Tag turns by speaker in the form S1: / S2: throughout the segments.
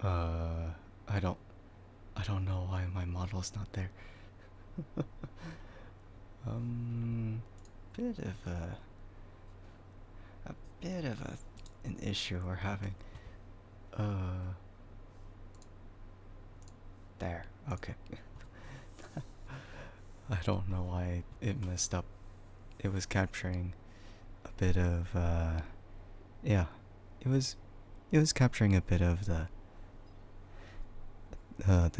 S1: Uh, I don't, I don't know why my model's not there. um, bit of a bit of an issue we're having. Uh, there. Okay. I don't know why it messed up. It was capturing a bit of yeah. It was it was capturing a bit of the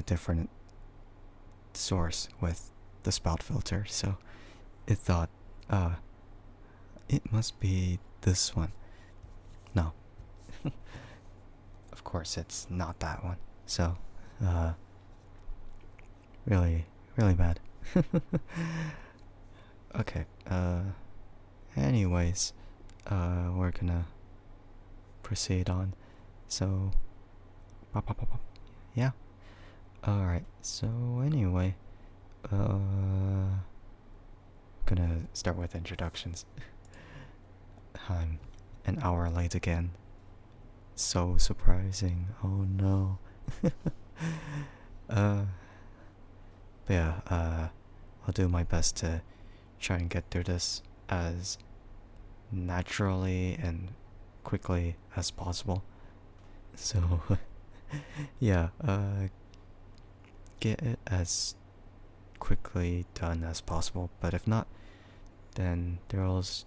S1: different source with the spout filter, so it thought it must be this one. No. Of course it's not that one. So, uh really really bad. Okay, anyways, we're gonna proceed on. So, pop, pop, pop, pop. Yeah. Alright, so anyway, gonna start with introductions. I'm an hour late again. So surprising. Oh no. uh, but yeah, I'll do my best to try and get through this as naturally and quickly as possible. So, yeah, get it as quickly done as possible. But if not, then there's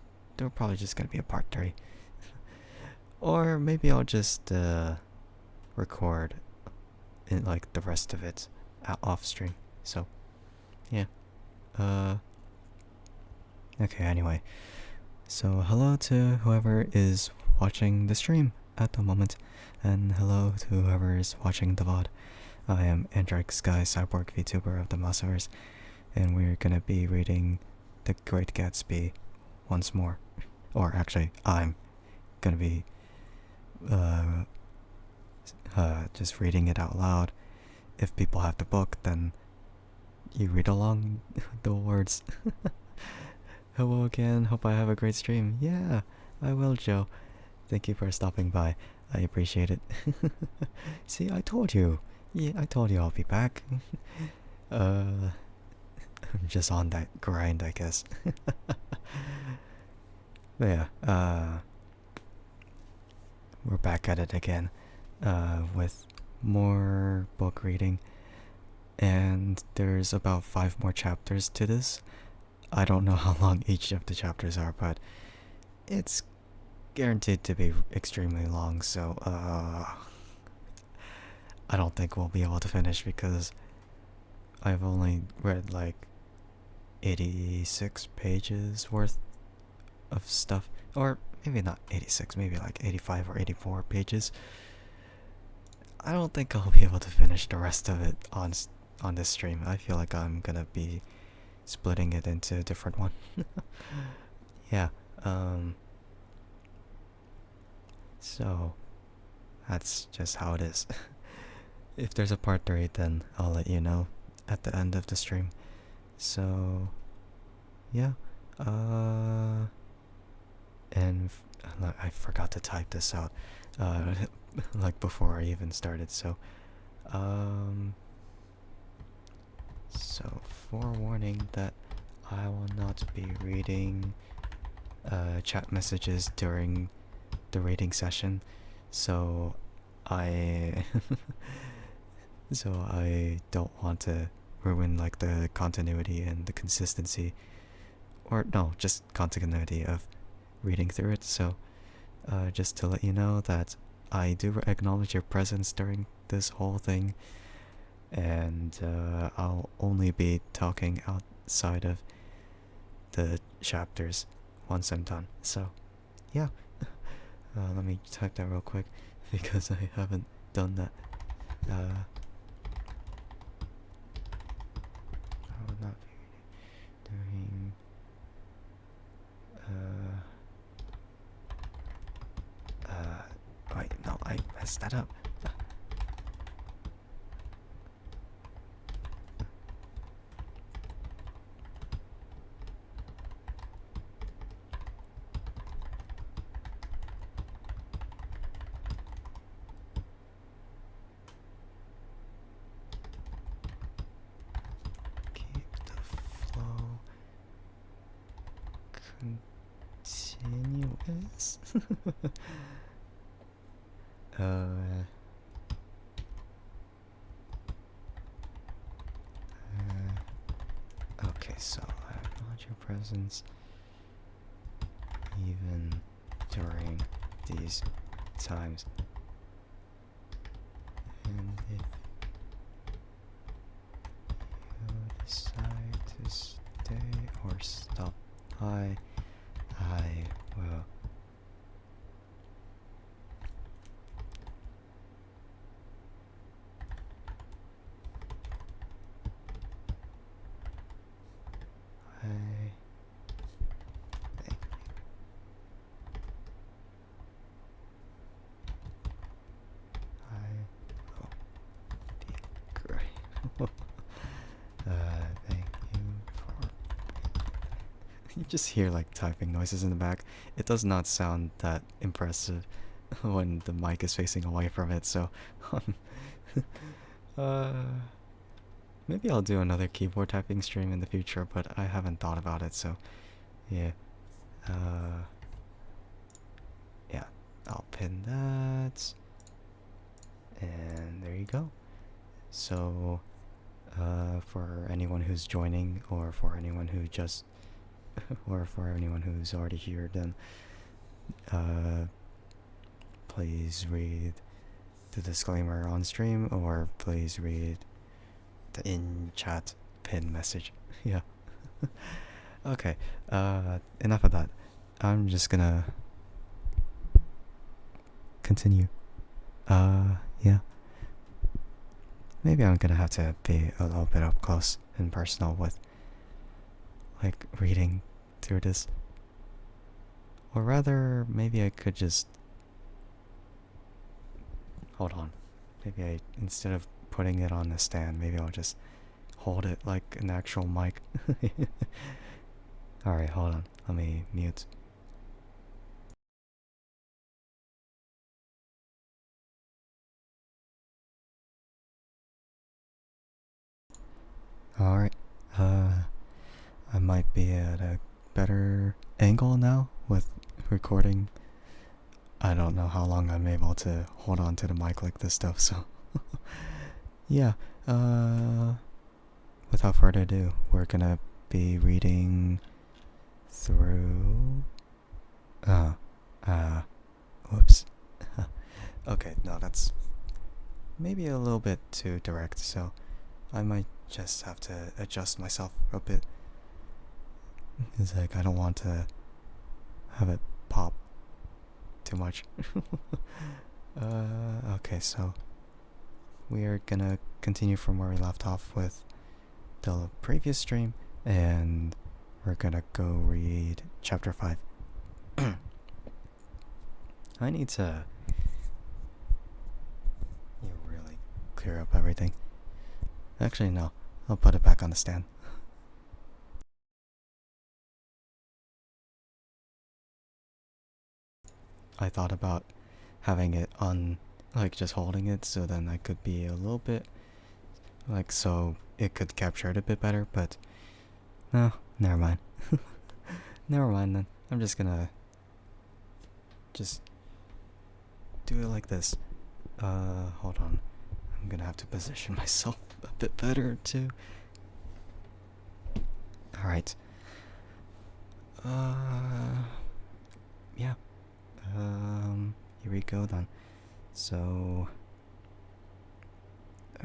S1: probably just gonna be a part 3. Or maybe I'll just record in like the rest of it off stream. So yeah. Okay, anyway. So hello to whoever is watching the stream at the moment, and hello to whoever is watching the VOD. I am Andrike Sky Cyborg VTuber of the Masaverse, and we're gonna be reading The Great Gatsby once more. Or actually, I'm gonna be just reading it out loud. If people have the book, then you read along the words. Hello again, hope I have a great stream. Yeah, I will, Joe. Thank you for stopping by. I appreciate it. See, I told you. Yeah, I told you I'll be back. I'm just on that grind, I guess. But yeah, we're back at it again, with more book reading, and there's about 5 more chapters to this. I don't know how long each of the chapters are, but it's guaranteed to be extremely long, so I don't think we'll be able to finish because I've only read like 86 pages worth of stuff, or maybe not 86, maybe like 85 or 84 pages. I don't think I'll be able to finish the rest of it on this stream. I feel like I'm gonna be splitting it into a different one. Yeah, so that's just how it is. If there's a part 3, then I'll let you know at the end of the stream. So yeah, and I forgot to type this out, like before I even started. So forewarning that I will not be reading chat messages during the reading session. So I I don't want to ruin like the continuity and the consistency, or no, just continuity of reading through it. So just to let you know that I do acknowledge your presence during this whole thing, and I'll only be talking outside of the chapters once I'm done. So yeah, let me type that real quick because I haven't done that. I will not be doing wait, no, I messed that up. continuous. Okay, so I acknowledge your presence even during these times. And if you decide to stay or stop, I will. Thank you for. You just hear like typing noises in the back. It does not sound that impressive when the mic is facing away from it, so maybe I'll do another keyboard typing stream in the future, but I haven't thought about it, so yeah. Yeah, I'll pin that. And there you go. So, for anyone who's joining, or for anyone who just, or for anyone who's already here, then, please read the disclaimer on stream, or please read the in-chat pin message. Yeah. Okay, enough of that. I'm just gonna continue. Yeah. Maybe I'm gonna have to be a little bit up close and personal with, like, reading through this. Or rather, maybe I could just... Hold on. Maybe instead of putting it on the stand, maybe I'll just hold it like an actual mic. Alright, hold on. Let me mute. Alright, I might be at a better angle now with recording. I don't know how long I'm able to hold on to the mic like this stuff, so yeah, without further ado, we're gonna be reading through, whoops. Okay, no, that's maybe a little bit too direct, so I might just have to adjust myself a bit. It's like I don't want to have it pop too much. Okay, so we are gonna continue from where we left off with the previous stream, and we're gonna go read chapter 5. I need to really clear up everything. Actually, no. I'll put it back on the stand. I thought about having it on, like, just holding it, so then I could be a little bit, like, so it could capture it a bit better, but no, never mind. Never mind then. I'm just gonna just do it like this. Hold on. I'm gonna have to position myself a bit better too. Alright. Yeah. Here we go then. So,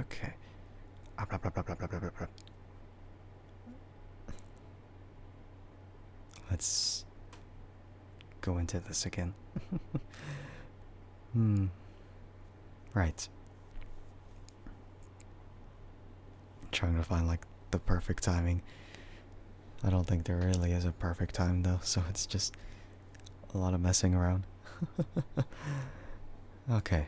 S1: okay. Let's go into this again. Right. Trying to find like the perfect timing. I don't think there really is a perfect time though, so it's just a lot of messing around. Okay.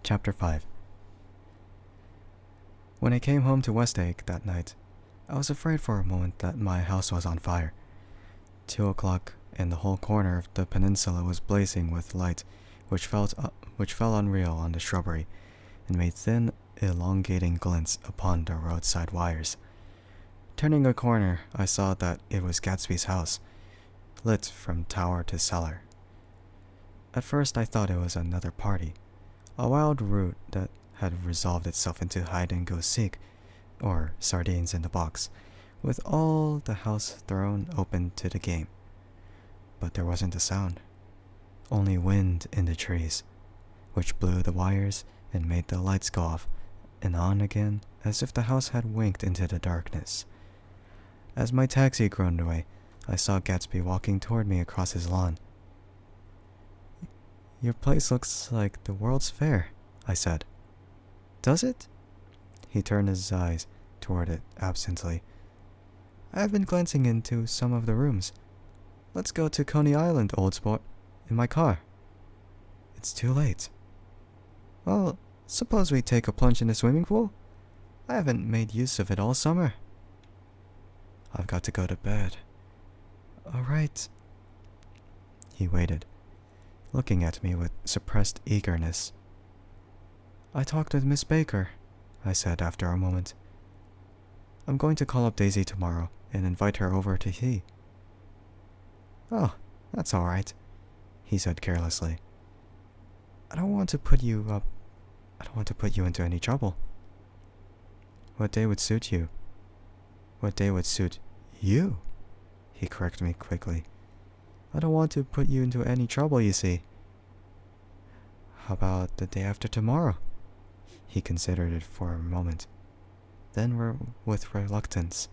S1: Chapter 5. When I came home to Westlake that night, I was afraid for a moment that my house was on fire. 2 o'clock, and the whole corner of the peninsula was blazing with light, which fell unreal on the shrubbery, and made thin, elongating glints upon the roadside wires. Turning a corner, I saw that it was Gatsby's house, lit from tower to cellar. At first I thought it was another party, a wild route that had resolved itself into hide-and-go-seek, or sardines in the box, with all the house thrown open to the game. But there wasn't a sound, only wind in the trees, which blew the wires and made the lights go off and on again as if the house had winked into the darkness. As my taxi groaned away, I saw Gatsby walking toward me across his lawn. "Your place looks like the World's Fair," I said. "Does it?" He turned his eyes toward it absently. "I've been glancing into some of the rooms. Let's go to Coney Island, old sport, in my car." "It's too late." "Well, suppose we take a plunge in the swimming pool? I haven't made use of it all summer." "I've got to go to bed." "All right." He waited, looking at me with suppressed eagerness. "I talked with Miss Baker," I said after a moment. "I'm going to call up Daisy tomorrow and invite her over to tea." "Oh, that's all right," he said carelessly. I don't want to put you into any trouble." "What day would suit you?" "What day would suit you?" He corrected me quickly. "I don't want to put you into any trouble, you see." "How about the day after tomorrow?" He considered it for a moment. Then, with reluctance,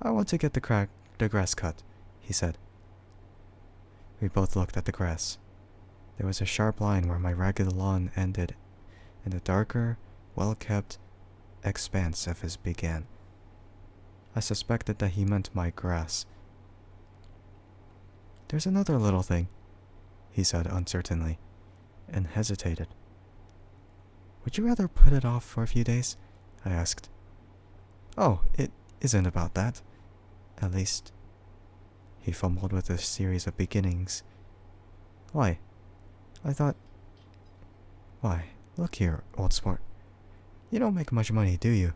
S1: "I want to get the grass cut," he said. We both looked at the grass. There was a sharp line where my ragged lawn ended, and a darker, well-kept expanse of his began. I suspected that he meant my grass. "There's another little thing," he said uncertainly, and hesitated. "Would you rather put it off for a few days?" I asked. "Oh, it isn't about that. At least..." He fumbled with a series of beginnings. "Why? I thought..." "Why, look here, old sport. You don't make much money, do you?"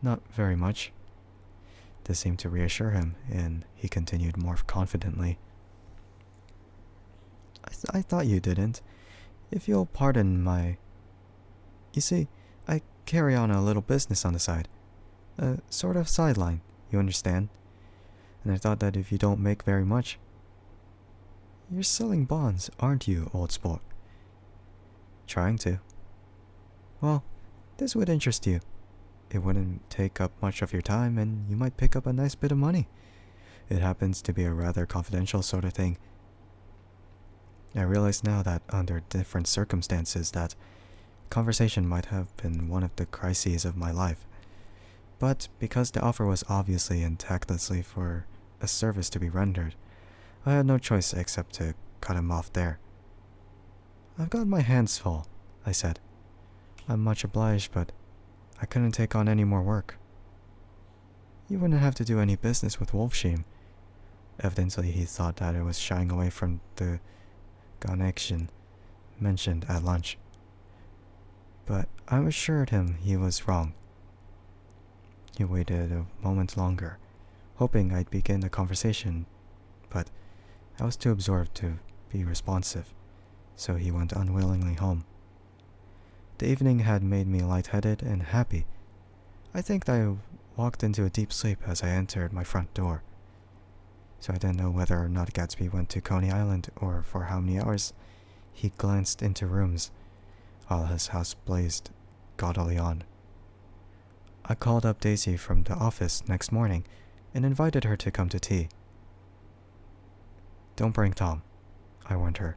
S1: "Not very much." This seemed to reassure him, and he continued more confidently. I thought you didn't. If you'll pardon my... You see, I carry on a little business on the side. A sort of sideline, you understand? And I thought that if you don't make very much... You're selling bonds, aren't you, old sport?" "Trying to." "Well, this would interest you. It wouldn't take up much of your time, and you might pick up a nice bit of money. It happens to be a rather confidential sort of thing. I realize now that under different circumstances that conversation might have been one of the crises of my life. But because the offer was obviously and tactlessly for a service to be rendered, I had no choice except to cut him off there. "I've got my hands full," I said. "I'm much obliged, but I couldn't take on any more work." "You wouldn't have to do any business with Wolfsheim." Evidently he thought that I was shying away from the connection mentioned at lunch. But I assured him he was wrong. He waited a moment longer, hoping I'd begin a conversation, but I was too absorbed to be responsive, so he went unwillingly home. The evening had made me lightheaded and happy. I think that I walked into a deep sleep as I entered my front door. So I didn't know whether or not Gatsby went to Coney Island or for how many hours he glanced into rooms while his house blazed gaudily on. I called up Daisy from the office next morning and invited her to come to tea. "Don't bring Tom," I warned her.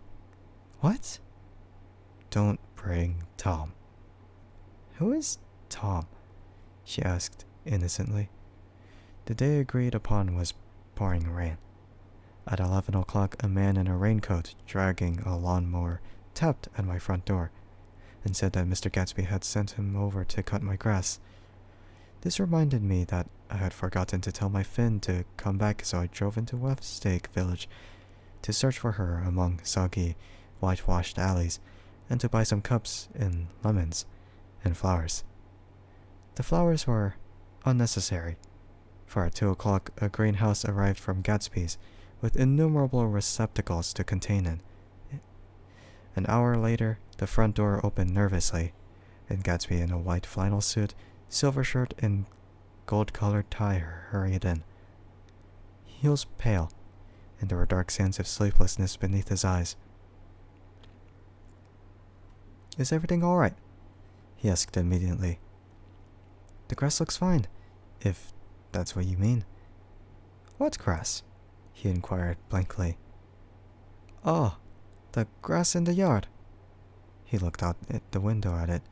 S1: "What?" "Don't bring Tom." "Who is Tom?" she asked innocently. The day agreed upon was pouring rain. At 11 o'clock, a man in a raincoat dragging a lawnmower tapped at my front door and said that Mr. Gatsby had sent him over to cut my grass. This reminded me that I had forgotten to tell my Finn to come back, so I drove into Weststake Village to search for her among soggy, whitewashed alleys and to buy some cups and lemons and flowers. The flowers were unnecessary, for at 2 o'clock a greenhouse arrived from Gatsby's with innumerable receptacles to contain it. An hour later, the front door opened nervously, and Gatsby in a white flannel suit, silver shirt, and gold-colored tie hurried in. He was pale, and there were dark sands of sleeplessness beneath his eyes. "Is everything all right?" he asked immediately. "The grass looks fine, if that's what you mean." "What grass?" he inquired blankly. "Oh, the grass in the yard." He looked out at the window at it,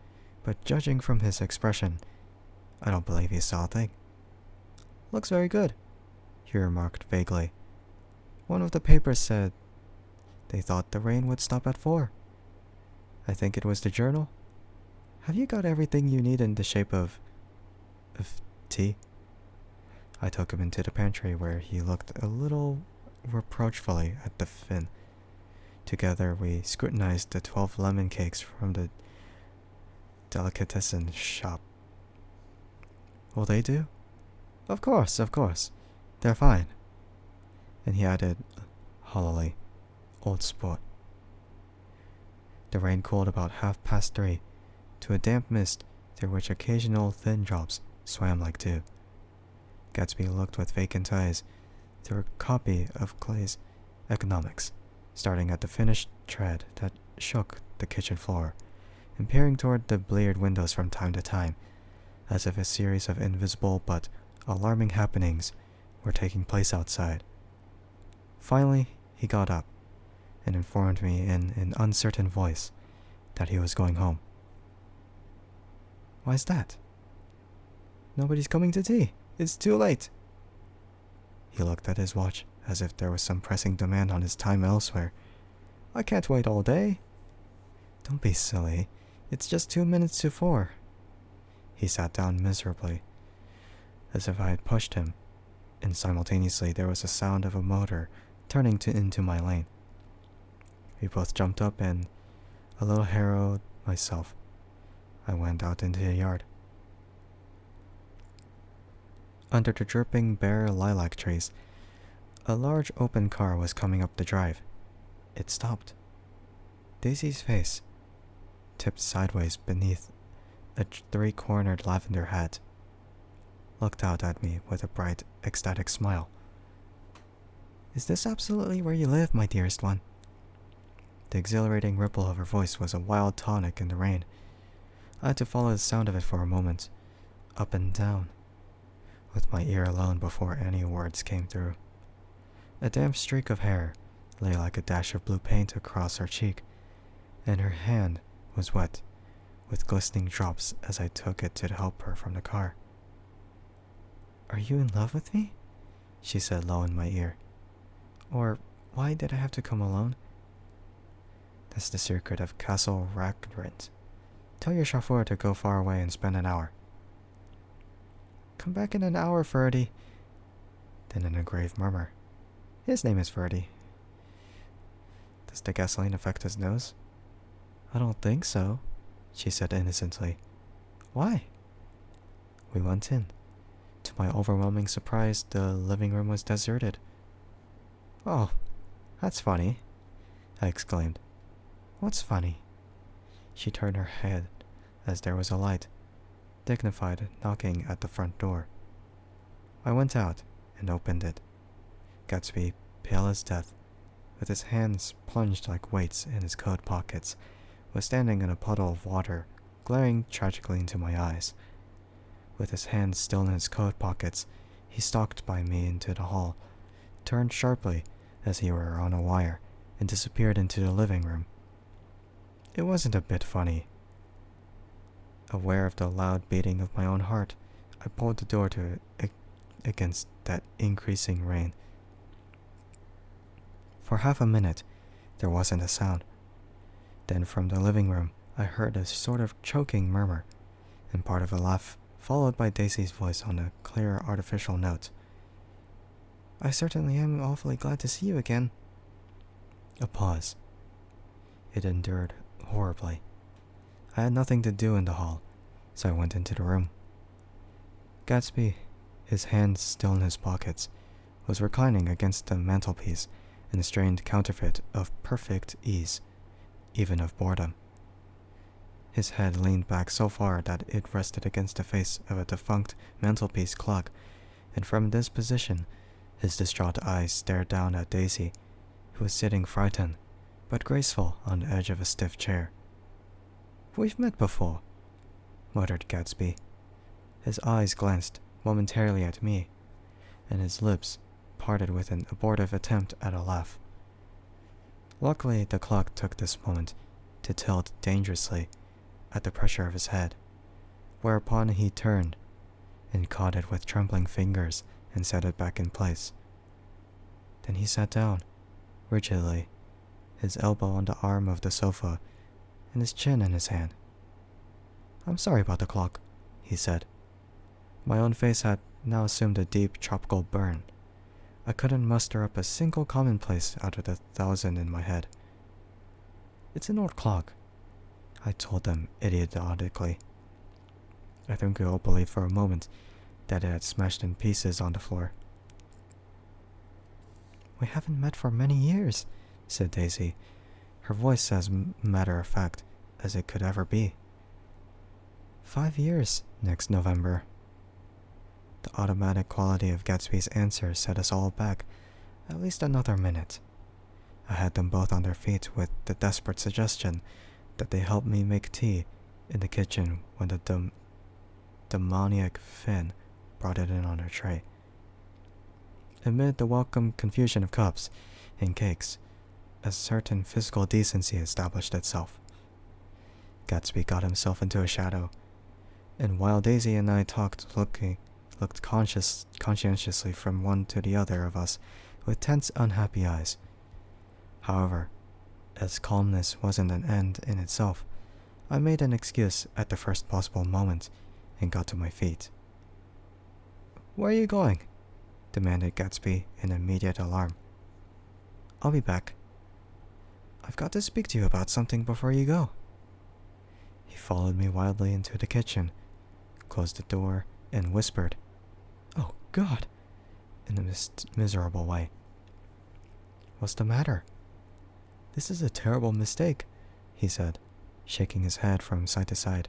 S1: but judging from his expression, I don't believe he saw a thing. "Looks very good," he remarked vaguely. "One of the papers said they thought the rain would stop at 4. I think it was the Journal. Have you got everything you need in the shape of tea?" I took him into the pantry, where he looked a little reproachfully at the fin. Together we scrutinized the 12 lemon cakes from the delicatessen shop. "Will they do?" Of course. They're fine." And he added hollowly, "Old sport." The rain cooled about 3:30 to a damp mist through which occasional thin drops swam like dew. Gatsby looked with vacant eyes through a copy of Clay's Economics, starting at the finished tread that shook the kitchen floor, and peering toward the bleared windows from time to time, as if a series of invisible but alarming happenings were taking place outside. Finally, he got up and informed me in an uncertain voice that he was going home. "Why's that?" "Nobody's coming to tea. It's too late." He looked at his watch as if there was some pressing demand on his time elsewhere. "I can't wait all day." "Don't be silly. It's just 2 minutes to 4. He sat down miserably, as if I had pushed him, and simultaneously there was a sound of a motor turning into my lane. We both jumped up, and, a little harrowed myself, I went out into the yard. Under the dripping bare lilac trees, a large open car was coming up the drive. It stopped. Daisy's face, tipped sideways beneath a 3-cornered lavender hat, looked out at me with a bright, ecstatic smile. "Is this absolutely where you live, my dearest one?" The exhilarating ripple of her voice was a wild tonic in the rain. I had to follow the sound of it for a moment, up and down, with my ear alone before any words came through. A damp streak of hair lay like a dash of blue paint across her cheek, and her hand was wet with glistening drops as I took it to help her from the car. "Are you in love with me?" she said low in my ear. "Or why did I have to come alone?" "That's the secret of Castle Rackrent. Tell your chauffeur to go far away and spend an hour." "Come back in an hour, Ferdy." Then in a grave murmur, "His name is Ferdy." "Does the gasoline affect his nose?" "I don't think so," she said innocently. "Why?" We went in. To my overwhelming surprise, the living room was deserted. "Oh, that's funny," I exclaimed. "What's funny?" She turned her head as there was a light, dignified knocking at the front door. I went out and opened it. Gatsby, pale as death, with his hands plunged like weights in his coat pockets, was standing in a puddle of water, glaring tragically into my eyes. With his hands still in his coat pockets, he stalked by me into the hall, turned sharply as he were on a wire, and disappeared into the living room. It wasn't a bit funny. Aware of the loud beating of my own heart, I pulled the door to against that increasing rain. For half a minute, there wasn't a sound. Then from the living room, I heard a sort of choking murmur, and part of a laugh, followed by Daisy's voice on a clear artificial note. "I certainly am awfully glad to see you again." A pause. It endured horribly. I had nothing to do in the hall, so I went into the room. Gatsby, his hands still in his pockets, was reclining against the mantelpiece in a strained counterfeit of perfect ease, even of boredom. His head leaned back so far that it rested against the face of a defunct mantelpiece clock, and from this position, his distraught eyes stared down at Daisy, who was sitting frightened, but graceful on the edge of a stiff chair. "We've met before," muttered Gatsby. His eyes glanced momentarily at me, and his lips parted with an abortive attempt at a laugh. Luckily, the clock took this moment to tilt dangerously at the pressure of his head, whereupon he turned and caught it with trembling fingers and set it back in place. Then he sat down, rigidly, his elbow on the arm of the sofa and his chin in his hand. "I'm sorry about the clock," he said. My own face had now assumed a deep tropical burn. I couldn't muster up a single commonplace out of the 1,000 in my head. "It's an old clock," I told them idiotically. I think we all believed for a moment that it had smashed in pieces on the floor. "We haven't met for many years," said Daisy, her voice as matter-of-fact as it could ever be. 5 years next November." The automatic quality of Gatsby's answer set us all back at least another minute. I had them both on their feet with the desperate suggestion that they help me make tea in the kitchen when the demoniac Finn brought it in on her tray. Amid the welcome confusion of cups and cakes, a certain physical decency established itself. Gatsby got himself into a shadow, and while Daisy and I looked conscientiously from one to the other of us with tense, unhappy eyes. However, as calmness wasn't an end in itself, I made an excuse at the first possible moment and got to my feet. "Where are you going?" demanded Gatsby in immediate alarm. "I'll be back." "I've got to speak to you about something before you go." He followed me wildly into the kitchen, closed the door, and whispered, "Oh, God," in a miserable way. "What's the matter?" "This is a terrible mistake," he said, shaking his head from side to side.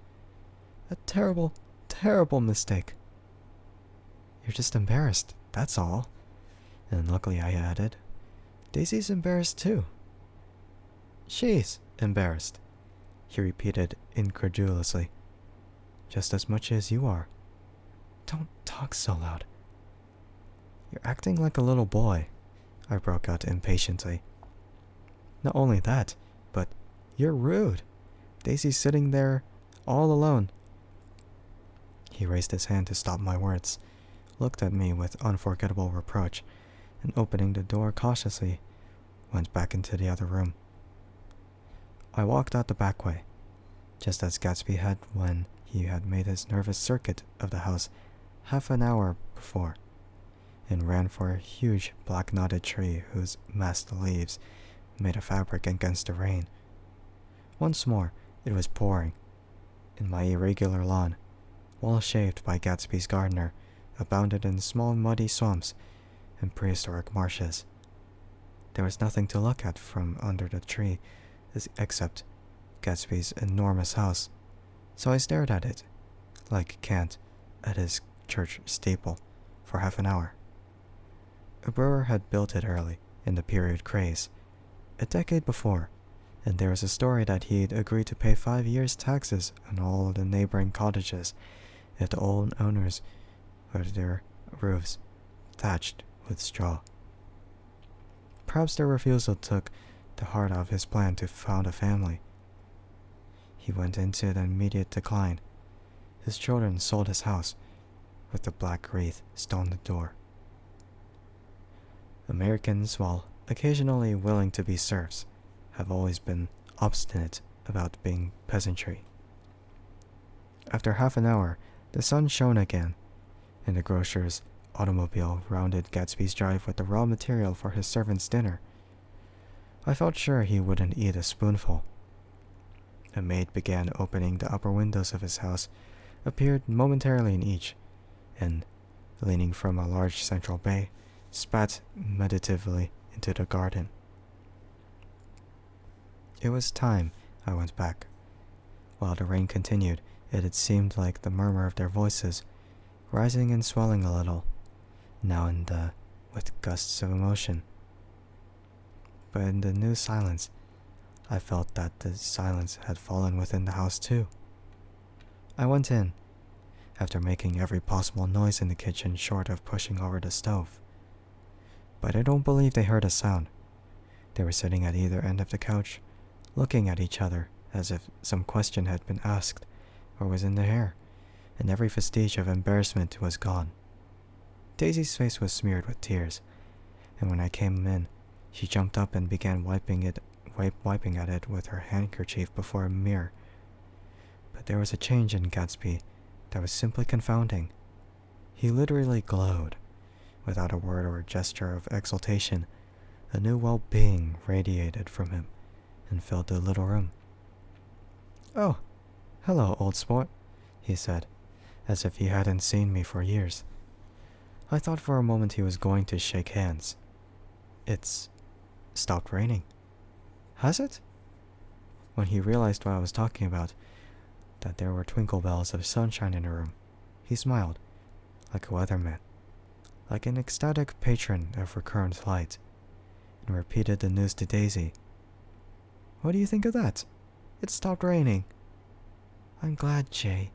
S1: "A terrible, terrible mistake." "You're just embarrassed, that's all." And luckily I added, "Daisy's embarrassed too." "She's embarrassed," he repeated incredulously. "Just as much as you are." "Don't talk so loud." "You're acting like a little boy," I broke out impatiently. "Not only that, but you're rude. Daisy's sitting there all alone." He raised his hand to stop my words, looked at me with unforgettable reproach, and opening the door cautiously, went back into the other room. I walked out the back way, just as Gatsby had when he had made his nervous circuit of the house half an hour before, and ran for a huge black-knotted tree whose massed leaves made a fabric against the rain. Once more, it was pouring, and my irregular lawn, well shaved by Gatsby's gardener, abounded in small muddy swamps and prehistoric marshes. There was nothing to look at from under the tree except Gatsby's enormous house, so I stared at it, like Kant at his church steeple, for half an hour. A brewer had built it early in the period craze, a decade before, and there was a story that he'd agreed to pay 5 years' taxes on all the neighboring cottages if the old owners had their roofs thatched with straw. Perhaps their refusal took the heart out of his plan to found a family. He went into an immediate decline. His children sold his house, with the black wreath still on the door. Americans, while occasionally willing to be serfs, have always been obstinate about being peasantry. After half an hour, the sun shone again, and the grocer's automobile rounded Gatsby's drive with the raw material for his servant's dinner. I felt sure he wouldn't eat a spoonful. A maid began opening the upper windows of his house, appeared momentarily in each, and, leaning from a large central bay, spat meditatively into the garden. It was time I went back. While the rain continued, it had seemed like the murmur of their voices, rising and swelling a little, now and with gusts of emotion. But in the new silence, I felt that the silence had fallen within the house too. I went in, after making every possible noise in the kitchen short of pushing over the stove. But I don't believe they heard a sound. They were sitting at either end of the couch, looking at each other as if some question had been asked or was in the air, and every vestige of embarrassment was gone. Daisy's face was smeared with tears, and when I came in, she jumped up and began wiping at it with her handkerchief before a mirror. But there was a change in Gatsby that was simply confounding. He literally glowed. Without a word or a gesture of exultation, a new well-being radiated from him and filled the little room. "Oh, hello, old sport," he said, as if he hadn't seen me for years. I thought for a moment he was going to shake hands. "It's stopped raining." "Has it?" When he realized what I was talking about, that there were twinkle bells of sunshine in the room, he smiled, like a weatherman, like an ecstatic patron of recurrent light, and repeated the news to Daisy. "What do you think of that? It stopped raining." "I'm glad, Jay."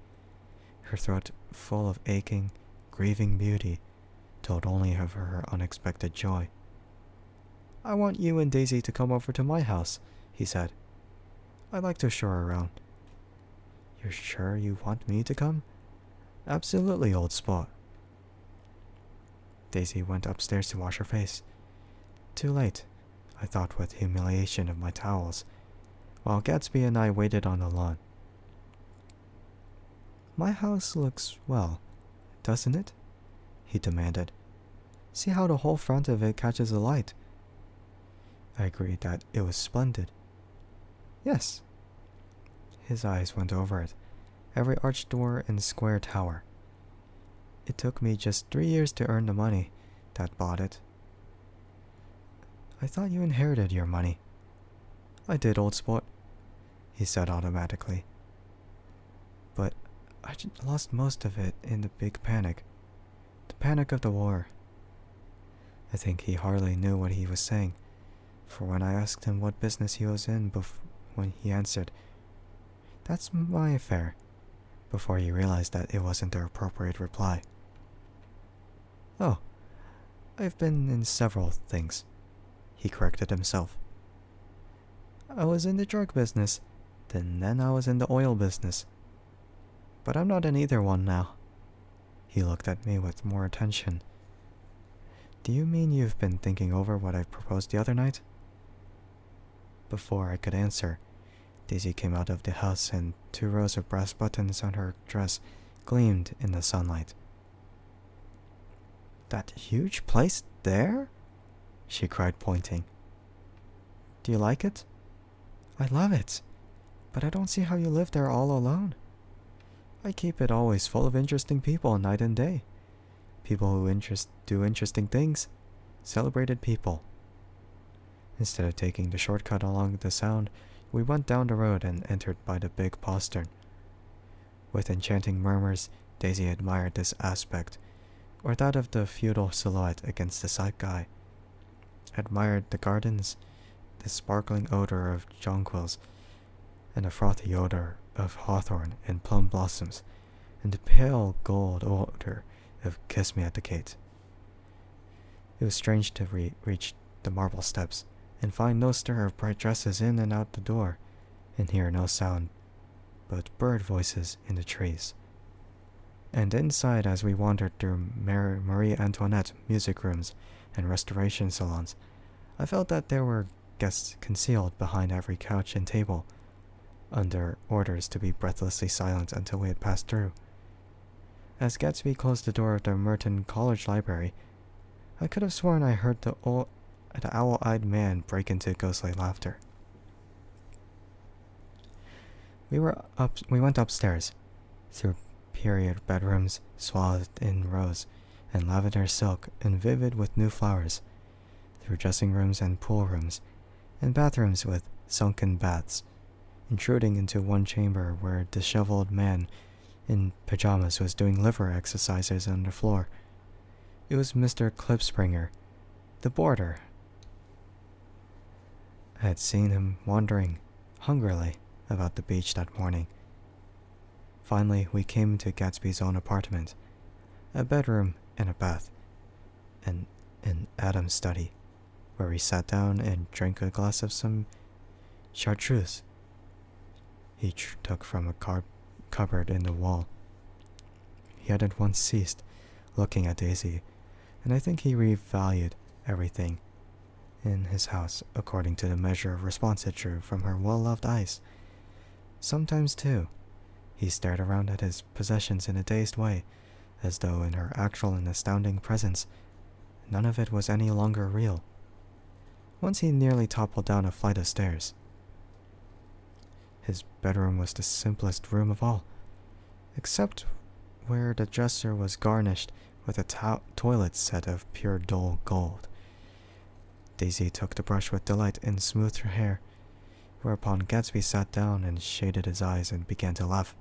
S1: Her throat, full of aching, grieving beauty, told only of her unexpected joy. "I want you and Daisy to come over to my house," he said. "I'd like to show her around." "You're sure you want me to come?" "Absolutely, old spot." Daisy went upstairs to wash her face. Too late, I thought with humiliation of my towels, while Gatsby and I waited on the lawn. "My house looks well, doesn't it?" he demanded. "See how the whole front of it catches the light." I agreed that it was splendid. "Yes." His eyes went over it, every arched door and square tower. "It took me just 3 years to earn the money that bought it." "I thought you inherited your money." "I did, old sport," he said automatically. "But I lost most of it in the big panic. The panic of the war." I think he hardly knew what he was saying, for when I asked him what business he was in when he answered, "That's my affair," before he realized that it wasn't the appropriate reply. "Oh, I've been in several things," he corrected himself. "I was in the drug business, then I was in the oil business. But I'm not in either one now." He looked at me with more attention. "Do you mean you've been thinking over what I proposed the other night?" Before I could answer, Daisy came out of the house and 2 rows of brass buttons on her dress gleamed in the sunlight. "That huge place there?" she cried, pointing. "Do you like it?" "I love it, but I don't see how you live there all alone." "I keep it always full of interesting people night and day. People who do interesting things. Celebrated people." Instead of taking the shortcut along the Sound, we went down the road and entered by the big postern. With enchanting murmurs, Daisy admired this aspect, or that of the feudal silhouette against the sky. Admired the gardens, the sparkling odor of jonquils, and the frothy odor of hawthorn and plum blossoms, and the pale gold odor of kiss me at the gate. It was strange to reach the marble steps and find no stir of bright dresses in and out the door, and hear no sound but bird voices in the trees. And inside, as we wandered through Marie Antoinette music rooms and restoration salons, I felt that there were guests concealed behind every couch and table, under orders to be breathlessly silent until we had passed through. As Gatsby closed the door of the Merton College Library, I could have sworn I heard the owl-eyed man break into ghostly laughter. We went upstairs, through period bedrooms swathed in rose and lavender silk and vivid with new flowers, through dressing rooms and pool rooms, and bathrooms with sunken baths, intruding into one chamber where a disheveled man in pajamas was doing liver exercises on the floor. It was Mr. Klipspringer, the boarder. I had seen him wandering hungrily about the beach that morning. Finally, we came to Gatsby's own apartment, a bedroom and a bath, and an Adam's study, where we sat down and drank a glass of some chartreuse he took from a cupboard in the wall. He had at once ceased looking at Daisy, and I think he revalued everything in his house according to the measure of response it drew from her well-loved eyes. Sometimes, too, he stared around at his possessions in a dazed way, as though in her actual and astounding presence, none of it was any longer real. Once he nearly toppled down a flight of stairs. His bedroom was the simplest room of all, except where the dresser was garnished with a toilet set of pure dull gold. Daisy took the brush with delight and smoothed her hair, whereupon Gatsby sat down and shaded his eyes and began to laugh.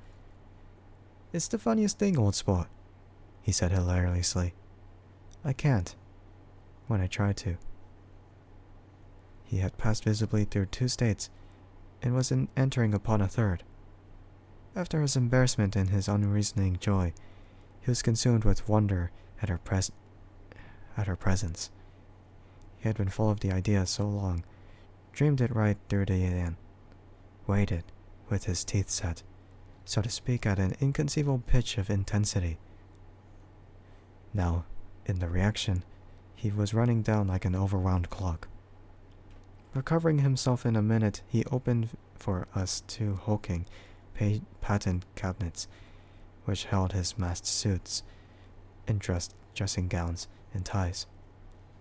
S1: "It's the funniest thing, old sport," he said hilariously. "I can't, when I try to." He had passed visibly through 2 states, and was entering upon a third. After his embarrassment and his unreasoning joy, he was consumed with wonder at her presence. He had been full of the idea so long, dreamed it right through the end, waited, with his teeth set, so to speak, at an inconceivable pitch of intensity. Now, in the reaction, he was running down like an overwound clock. Recovering himself in a minute, he opened for us 2 hulking patent cabinets, which held his massed suits and dressing gowns and ties,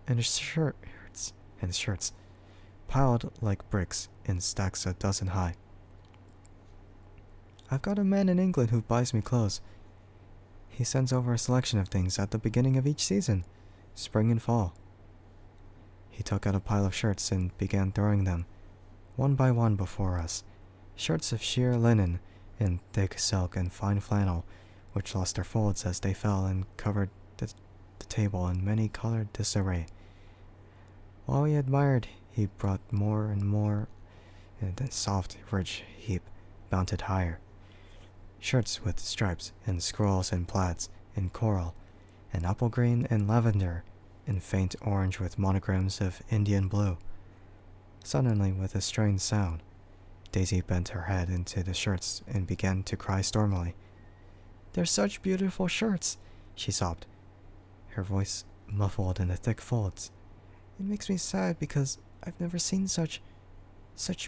S1: and shirts, piled like bricks in stacks a dozen high. "I've got a man in England who buys me clothes. He sends over a selection of things at the beginning of each season, spring and fall." He took out a pile of shirts and began throwing them, one by one, before us. Shirts of sheer linen and thick silk and fine flannel, which lost their folds as they fell and covered the table in many-colored disarray. While we admired, he brought more and more, and the soft, rich heap mounted higher. Shirts with stripes and scrolls and plaids and coral and apple green and lavender and faint orange with monograms of Indian blue. Suddenly, with a strange sound, Daisy bent her head into the shirts and began to cry stormily. "They're such beautiful shirts," she sobbed, her voice muffled in the thick folds. "It makes me sad because I've never seen such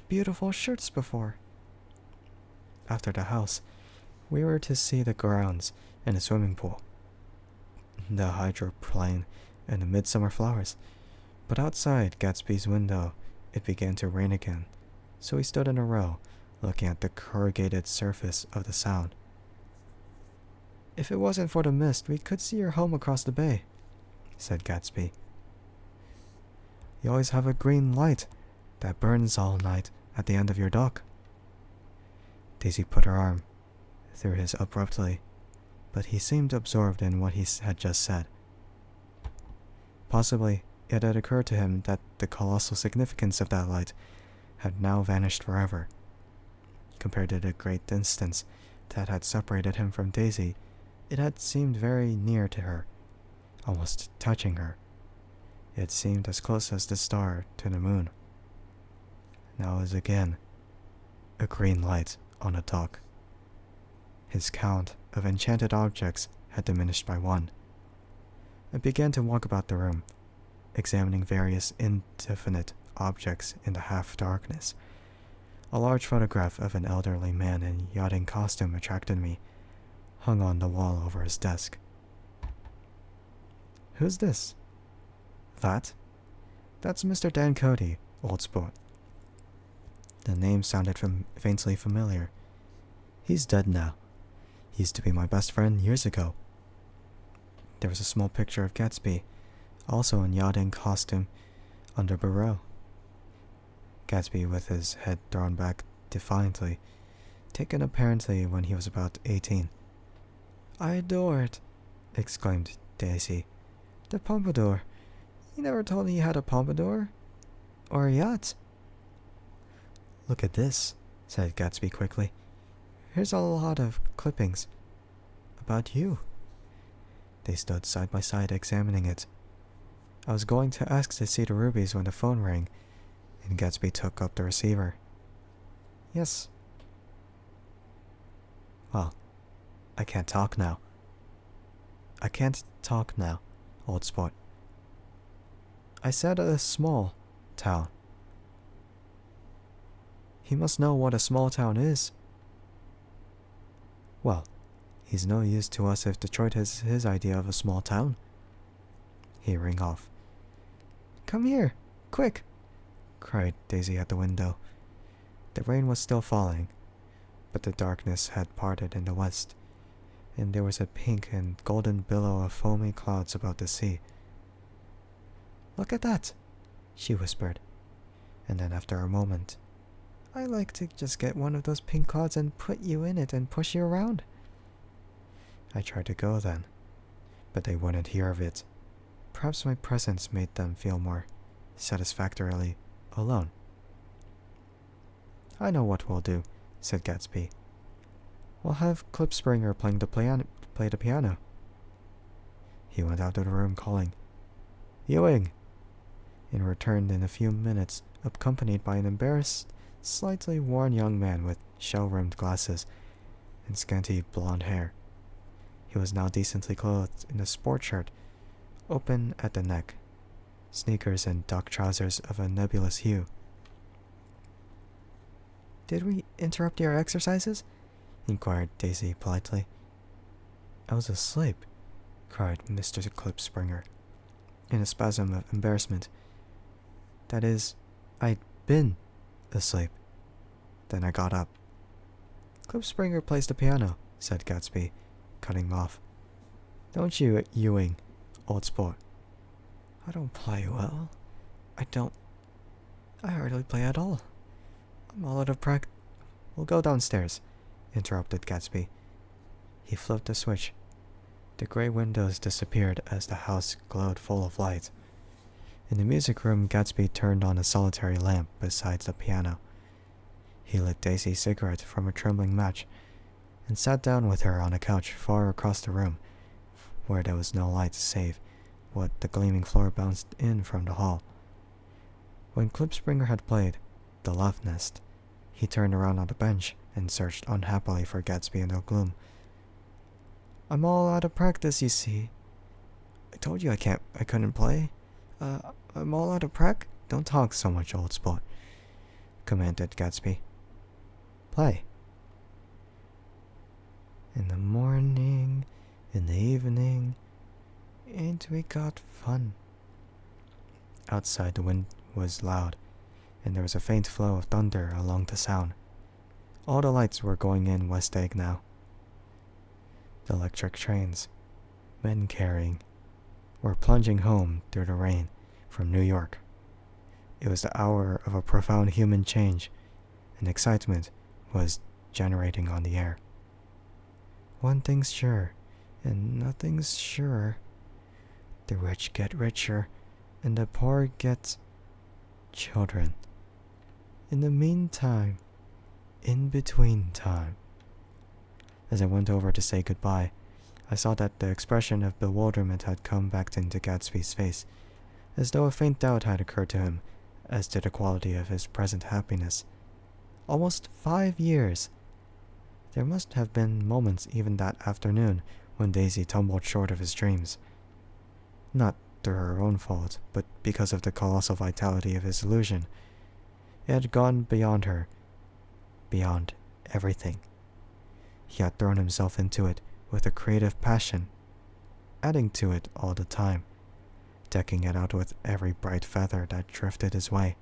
S1: beautiful shirts before." After the house, we were to see the grounds and the swimming pool, the hydroplane, and the midsummer flowers. But outside Gatsby's window, it began to rain again, so we stood in a row, looking at the corrugated surface of the Sound. "If it wasn't for the mist, we could see your home across the bay," said Gatsby. "You always have a green light that burns all night at the end of your dock." Daisy put her arm through his abruptly, but he seemed absorbed in what he had just said. Possibly it had occurred to him that the colossal significance of that light had now vanished forever. Compared to the great distance that had separated him from Daisy, it had seemed very near to her, almost touching her. It seemed as close as the star to the moon. Now is again a green light on a dock. His count of enchanted objects had diminished by 1. I began to walk about the room, examining various indefinite objects in the half-darkness. A large photograph of an elderly man in yachting costume attracted me, hung on the wall over his desk. "Who's this?" "That's Mr. Dan Cody, old sport." The name sounded faintly familiar. "He's dead now. He used to be my best friend years ago. There was a small picture of Gatsby, also in yachting costume, under bureau. Gatsby with his head thrown back defiantly, taken apparently when he was about 18. "I adore it," exclaimed Daisy. "The pompadour. You never told me you had a pompadour? Or a yacht?" "Look at this," said Gatsby quickly. "Here's a lot of clippings. About you." They stood side by side examining it. I was going to ask to see the rubies when the phone rang, and Gatsby took up the receiver. "Yes." "Well, I can't talk now. I can't talk now, old sport. I said a small town. He must know what a small town is." "Well, he's no use to us if Detroit is his idea of a small town." He rang off. "Come here, quick!" cried Daisy at the window. The rain was still falling, but the darkness had parted in the west, and there was a pink and golden billow of foamy clouds above the sea. "Look at that," she whispered, and then after a moment, "I like to just get one of those pink clouds and put you in it and push you around." I tried to go then, but they wouldn't hear of it. Perhaps my presence made them feel more satisfactorily alone. "I know what we'll do," said Gatsby. "We'll have Clipspringer play the piano." He went out of the room calling, "Ewing!" and returned in a few minutes, accompanied by an embarrassed, slightly worn young man with shell-rimmed glasses and scanty blonde hair. He was now decently clothed in a sport shirt, open at the neck, sneakers and duck trousers of a nebulous hue. "Did we interrupt your exercises?" inquired Daisy politely. "I was asleep," cried Mr. Clipspringer, in a spasm of embarrassment. "That is, I'd been asleep. Then I got up." "Clipspringer plays the piano," said Gatsby, cutting him off. "Don't you, Ewing, old sport?" "I don't play well. I hardly play at all. I'm all out of practice." "We'll go downstairs," interrupted Gatsby. He flipped a switch. The gray windows disappeared as the house glowed full of light. In the music room, Gatsby turned on a solitary lamp beside the piano. He lit Daisy's cigarette from a trembling match and sat down with her on a couch far across the room, where there was no light save what the gleaming floor bounced in from the hall. When Clipspringer had played "The Love Nest," he turned around on the bench and searched unhappily for Gatsby in the gloom. "I'm all out of practice, you see." "I told you I couldn't play. I'm all out of Don't talk so much, old sport," commanded Gatsby. "Play." "In the morning, in the evening, ain't we got fun?" Outside the wind was loud, and there was a faint flow of thunder along the sound. All the lights were going in West Egg now. The electric trains, men carrying, were plunging home through the rain from New York. It was the hour of a profound human change, and excitement was generating on the air. One thing's sure, and nothing's surer. The rich get richer, and the poor get children. In the meantime, in between time. As I went over to say goodbye, I saw that the expression of bewilderment had come back into Gatsby's face, as though a faint doubt had occurred to him as to the quality of his present happiness. Almost 5 years! There must have been moments even that afternoon when Daisy tumbled short of his dreams. Not through her own fault, but because of the colossal vitality of his illusion. It had gone beyond her, beyond everything. He had thrown himself into it with a creative passion, adding to it all the time, decking it out with every bright feather that drifted his way.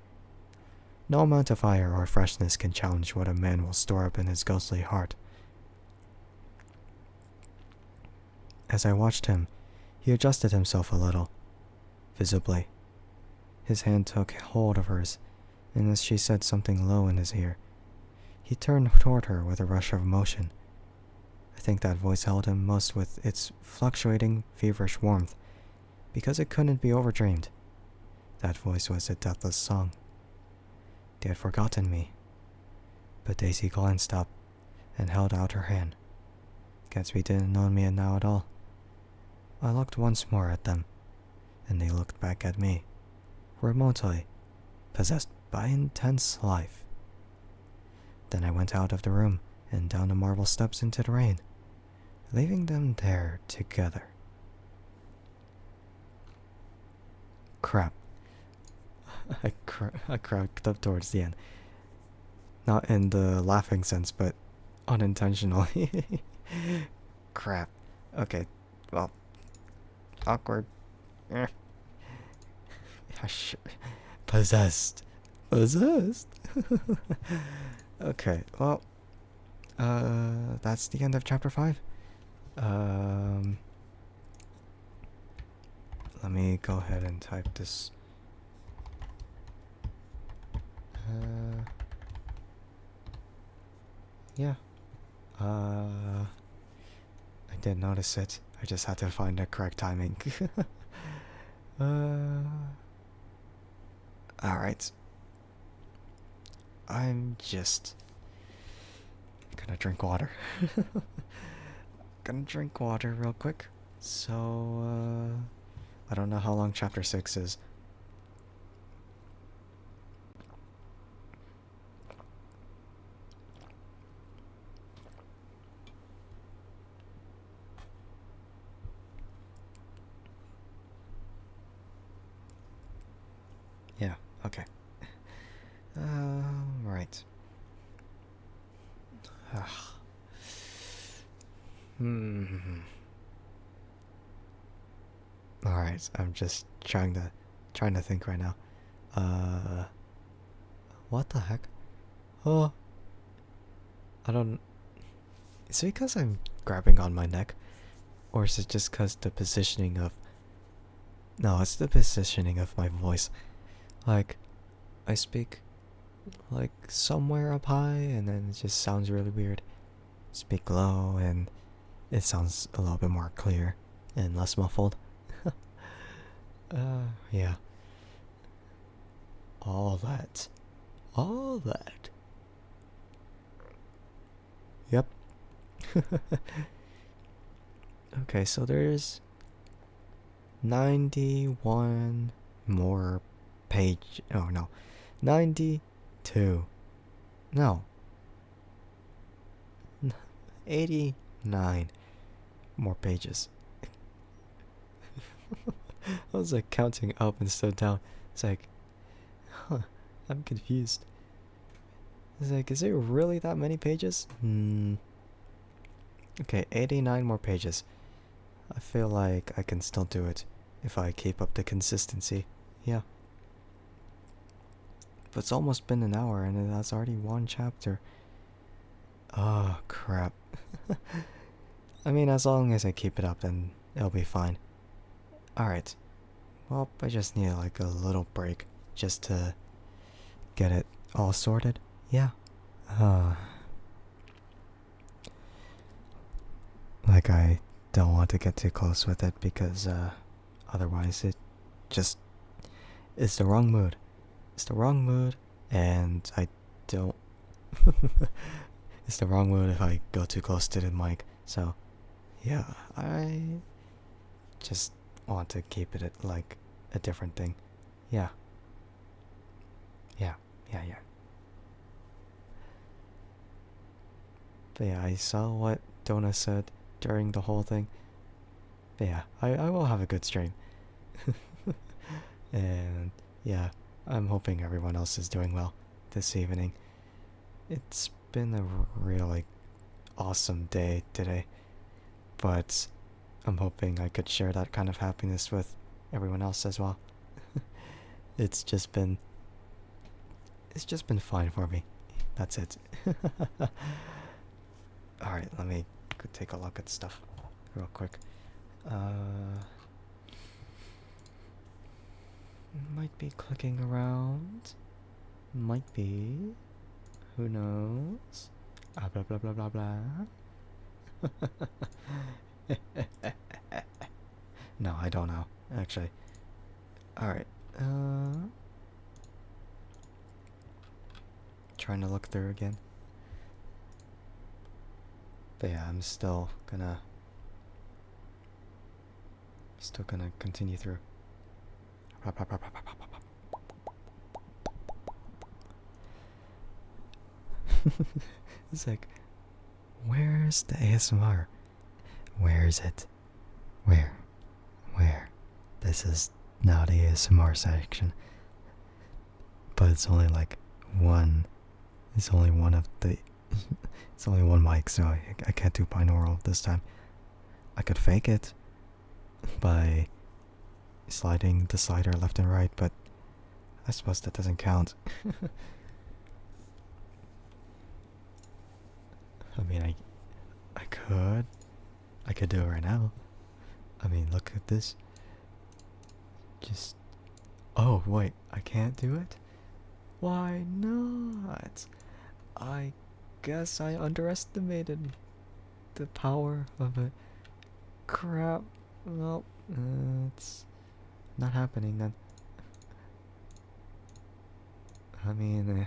S1: No amount of fire or freshness can challenge what a man will store up in his ghostly heart. As I watched him, he adjusted himself a little, visibly. His hand took hold of hers, and as she said something low in his ear, he turned toward her with a rush of emotion. I think that voice held him most with its fluctuating, feverish warmth, because it couldn't be overdreamed. That voice was a deathless song. They had forgotten me. But Daisy glanced up and held out her hand. Gatsby didn't know me now at all. I looked once more at them, and they looked back at me, remotely, possessed by intense life. Then I went out of the room and down the marble steps into the rain, leaving them there together. Crap. I cracked up towards the end. Not in the laughing sense, but unintentionally. Crap. Okay, well, awkward. Possessed. Okay, well, that's the end of chapter 5. Let me go ahead and type this. Yeah. I did notice it. I just had to find the correct timing. Alright. I'm just gonna drink water. Gonna drink water real quick. So, I don't know how long chapter 6 is. Yeah, okay. Right. Alright, I'm just trying to think right now. What the heck? Oh, I don't... Is it because I'm grabbing on my neck? Or is it just because the positioning of... No, it's the positioning of my voice. Like, I speak like somewhere up high and then it just sounds really weird. Speak low and it sounds a little bit more clear and less muffled. Yeah. All that. Yep. Okay, so there's 91 more page. Oh no, 92. No, 89 more pages. I was like counting up instead of down. It's like, huh, I'm confused. It's like, is it really that many pages? Okay, 89 more pages. I feel like I can still do it if I keep up the consistency. Yeah. But it's almost been an hour and that's already one chapter. Oh, crap. I mean, as long as I keep it up, then it'll be fine. Alright. Well, I just need like a little break just to get it all sorted. Yeah. Like, I don't want to get too close with it because otherwise it just is the wrong mood. It's the wrong mood, and I don't... It's the wrong mood if I go too close to the mic. So, yeah, I just want to keep it at, like, a different thing. Yeah. Yeah. But yeah, I saw what Donna said during the whole thing. But yeah, I will have a good stream. And, yeah. I'm hoping everyone else is doing well this evening. It's been a really awesome day today, but I'm hoping I could share that kind of happiness with everyone else as well. It's just been fine for me. That's it. Alright, let me go take a look at stuff real quick. Might be clicking around. Might be. Who knows? Blah blah blah blah blah. No, I don't know, actually. Alright, trying to look through again. But yeah, I'm still gonna continue through. It's like, where's the ASMR? Where is it? Where? This is not ASMR section. But it's only like one. It's only one of the. It's only one mic, so I can't do binaural this time. I could fake it by sliding the slider left and right, but I suppose that doesn't count. I mean, I could do it right now. I mean, look at this. Just, oh wait, I can't do it? Why not? I guess I underestimated the power of it. Crap. Well, it's not happening then. I mean,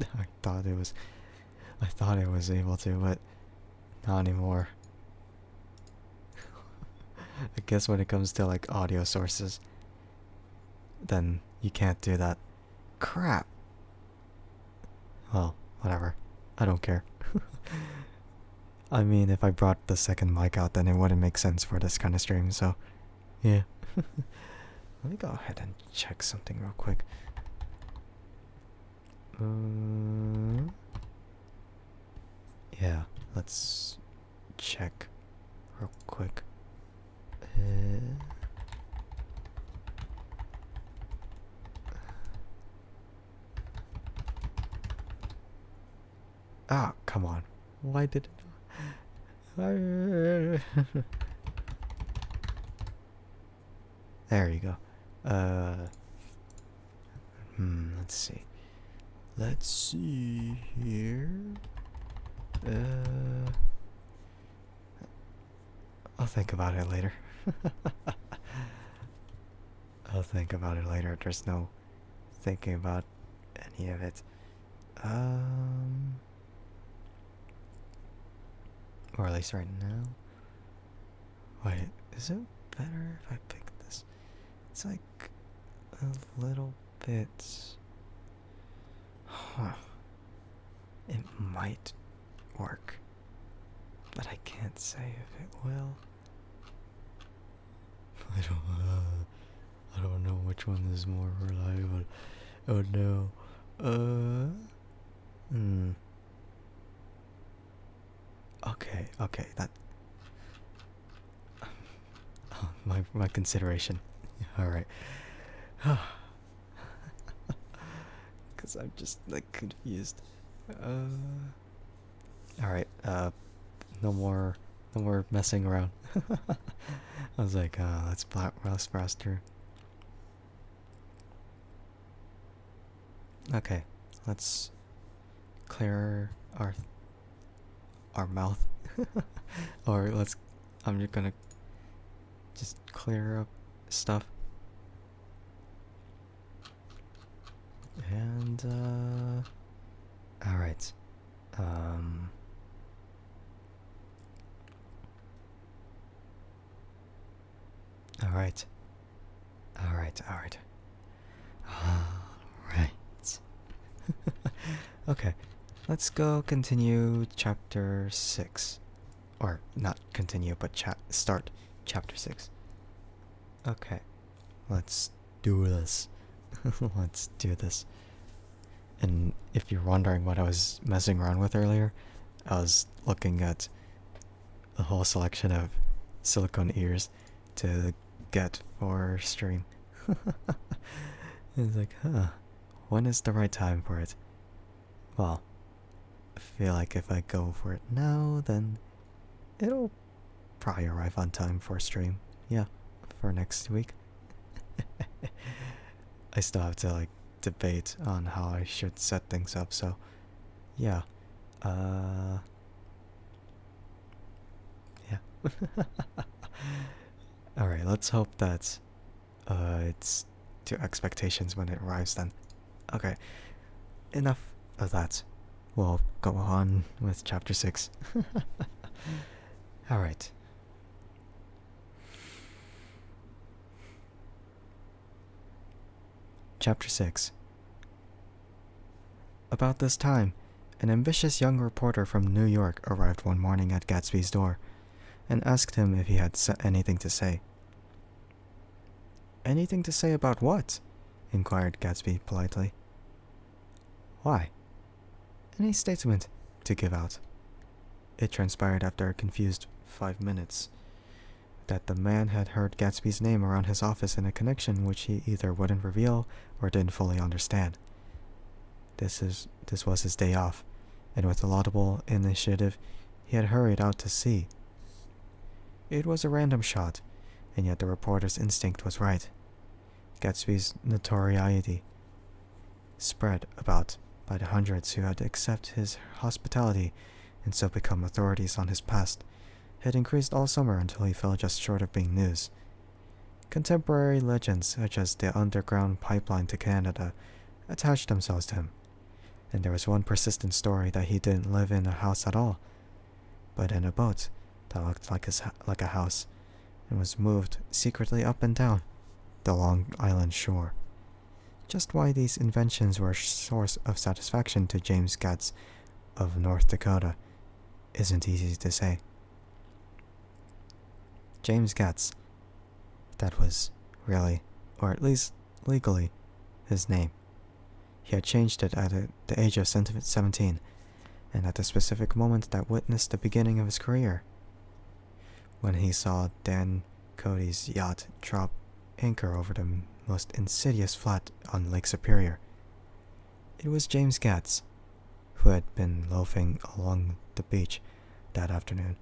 S1: I thought it was able to, but not anymore. I guess when it comes to like audio sources, then you can't do that. Crap. Well, whatever. I don't care. I mean, if I brought the second mic out, then it wouldn't make sense for this kind of stream, so yeah. Let me go ahead and check something real quick. Yeah, let's check real quick. Ah, come on. Why did it? There you go. Let's see. Let's see here. I'll think about it later. I'll think about it later. There's no thinking about any of it. Or at least right now. Wait, is it better if I pick this? It's like a little bit. Huh. It might work, but I can't say if it will. I don't know which one is more reliable. Oh no. Okay, that. My consideration. Alright. Because I'm just like confused. Alright, no more messing around. I was like, let's browse through. Okay, let's clear our mouth. Or I'm just gonna clear up stuff. And alright. Alright. Okay, let's go continue chapter 6. Or not continue, but start chapter 6. Okay, let's do this. Let's do this. And if you're wondering what I was messing around with earlier, I was looking at a whole selection of silicone ears to get for stream. It's like, when is the right time for it? Well, I feel like if I go for it now, then it'll probably arrive on time for stream. Yeah, for next week. I still have to like debate on how I should set things up, so yeah. Yeah. Alright, let's hope that it's to expectations when it arrives then. Okay, enough of that. We'll go on with chapter 6. Alright. Chapter 6. About this time, an ambitious young reporter from New York arrived one morning at Gatsby's door and asked him if he had anything to say. Anything to say about what? Inquired Gatsby politely. Why? Any statement to give out. It transpired after a confused 5 minutes that the man had heard Gatsby's name around his office in a connection which he either wouldn't reveal or didn't fully understand. This was his day off, and with a laudable initiative, he had hurried out to see. It was a random shot, and yet the reporter's instinct was right. Gatsby's notoriety spread about by the hundreds who had accepted his hospitality and so become authorities on his past, had increased all summer until he fell just short of being news. Contemporary legends such as the underground pipeline to Canada attached themselves to him, and there was one persistent story that he didn't live in a house at all, but in a boat that looked like a house and was moved secretly up and down the Long Island shore. Just why these inventions were a source of satisfaction to James Gatz of North Dakota isn't easy to say. James Gatz. That was really, or at least legally, his name. He had changed it at the age of 17, and at the specific moment that witnessed the beginning of his career. When he saw Dan Cody's yacht drop anchor over the most insidious flat on Lake Superior. It was James Gatz, who had been loafing along the beach that afternoon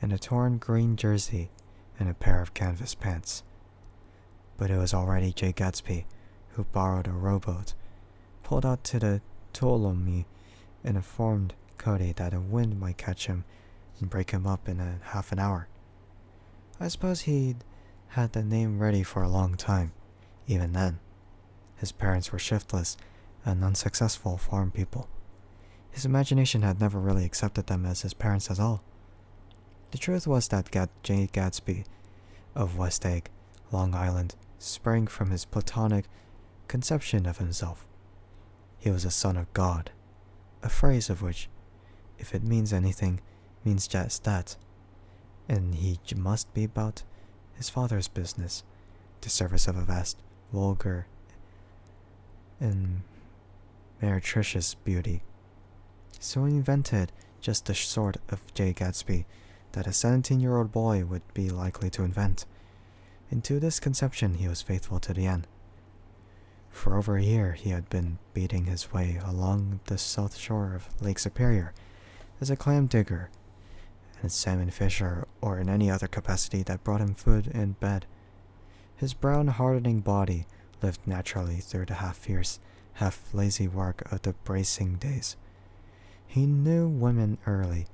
S1: in a torn green jersey and a pair of canvas pants. But it was already Jay Gatsby, who borrowed a rowboat, pulled out to the Tuolumne, and informed Cody that a wind might catch him and break him up in half an hour. I suppose he'd had the name ready for a long time, even then. His parents were shiftless and unsuccessful farm people. His imagination had never really accepted them as his parents at all. The truth was that Jay Gatsby of West Egg, Long Island, sprang from his platonic conception of himself. He was a son of God, a phrase of which, if it means anything, means just that, and he must be about his father's business, the service of a vast, vulgar, and meretricious beauty. So he invented just the sort of Jay Gatsby that a 17-year-old boy would be likely to invent. And to this conception he was faithful to the end. For over a year he had been beating his way along the south shore of Lake Superior as a clam digger and salmon fisher, or in any other capacity that brought him food and bed. His brown hardening body lived naturally through the half-fierce, half-lazy work of the bracing days. He knew women early,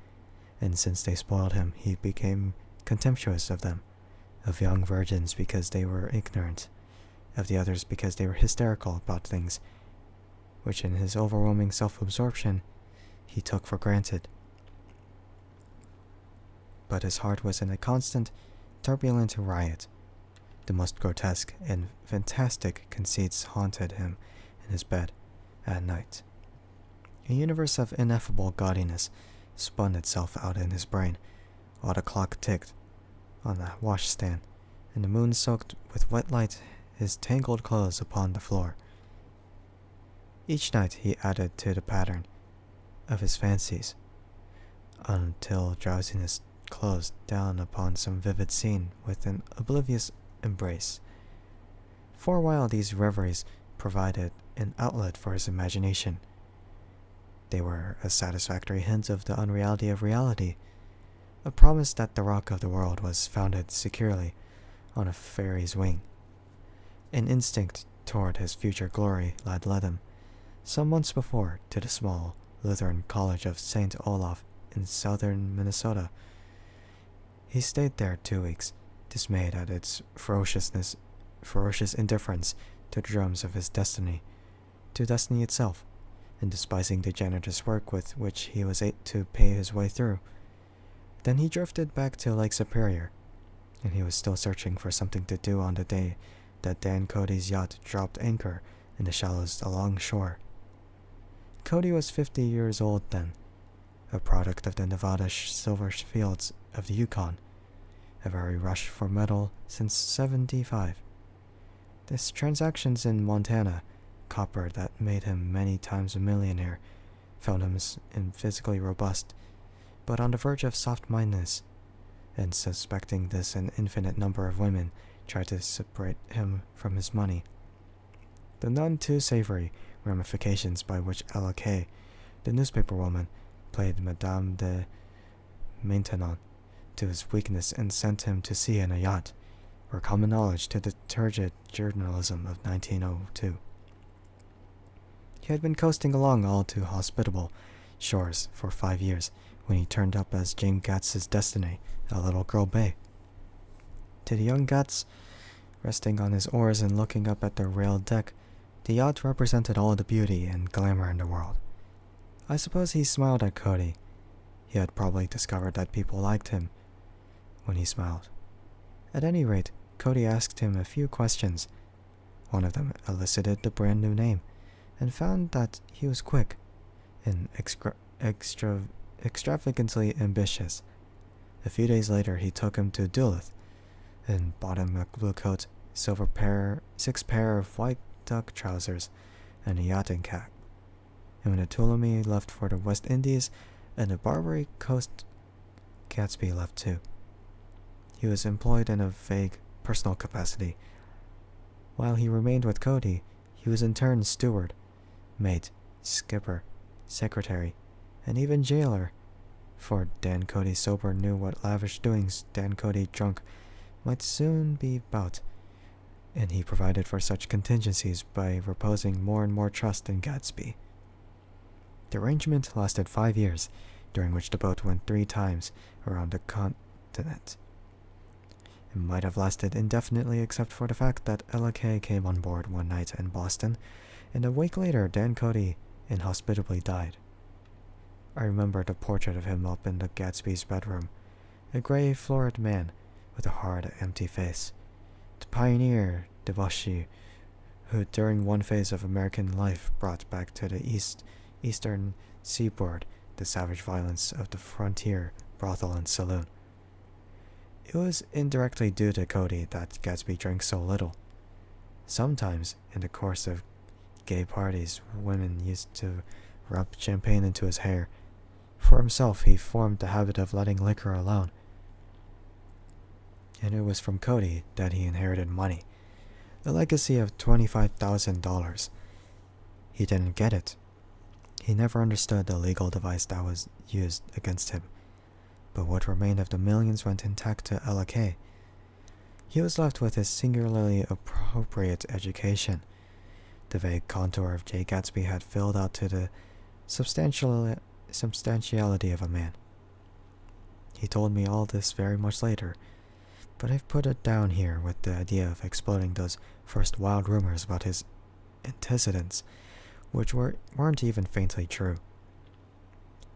S1: and since they spoiled him, he became contemptuous of them, of young virgins because they were ignorant, of the others because they were hysterical about things, which in his overwhelming self-absorption he took for granted. But his heart was in a constant, turbulent riot. The most grotesque and fantastic conceits haunted him in his bed at night. A universe of ineffable gaudiness spun itself out in his brain, while the clock ticked on the washstand, and the moon soaked with wet light his tangled clothes upon the floor. Each night he added to the pattern of his fancies, until drowsiness closed down upon some vivid scene with an oblivious embrace. For a while these reveries provided an outlet for his imagination. They were a satisfactory hint of the unreality of reality, a promise that the rock of the world was founded securely on a fairy's wing. An instinct toward his future glory had led him, some months before, to the small Lutheran College of St. Olaf in southern Minnesota. He stayed there 2 weeks, dismayed at its ferocious indifference to the drums of his destiny, to destiny itself, and despising the janitor's work with which he was able to pay his way through. Then he drifted back to Lake Superior, and he was still searching for something to do on the day that Dan Cody's yacht dropped anchor in the shallows along shore. Cody was 50 years old then, a product of the Nevada silver fields of the Yukon, a very rush for metal since '75. This transactions in Montana, copper that made him many times a millionaire, found him physically robust, but on the verge of soft-mindedness, and suspecting this an infinite number of women tried to separate him from his money. The none too savory ramifications by which Ella Kay, the newspaper woman, played Madame de Maintenon to his weakness and sent him to sea in a yacht, were common knowledge to the turgid journalism of 1902. He had been coasting along all too hospitable shores for 5 years when he turned up as James Gats's destiny at Little Girl Bay. To the young Gats, resting on his oars and looking up at the railed deck, the yacht represented all the beauty and glamour in the world. I suppose he smiled at Cody. He had probably discovered that people liked him when he smiled. At any rate, Cody asked him a few questions. One of them elicited the brand new name, and found that he was quick and extravagantly ambitious. A few days later, he took him to Duluth and bought him a blue coat, 6 pair of white duck trousers, and a yachting cap. And when the Tuolumne left for the West Indies and the Barbary Coast, Gatsby left too. He was employed in a vague personal capacity. While he remained with Cody, he was in turn steward, mate, skipper, secretary, and even jailer, for Dan Cody sober knew what lavish doings Dan Cody drunk might soon be about, and he provided for such contingencies by reposing more and more trust in Gatsby. The arrangement lasted 5 years, during which the boat went 3 times around the continent. It might have lasted indefinitely except for the fact that Ella Kay came on board one night in Boston, and a week later Dan Cody inhospitably died. I remember the portrait of him up in the Gatsby's bedroom, a gray, florid man with a hard, empty face, the pioneer debauchee who during one phase of American life brought back to the eastern seaboard the savage violence of the frontier brothel and saloon. It was indirectly due to Cody that Gatsby drank so little. Sometimes, in the course of gay parties, women used to rub champagne into his hair. For himself, he formed the habit of letting liquor alone. And it was from Cody that he inherited money, a legacy of $25,000. He didn't get it. He never understood the legal device that was used against him. But what remained of the millions went intact to Ella Kay. He was left with his singularly appropriate education. The vague contour of J. Gatsby had filled out to the substantiality of a man. He told me all this very much later, but I've put it down here with the idea of exploding those first wild rumors about his antecedents, which weren't even faintly true.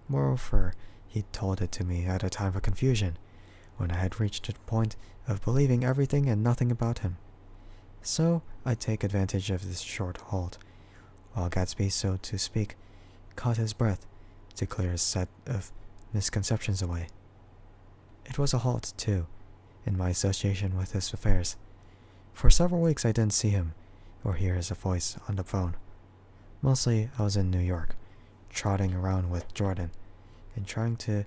S1: Moreover, he told it to me at a time of confusion, when I had reached the point of believing everything and nothing about him. So I take advantage of this short halt, while Gatsby, so to speak, caught his breath, to clear a set of misconceptions away. It was a halt, too, in my association with his affairs. For several weeks I didn't see him, or hear his voice on the phone. Mostly I was in New York, trotting around with Jordan, and trying to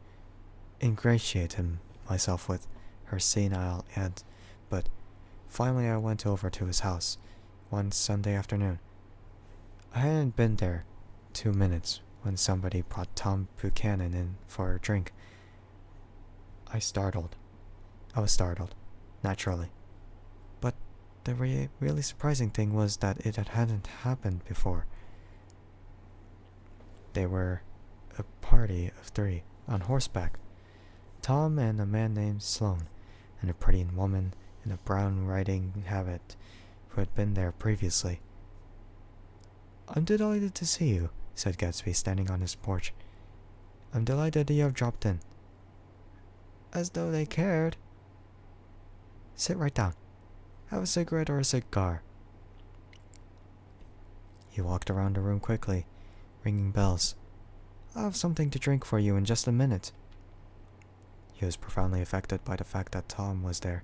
S1: ingratiate myself with her senile aunt, but finally I went over to his house one Sunday afternoon. I hadn't been there 2 minutes when somebody brought Tom Buchanan in for a drink. I was startled, naturally. But the really surprising thing was that it hadn't happened before. They were a party of 3, on horseback. Tom and a man named Sloane, and a pretty woman in a brown riding habit who had been there previously. "I'm delighted to see you," said Gatsby, standing on his porch. "I'm delighted you have dropped in." "As though they cared." "Sit right down. Have a cigarette or a cigar." He walked around the room quickly, ringing bells. "I'll have something to drink for you in just a minute." He was profoundly affected by the fact that Tom was there,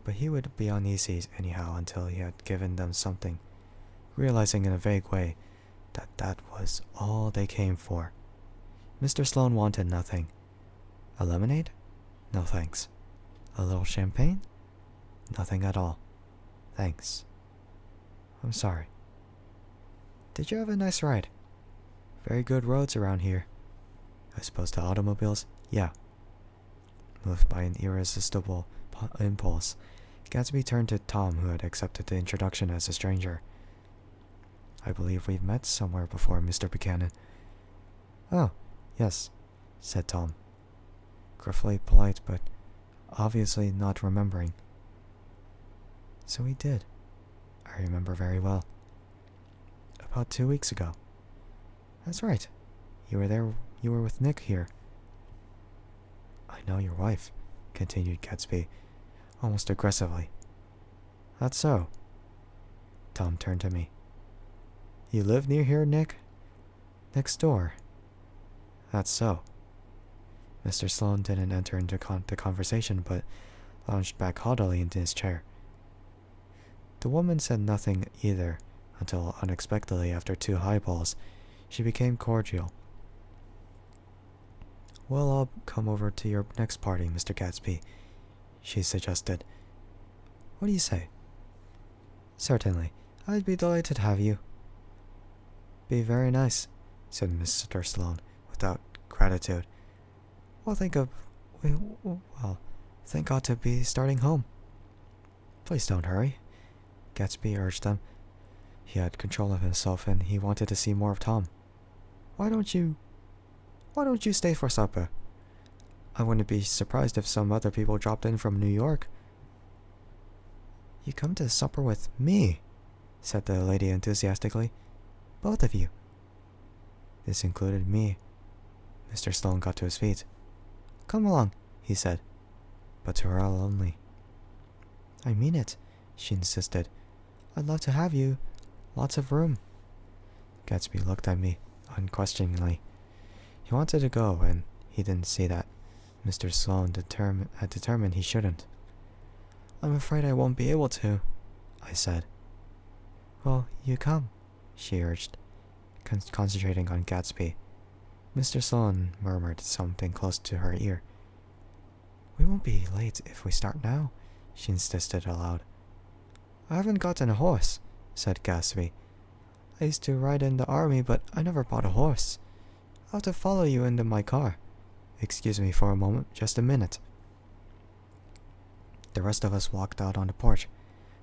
S1: but he would be uneasy anyhow until he had given them something, realizing in a vague way that that was all they came for. Mr. Sloane wanted nothing. A lemonade? No thanks. A little champagne? Nothing at all. Thanks. I'm sorry. Did you have a nice ride? Very good roads around here. As opposed to automobiles? Yeah. Moved by an irresistible impulse, Gatsby turned to Tom, who had accepted the introduction as a stranger. "I believe we've met somewhere before, Mr. Buchanan." "Oh, yes," said Tom, gruffly polite but obviously not remembering. "So we did. I remember very well. About 2 weeks ago." "That's right. You were with Nick here." "I know your wife," continued Gatsby, almost aggressively. "That's so." Tom turned to me. "You live near here, Nick?" "Next door." "That's so." Mr. Sloane didn't enter into the conversation, but lounged back haughtily into his chair. The woman said nothing either, until unexpectedly, after 2 highballs, she became cordial. "Well, I'll come over to your next party, Mr. Gatsby," she suggested. "What do you say?" "Certainly. I'd be delighted to have you." "Be very nice," said Mr. Sloane, without gratitude. Well, think ought to be starting home." "Please don't hurry," Gatsby urged them. He had control of himself, and he wanted to see more of Tom. Why don't you stay for supper? I wouldn't be surprised if some other people dropped in from New York." "You come to supper with me," said the lady enthusiastically. "Both of you." This included me. Mr. Sloane got to his feet. "Come along," he said, but to her only. "I mean it," she insisted. "I'd love to have you. Lots of room." Gatsby looked at me unquestioningly. He wanted to go, and he didn't see that Mr. Sloane had determined he shouldn't. "I'm afraid I won't be able to," I said. "Well, you come," she urged, concentrating on Gatsby. Mr. Sloane murmured something close to her ear. "We won't be late if we start now," she insisted aloud. "I haven't gotten a horse," said Gatsby. "I used to ride in the army, but I never bought a horse. I'll have to follow you into my car. Excuse me for a moment, just a minute." The rest of us walked out on the porch,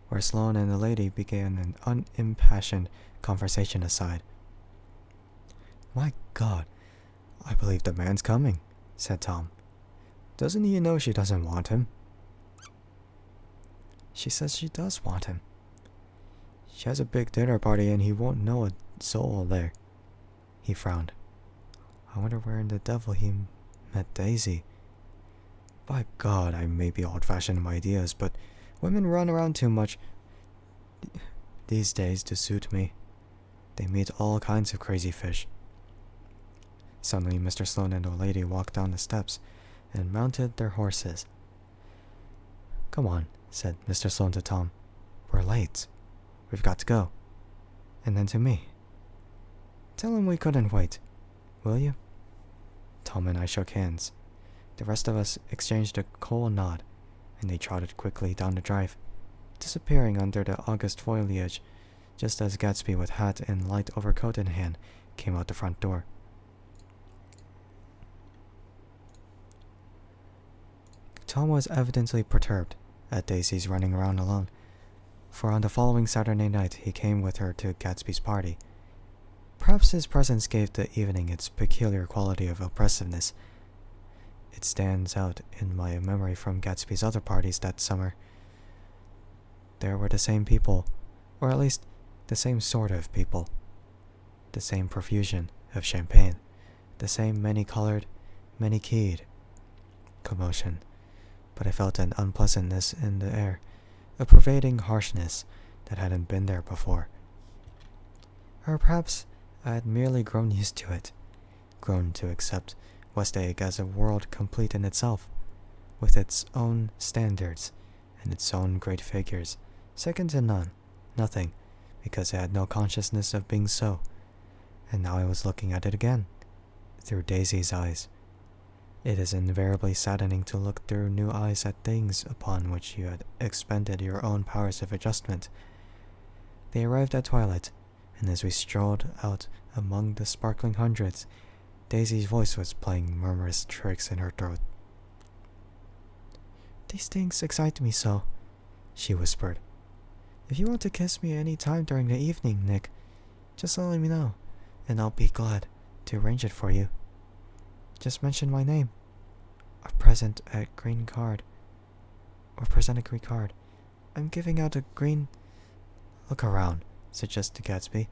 S1: where Sloane and the lady began an unimpassioned conversation aside. "My God, I believe the man's coming," said Tom. "Doesn't he know she doesn't want him?" "She says she does want him." "She has a big dinner party and he won't know a soul there." He frowned. "I wonder where in the devil he met Daisy. By God, I may be old-fashioned in my ideas, but women run around too much these days to suit me. They meet all kinds of crazy fish." Suddenly, Mr. Sloane and the lady walked down the steps and mounted their horses. "Come on," said Mr. Sloane to Tom. "We're late. We've got to go." And then to me. "Tell him we couldn't wait, will you?" Tom and I shook hands. The rest of us exchanged a cold nod, and they trotted quickly down the drive, disappearing under the August foliage, just as Gatsby, with hat and light overcoat in hand, came out the front door. Tom was evidently perturbed at Daisy's running around alone, for on the following Saturday night he came with her to Gatsby's party. Perhaps his presence gave the evening its peculiar quality of oppressiveness. It stands out in my memory from Gatsby's other parties that summer. There were the same people, or at least the same sort of people. The same profusion of champagne, the same many-colored, many-keyed commotion, but I felt an unpleasantness in the air, a pervading harshness that hadn't been there before. Or perhaps I had merely grown used to it, grown to accept Westegg as a world complete in itself, with its own standards and its own great figures, second to none, nothing, because it had no consciousness of being so. And now I was looking at it again, through Daisy's eyes. It is invariably saddening to look through new eyes at things upon which you had expended your own powers of adjustment. They arrived at twilight, and as we strolled out among the sparkling hundreds, Daisy's voice was playing murmurous tricks in her throat. "These things excite me so," she whispered. "If you want to kiss me any time during the evening, Nick, just let me know, and I'll be glad to arrange it for you. Just mention my name, or present a green card. I'm giving out a green—" "Look around," suggested Gatsby.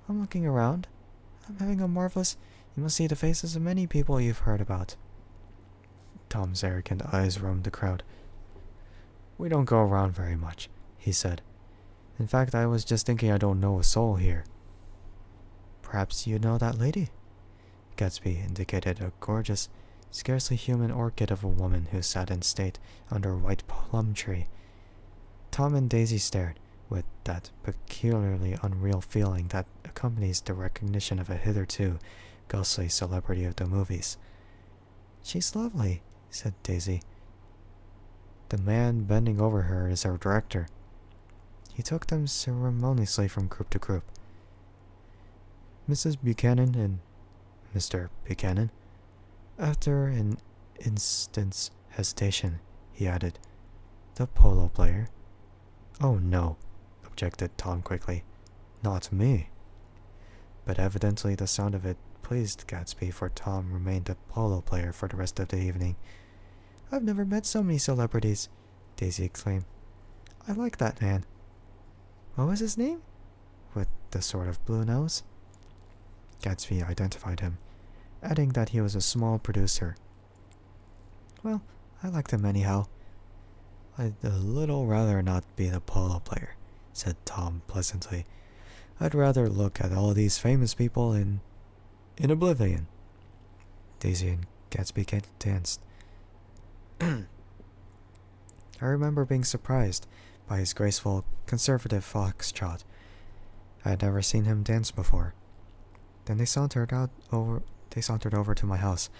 S1: "I'm looking around. I'm having a marvelous— You must see the faces of many people you've heard about." Tom's arrogant eyes roamed the crowd. "We don't go around very much," he said. "In fact, I was just thinking I don't know a soul here." "Perhaps you know that lady?" Gatsby indicated a gorgeous, scarcely human orchid of a woman who sat in state under a white plum tree. Tom and Daisy stared, with that peculiarly unreal feeling that accompanies the recognition of a hitherto ghostly celebrity of the movies. "She's lovely," said Daisy. "The man bending over her is our director." He took them ceremoniously from group to group. "Mrs. Buchanan and Mr. Buchanan." After an instant's hesitation, he added, "The polo player." "Oh no," objected Tom quickly. "Not me." But evidently the sound of it pleased Gatsby, for Tom remained a polo player for the rest of the evening. "I've never met so many celebrities," Daisy exclaimed. "I like that man." "What was his name?" "With the sort of blue nose?" Gatsby identified him, adding that he was a small producer. "Well, I liked him anyhow." "I'd a little rather not be the polo player," said Tom pleasantly. "I'd rather look at all these famous people in oblivion." Daisy and Gatsby danced. I remember being surprised by his graceful, conservative foxtrot. I had never seen him dance before. Then they sauntered over to my house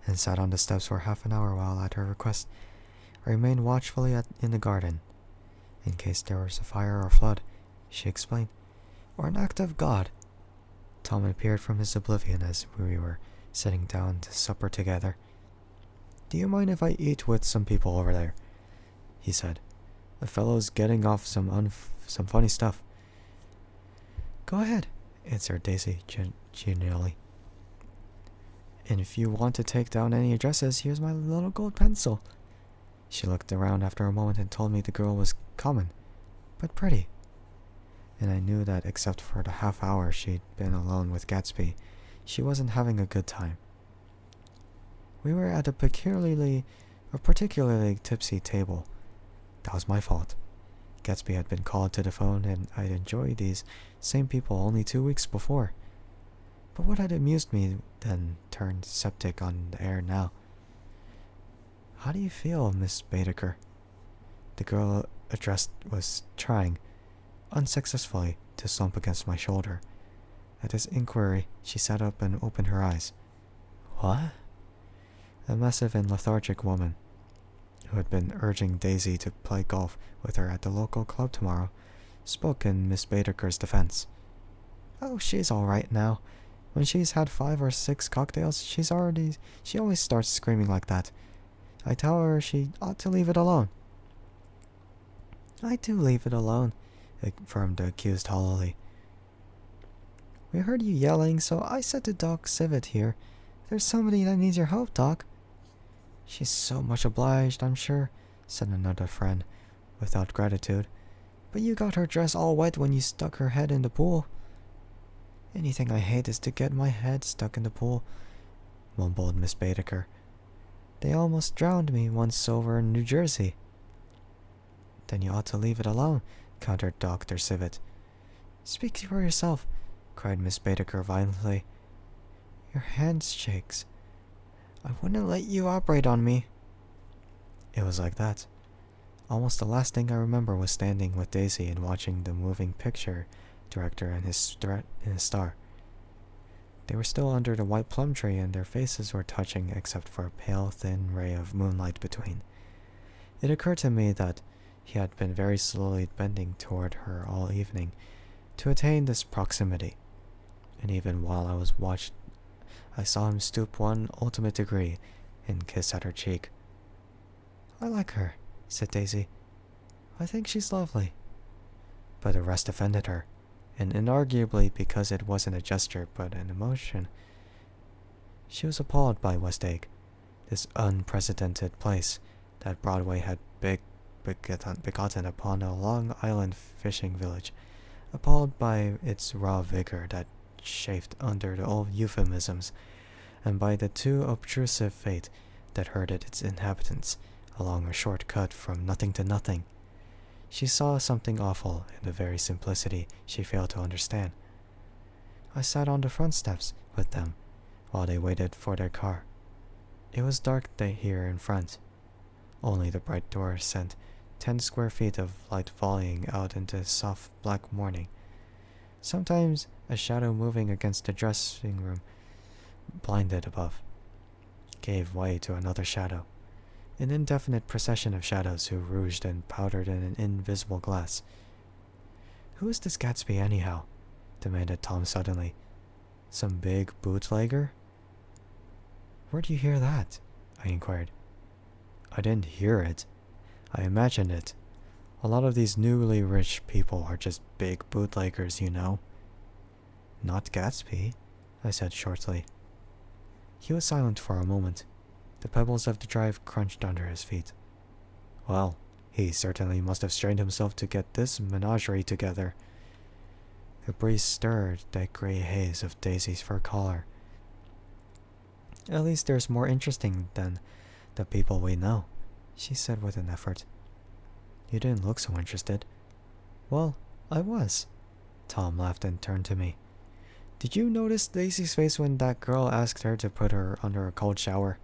S1: and sat on the steps for half an hour while, at her request, I remained watchfully in the garden. In case there was a fire or flood, she explained, or an act of God. Tom appeared from his oblivion as we were sitting down to supper together. "Do you mind if I eat with some people over there?" he said. "A fellow's getting off some funny stuff." "Go ahead," answered Daisy genially. "And if you want to take down any addresses, here's my little gold pencil." She looked around after a moment and told me the girl was common, but pretty. And I knew that except for the half hour she'd been alone with Gatsby, she wasn't having a good time. We were at a particularly tipsy table. That was my fault. Gatsby had been called to the phone, and I'd enjoyed these same people only 2 weeks before. But what had amused me then turned septic on the air now. "How do you feel, Miss Baedeker?" The girl addressed was trying, unsuccessfully, to slump against my shoulder. At this inquiry, she sat up and opened her eyes. "What?" A massive and lethargic woman, who had been urging Daisy to play golf with her at the local club tomorrow, spoke in Miss Baedeker's defense. "Oh, she's all right now. When she's had 5 or 6 cocktails, she always starts screaming like that. I tell her she ought to leave it alone. I do leave it alone, affirmed the accused hollowly. We heard you yelling, so I said to Doc Civet here, there's somebody that needs your help, Doc. She's so much obliged, I'm sure, said another friend, without gratitude. But you got her dress all wet when you stuck her head in the pool. Anything I hate is to get my head stuck in the pool, mumbled Miss Baedeker. They almost drowned me once over in New Jersey. Then you ought to leave it alone, countered Dr. Civet. Speak for yourself, cried Miss Baedeker violently. Your hand shakes. I wouldn't let you operate on me. It was like that. Almost the last thing I remember was standing with Daisy and watching the moving picture director and his star. They were still under the white plum tree and their faces were touching except for a pale, thin ray of moonlight between. It occurred to me that he had been very slowly bending toward her all evening to attain this proximity, and even while I was watched, I saw him stoop one ultimate degree and kiss at her cheek. I like her, said Daisy. I think she's lovely. But the rest offended her, and inarguably because it wasn't a gesture but an emotion. She was appalled by West Egg, this unprecedented place that Broadway had begotten upon a Long Island fishing village, appalled by its raw vigor that chafed under the old euphemisms, and by the too obtrusive fate that herded its inhabitants along a short cut from nothing to nothing. She saw something awful in the very simplicity she failed to understand. I sat on the front steps with them while they waited for their car. It was dark here in front. Only the bright door sent 10 square feet of light volleying out into soft black morning. Sometimes a shadow moving against the dressing room, blinded above, gave way to another shadow. An indefinite procession of shadows who rouged and powdered in an invisible glass. Who is this Gatsby anyhow? Demanded Tom suddenly. Some big bootlegger? Where'd you hear that? I inquired. I didn't hear it. I imagined it. A lot of these newly rich people are just big bootleggers, you know. Not Gatsby, I said shortly. He was silent for a moment. The pebbles of the drive crunched under his feet. Well, he certainly must have strained himself to get this menagerie together. The breeze stirred that gray haze of Daisy's fur collar. At least there's more interesting than the people we know, she said with an effort. You didn't look so interested. Well, I was. Tom laughed and turned to me. Did you notice Daisy's face when that girl asked her to put her under a cold shower?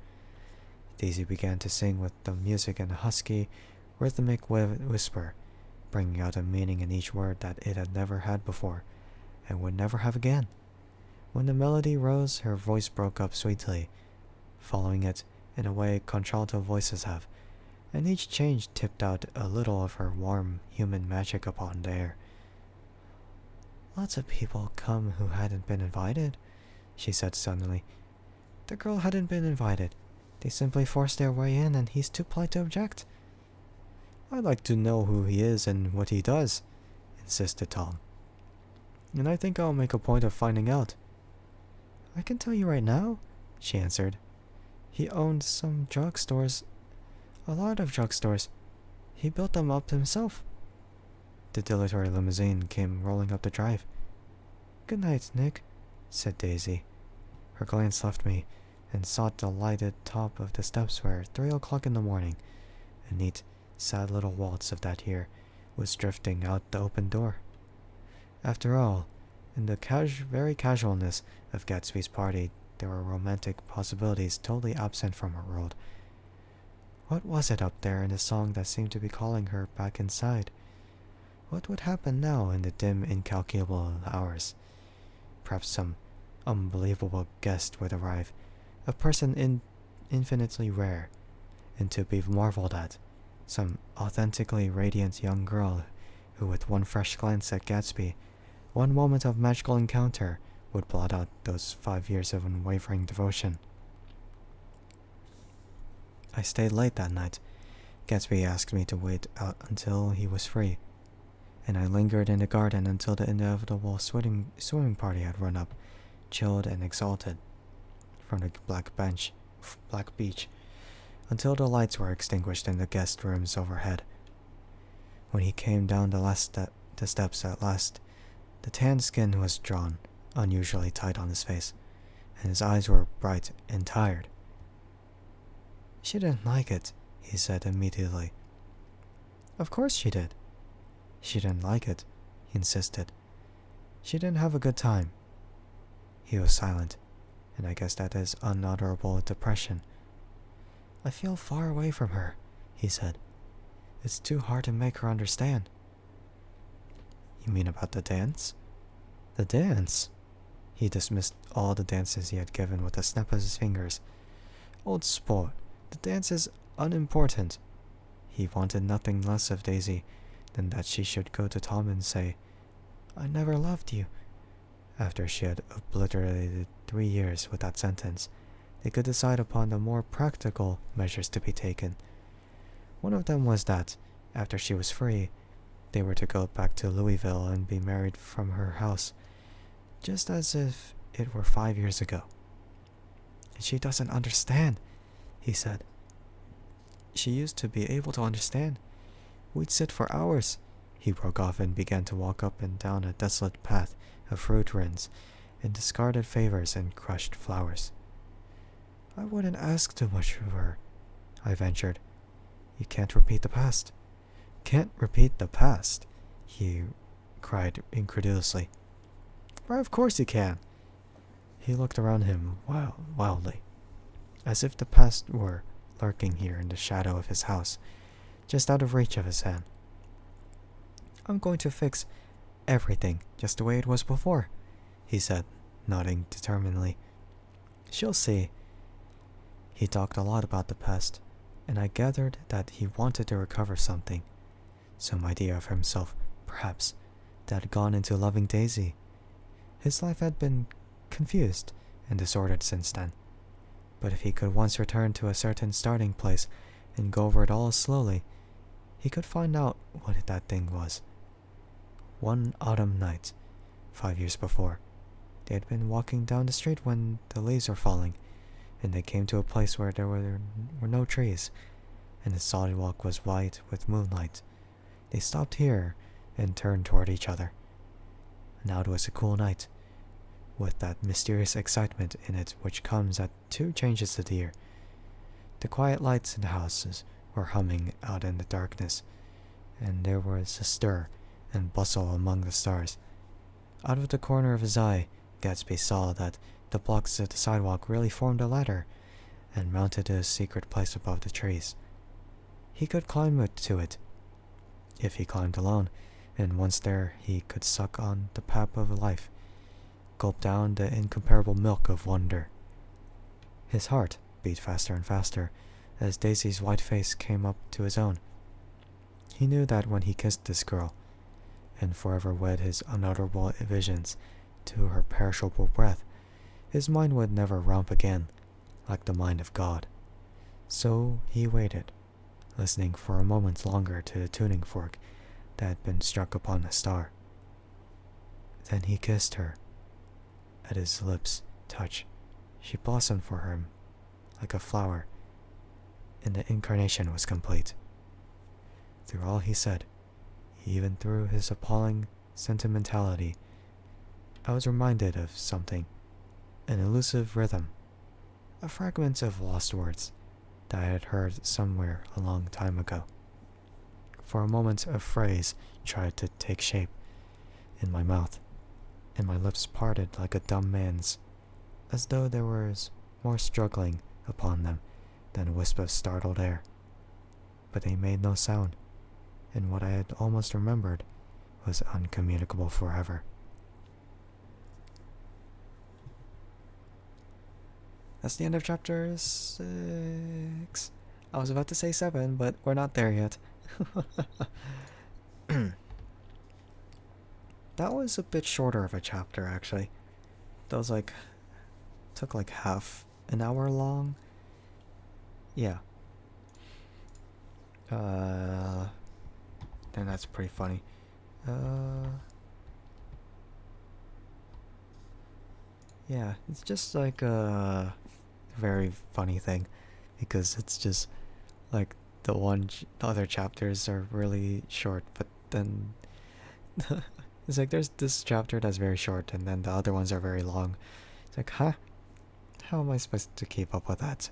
S1: Daisy began to sing with the music in a husky, rhythmic whisper, bringing out a meaning in each word that it had never had before, and would never have again. When the melody rose, her voice broke up sweetly, following it in a way contralto voices have, and each change tipped out a little of her warm human magic upon the air. Lots of people come who hadn't been invited, she said suddenly. The girl hadn't been invited. They simply forced their way in and he's too polite to object. I'd like to know who he is and what he does, insisted Tom. And I think I'll make a point of finding out. I can tell you right now, she answered. He owned some drugstores. A lot of drugstores. He built them up himself. The dilatory limousine came rolling up the drive. Good night, Nick, said Daisy. Her glance left me and sought the lighted top of the steps where, 3 o'clock in the morning, a neat, sad little waltz of that year was drifting out the open door. After all, in the very casualness of Gatsby's party, there were romantic possibilities totally absent from her world. What was it up there in the song that seemed to be calling her back inside? What would happen now in the dim, incalculable hours? Perhaps some unbelievable guest would arrive, a person infinitely rare, and to be marveled at, some authentically radiant young girl who with one fresh glance at Gatsby, one moment of magical encounter, would blot out those 5 years of unwavering devotion. I stayed late that night. Gatsby asked me to wait out until he was free, and I lingered in the garden until the inevitable swimming party had run up, chilled and exalted, from the black beach, until the lights were extinguished in the guest rooms overhead. When he came down the steps at last, the tanned skin was drawn unusually tight on his face, and his eyes were bright and tired. "She didn't like it," he said immediately. "Of course she did." "She didn't like it," he insisted. "She didn't have a good time." He was silent, and I guess that is unutterable depression. "I feel far away from her," he said. "It's too hard to make her understand." "You mean about the dance?" "The dance?" He dismissed all the dances he had given with a snap of his fingers. "Old sport, the dance is unimportant." He wanted nothing less of Daisy than that she should go to Tom and say, "I never loved you." After she had obliterated 3 years with that sentence, they could decide upon the more practical measures to be taken. One of them was that, after she was free, they were to go back to Louisville and be married from her house, just as if it were 5 years ago. "She doesn't understand," he said. "She used to be able to understand. We'd sit for hours." He broke off and began to walk up and down a desolate path of fruit rinds and discarded favors and crushed flowers. "I wouldn't ask too much of her," I ventured. "You can't repeat the past." "Can't repeat the past?" he cried incredulously. "Why, of course you can." He looked around him wildly, as if the past were lurking here in the shadow of his house, just out of reach of his hand. "I'm going to fix everything just the way it was before," he said, nodding determinedly. "She'll see." He talked a lot about the past, and I gathered that he wanted to recover something. Some idea of himself, perhaps, that had gone into loving Daisy. His life had been confused and disordered since then, but if he could once return to a certain starting place and go over it all slowly, he could find out what that thing was. One autumn night, 5 years before, they had been walking down the street when the leaves were falling, and they came to a place where there were no trees, and the sidewalk was white with moonlight. They stopped here and turned toward each other. Now it was a cool night, with that mysterious excitement in it which comes at 2 changes of the year. The quiet lights in the houses were humming out in the darkness, and there was a stir and bustle among the stars. Out of the corner of his eye, Gatsby saw that the blocks of the sidewalk really formed a ladder, and mounted to a secret place above the trees. He could climb to it, if he climbed alone, and once there he could suck on the pap of life, gulp down the incomparable milk of wonder. His heart beat faster and faster as Daisy's white face came up to his own. He knew that when he kissed this girl, and forever wed his unutterable visions to her perishable breath, his mind would never romp again, like the mind of God. So he waited, listening for a moment longer to the tuning fork that had been struck upon a star. Then he kissed her. At his lips' touch, she blossomed for him like a flower, and the incarnation was complete. Through all he said, even through his appalling sentimentality, I was reminded of something, an elusive rhythm, a fragment of lost words that I had heard somewhere a long time ago. For a moment a phrase tried to take shape in my mouth, and my lips parted like a dumb man's, as though there was more struggling upon them than a wisp of startled air. But they made no sound, and what I had almost remembered was uncommunicable forever. That's the end of chapter 6. I was about to say 7, but we're not there yet. That was a bit shorter of a chapter, actually. That was took like half an hour long. Yeah, then that's pretty funny. Yeah, it's just like a very funny thing, because it's just like the other chapters are really short, but then it's like there's this chapter that's very short, and then the other ones are very long. It's like, huh? How am I supposed to keep up with that?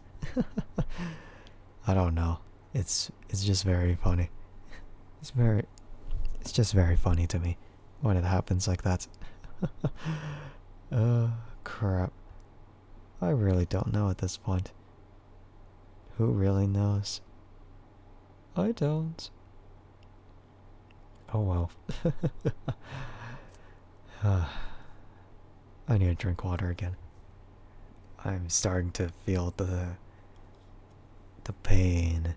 S1: I don't know. It's just very funny. It's just very funny to me when it happens like that. Crap. I really don't know at this point. Who really knows? I don't. Oh well. I need to drink water again. I'm starting to feel the pain,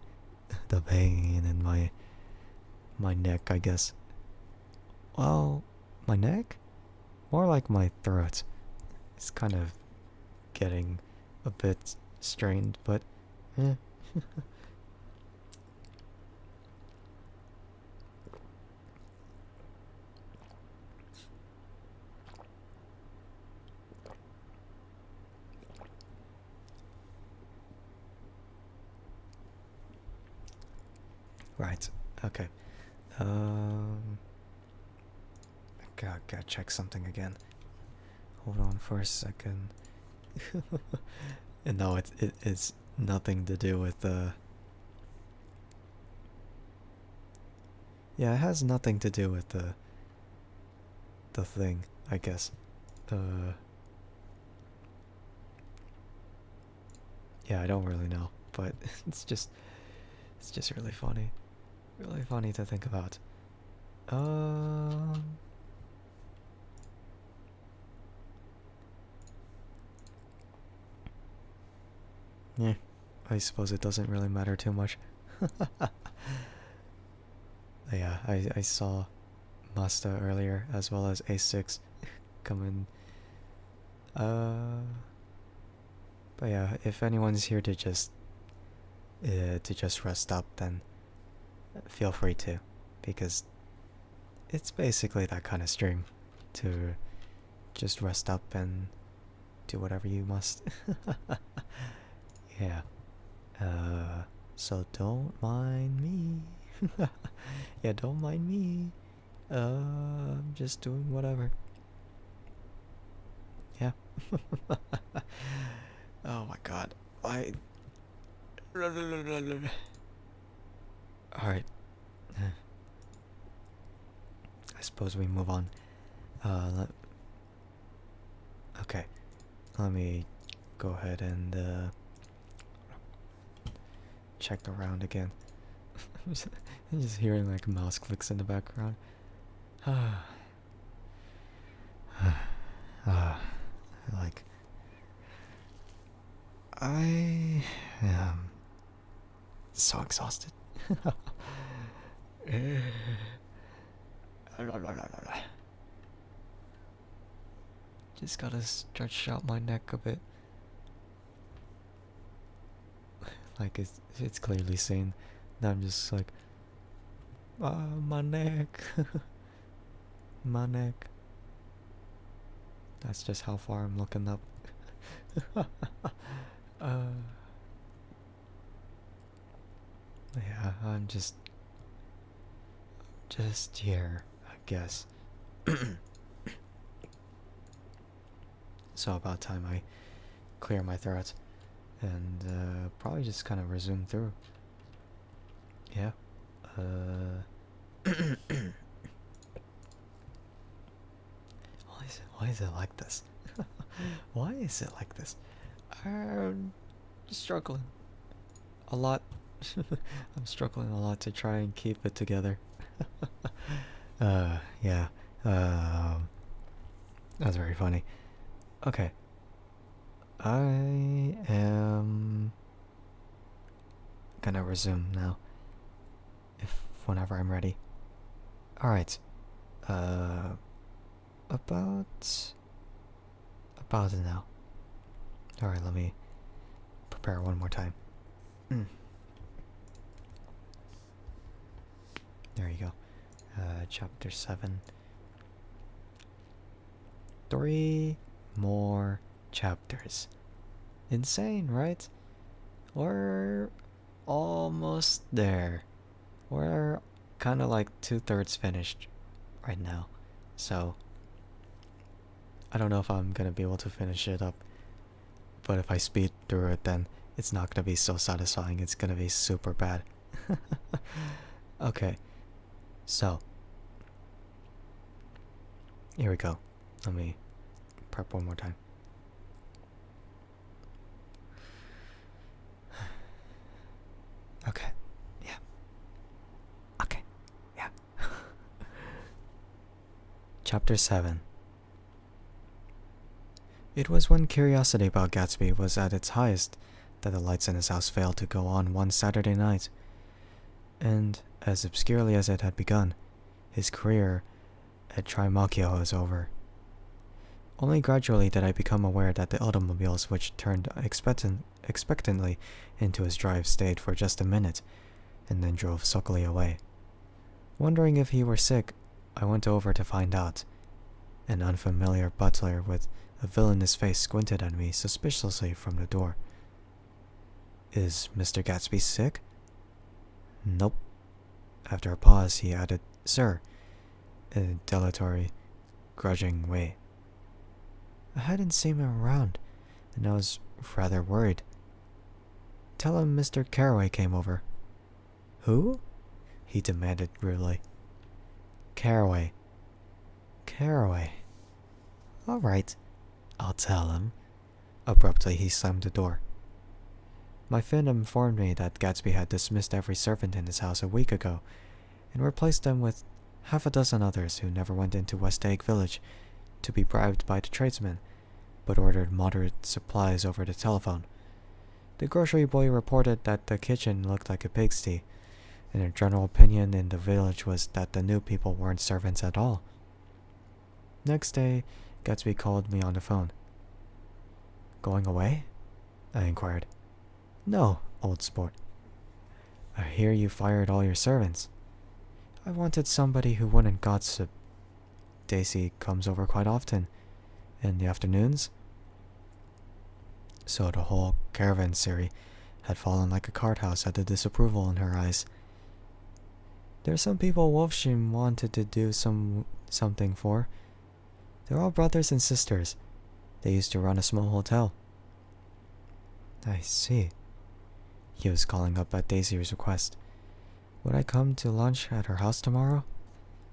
S1: the pain in my neck, I guess. Well, my neck? More like my throat. It's kind of getting a bit strained, but eh. Right. Okay. Gotta check something again. Hold on for a second. And no, it's nothing to do with yeah, it has nothing to do with the thing, I guess. Yeah, I don't really know, but it's just really funny. Really funny to think about. Um Yeah, I suppose it doesn't really matter too much. Yeah, I saw Mazda earlier, as well as A6 come in. But yeah, if anyone's here to just rest up, then feel free to, because it's basically that kind of stream, to just rest up and do whatever you must. Yeah. So don't mind me. Yeah, don't mind me. I'm just doing whatever. Yeah. Oh my god. Alright. I suppose we move on. Okay. Let me go ahead and check around again. I'm just hearing like mouse clicks in the background. Like, I am so exhausted. Just gotta stretch out my neck a bit. Like it's clearly seen. Now I'm just like, my neck, my neck. That's just how far I'm looking up. Yeah, I'm just here, I guess. So about time I clear my throat and probably just kind of resume through. Yeah. Why is it like this? Why is it like this? I'm struggling a lot. I'm struggling a lot to try and keep it together. Yeah. That's very funny. Okay. I am gonna resume now. Whenever I'm ready. Alright. About now. Alright, let me prepare one more time. There you go. Chapter 7. 3 more chapters. Insane, right? We're almost there. We're kind of like 2/3 finished right now. So, I don't know if I'm gonna be able to finish it up. But if I speed through it, then it's not gonna be so satisfying. It's gonna be super bad. Okay, so here we go. Let me prep one more time. Okay, yeah. Okay, yeah. Chapter 7. It was when curiosity about Gatsby was at its highest that the lights in his house failed to go on one Saturday night. And, as obscurely as it had begun, his career at Trimalchio was over. Only gradually did I become aware that the automobiles which turned expectantly into his drive stayed for just a minute, and then drove sulkily away. Wondering if he were sick, I went over to find out. An unfamiliar butler with a villainous face squinted at me suspiciously from the door. "Is Mr. Gatsby sick?" "Nope." After a pause, he added, "Sir," in a dilatory, grudging way. I hadn't seen him around, and I was rather worried. "Tell him Mr. Carroway came over." "Who?" he demanded rudely. "Carroway." "Carroway. All right, I'll tell him." Abruptly, he slammed the door. My friend informed me that Gatsby had dismissed every servant in his house a week ago, and replaced them with half a dozen others who never went into West Egg Village to be bribed by the tradesmen, but ordered moderate supplies over the telephone. The grocery boy reported that the kitchen looked like a pigsty, and the general opinion in the village was that the new people weren't servants at all. Next day, Gatsby called me on the phone. "Going away?" I inquired. "No, old sport. I hear you fired all your servants." "I wanted somebody who wouldn't gossip. Daisy comes over quite often. In the afternoons." So the whole caravanserai had fallen like a cart house at the disapproval in her eyes. "There are some people Wolfsham wanted to do something for. They're all brothers and sisters. They used to run a small hotel." "I see." He was calling up at Daisy's request. Would I come to lunch at her house tomorrow?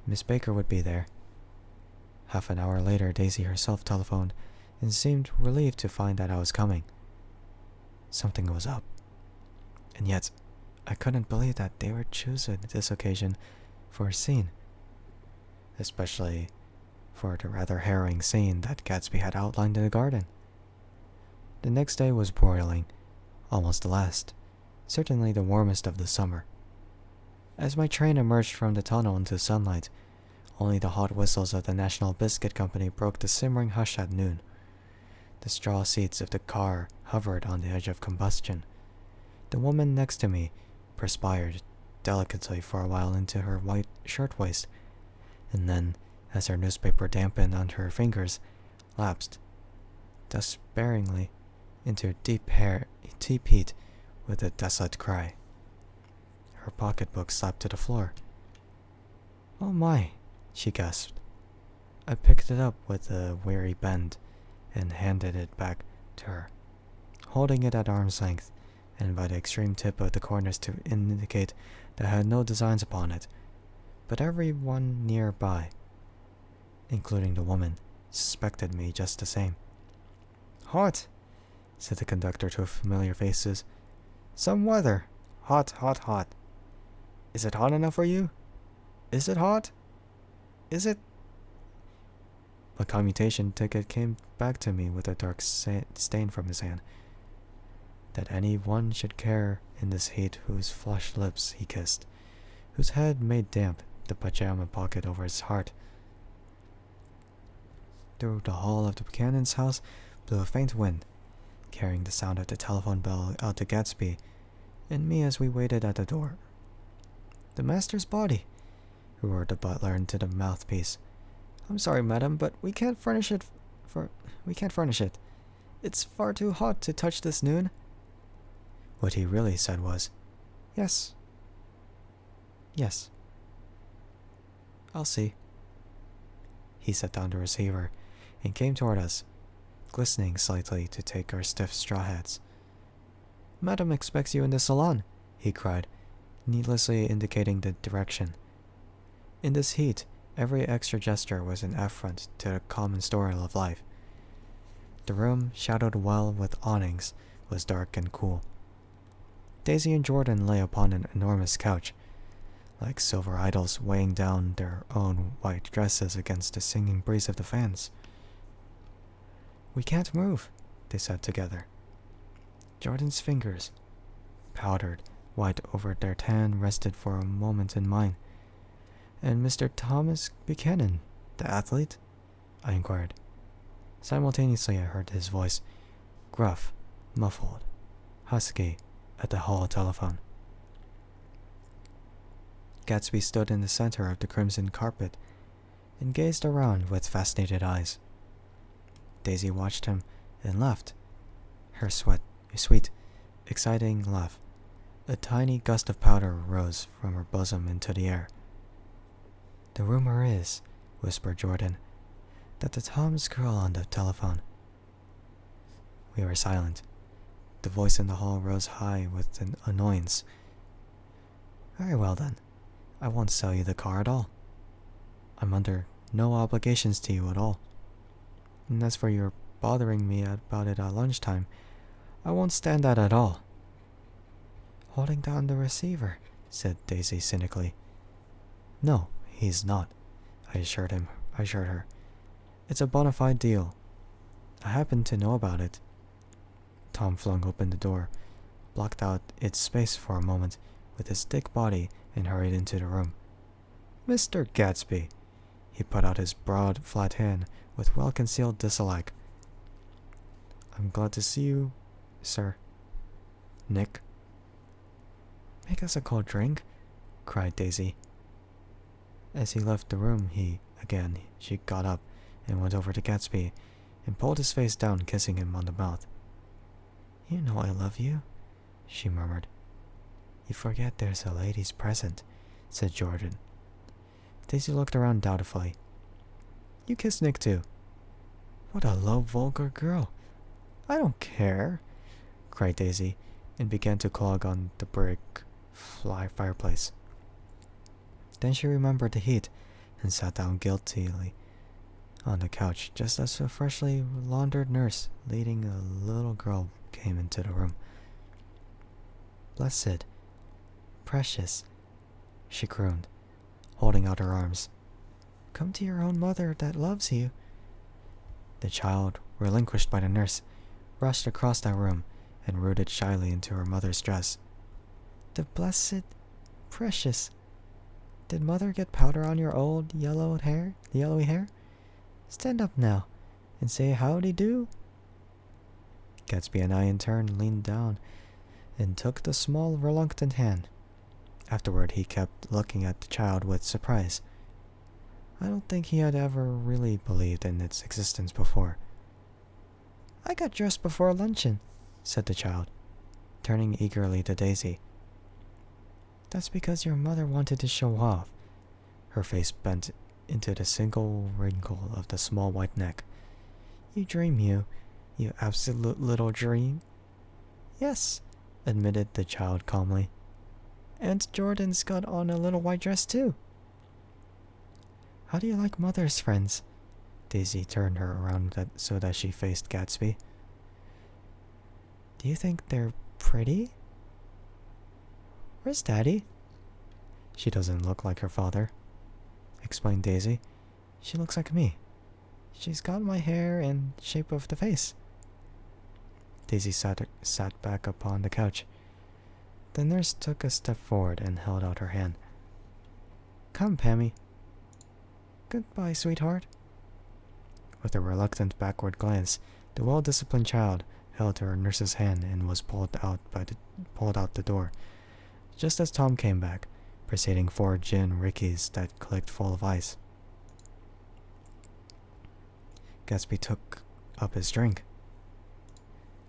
S1: Miss Baker would be there. Half an hour later, Daisy herself telephoned and seemed relieved to find that I was coming. Something was up. And yet, I couldn't believe that they would choose this occasion for a scene. Especially for the rather harrowing scene that Gatsby had outlined in the garden. The next day was broiling, almost the last, certainly the warmest of the summer. As my train emerged from the tunnel into sunlight, only the hot whistles of the National Biscuit Company broke the simmering hush at noon. The straw seats of the car hovered on the edge of combustion. The woman next to me perspired delicately for a while into her white shirtwaist, and then, as her newspaper dampened on her fingers, lapsed, despairingly, into deep heat with a desolate cry. Her pocketbook slapped to the floor. "Oh my," she gasped. I picked it up with a weary bend and handed it back to her, holding it at arm's length and by the extreme tip of the corners to indicate that I had no designs upon it. But everyone nearby, including the woman, suspected me just the same. "Hot," said the conductor to familiar faces. "Some weather. Hot, hot, hot. Is it hot enough for you? Is it hot? Is it?" My commutation ticket came back to me with a dark stain from his hand. That any one should care in this heat whose flushed lips he kissed, whose head made damp the pajama pocket over his heart. Through the hall of the Buchanan's house blew a faint wind, carrying the sound of the telephone bell out to Gatsby and me as we waited at the door. "The master's body," roared the butler into the mouthpiece. "I'm sorry, madam, but we can't furnish it we can't furnish it. It's far too hot to touch this noon." What he really said was, "Yes. Yes. I'll see." He set down the receiver and came toward us, glistening slightly to take our stiff straw hats. "Madam expects you in the salon," he cried, needlessly indicating the direction. In this heat, every extra gesture was an affront to the common story of life. The room, shadowed well with awnings, was dark and cool. Daisy and Jordan lay upon an enormous couch, like silver idols weighing down their own white dresses against the singing breeze of the fans. "We can't move," they said together. Jordan's fingers, powdered white over their tan, rested for a moment in mine. "And Mr. Thomas Buchanan, the athlete?" I inquired. Simultaneously I heard his voice, gruff, muffled, husky, at the hall telephone. Gatsby stood in the center of the crimson carpet and gazed around with fascinated eyes. Daisy watched him and laughed. Her sweet, exciting laugh. A tiny gust of powder rose from her bosom into the air. "The rumor is," whispered Jordan, "that the Tom's girl on the telephone." We were silent. The voice in the hall rose high with an annoyance. "Very well then. I won't sell you the car at all. I'm under no obligations to you at all. And as for your bothering me about it at lunchtime, I won't stand that at all." "Holding down the receiver," said Daisy cynically. "No, he's not," I assured her. "It's a bona fide deal. I happen to know about it." Tom flung open the door, blocked out its space for a moment with his thick body, and hurried into the room. "Mr. Gatsby!" He put out his broad, flat hand with well-concealed dislike. "I'm glad to see you, sir." "Nick." "Make us a cold drink," cried Daisy. As he left the room, she got up and went over to Gatsby and pulled his face down, kissing him on the mouth. "You know I love you," she murmured. "You forget there's a ladies present," said Jordan. Daisy looked around doubtfully. "You kissed Nick too." "What a low, vulgar girl." "I don't care," cried Daisy, and began to clog on the brick fireplace. Then she remembered the heat and sat down guiltily on the couch just as a freshly laundered nurse leading a little girl came into the room. "Blessed, precious," she crooned, holding out her arms. "Come to your own mother that loves you." The child, relinquished by the nurse, rushed across that room and rooted shyly into her mother's dress. "The blessed, precious. Did mother get powder on your old yellowy hair? Stand up now and say howdy-do." Gatsby and I in turn leaned down and took the small, reluctant hand. Afterward, he kept looking at the child with surprise. I don't think he had ever really believed in its existence before. "I got dressed before luncheon," said the child, turning eagerly to Daisy. "That's because your mother wanted to show off." Her face bent into the single wrinkle of the small white neck. "You dream, you absolute little dream." "Yes," admitted the child calmly. "Aunt Jordan's got on a little white dress too." "How do you like mother's friends?" Daisy turned her around so that she faced Gatsby. "Do you think they're pretty?" "Where's Daddy?" "She doesn't look like her father," explained Daisy. "She looks like me. She's got my hair and shape of the face." Daisy sat back upon the couch. The nurse took a step forward and held out her hand. "Come, Pammy." "Goodbye, sweetheart." With a reluctant backward glance, the well-disciplined child held her nurse's hand and was pulled out the door, just as Tom came back, preceding 4 gin rickeys that clicked full of ice. Gatsby took up his drink.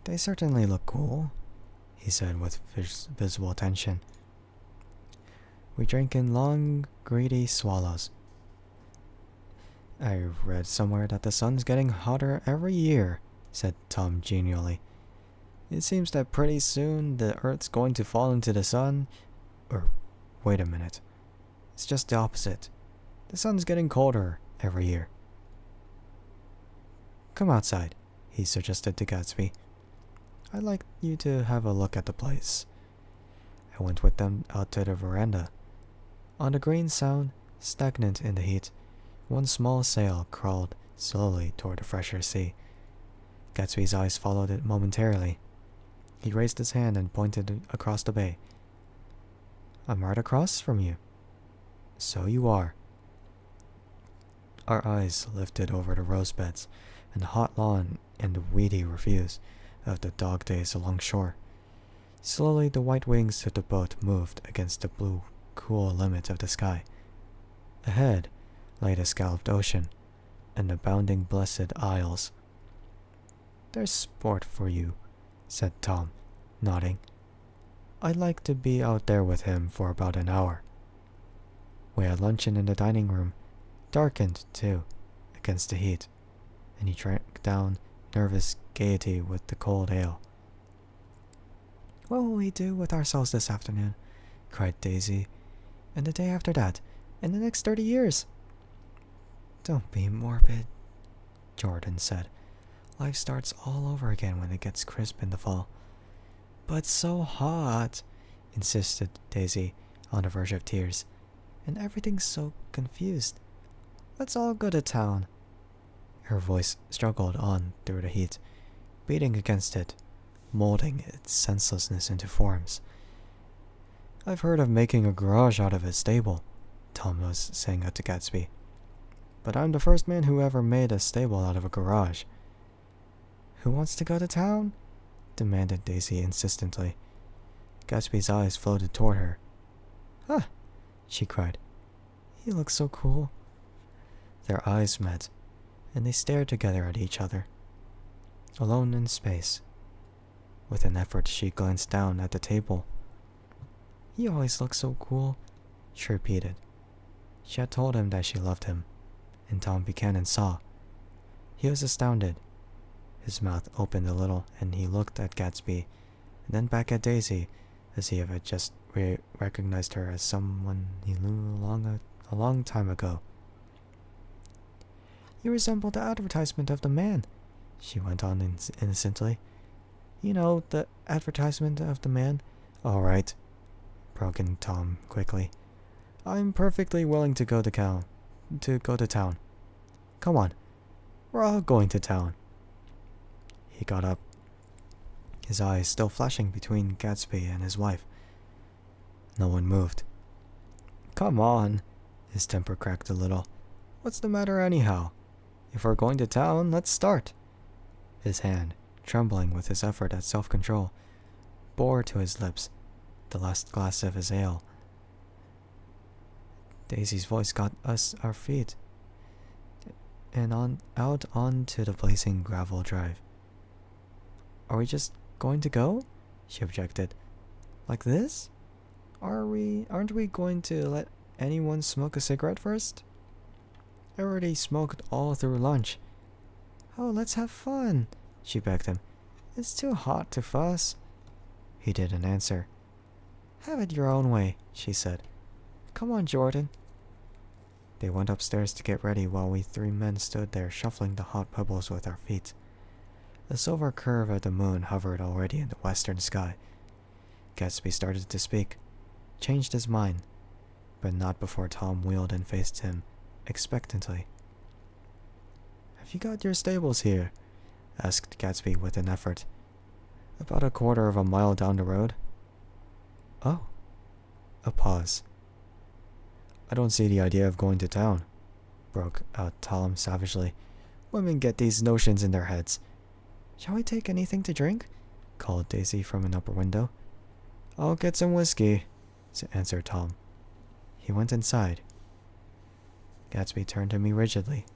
S1: "They certainly look cool," he said with visible tension. "We drink in long, greedy swallows. I read somewhere that the sun's getting hotter every year," said Tom genially. "It seems that pretty soon the Earth's going to fall into the sun. Or, wait a minute. It's just the opposite. The sun's getting colder every year." "Come outside," he suggested to Gatsby. "I'd like you to have a look at the place." I went with them out to the veranda. On the green sound, stagnant in the heat, one small sail crawled slowly toward the fresher sea. Gatsby's eyes followed it momentarily. He raised his hand and pointed across the bay. "I'm right across from you." "So you are." Our eyes lifted over the rose beds and the hot lawn and the weedy refuse of the dog days along shore. Slowly the white wings of the boat moved against the blue, cool limit of the sky. Ahead lay the scalloped ocean and the bounding blessed isles. "There's sport for you," said Tom, nodding. "I'd like to be out there with him for about an hour." We had luncheon in the dining room, darkened, too, against the heat, and he drank down nervous gaiety with the cold ale. "What will we do with ourselves this afternoon?" cried Daisy. "And the day after that? And the next 30 years? "Don't be morbid," Jordan said. "Life starts all over again when it gets crisp in the fall." "But so hot," insisted Daisy, on the verge of tears. "And everything's so confused. Let's all go to town." Her voice struggled on through the heat, beating against it, molding its senselessness into forms. "I've heard of making a garage out of a stable," Tom was saying to Gatsby. "But I'm the first man who ever made a stable out of a garage." "Who wants to go to town?" demanded Daisy insistently. Gatsby's eyes floated toward her. "Huh!" she cried. "He looks so cool." Their eyes met, and they stared together at each other, alone in space. With an effort, she glanced down at the table. "He always looks so cool," she repeated. She had told him that she loved him, and Tom Buchanan saw. He was astounded. His mouth opened a little, and he looked at Gatsby, and then back at Daisy, as if he had just recognized her as someone he knew a long time ago. "You resemble the advertisement of the man," she went on innocently. "You know, the advertisement of the man." "All right," broke in Tom quickly. "I'm perfectly willing to go to town. Come on, we're all going to town." He got up, his eyes still flashing between Gatsby and his wife. No one moved. "Come on," his temper cracked a little. "What's the matter anyhow? If we're going to town, let's start." His hand, trembling with his effort at self-control, bore to his lips the last glass of his ale. Daisy's voice got us our feet, and out onto the blazing gravel drive. "Are we just going to go?" she objected. "Like this? Aren't we going to let anyone smoke a cigarette first? I already smoked all through lunch." "Oh, let's have fun," she begged him. "It's too hot to fuss." He didn't answer. "Have it your own way," she said. "Come on, Jordan." They went upstairs to get ready while we 3 men stood there shuffling the hot pebbles with our feet. The silver curve of the moon hovered already in the western sky. Gatsby started to speak, changed his mind, but not before Tom wheeled and faced him expectantly. "Have you got your stables here?" asked Gatsby with an effort. "About a quarter of a mile down the road." "Oh." A pause. "I don't see the idea of going to town," broke out Tom savagely. "Women get these notions in their heads." "Shall we take anything to drink?" called Daisy from an upper window. "I'll get some whiskey," answered Tom. He went inside. Gatsby turned to me rigidly.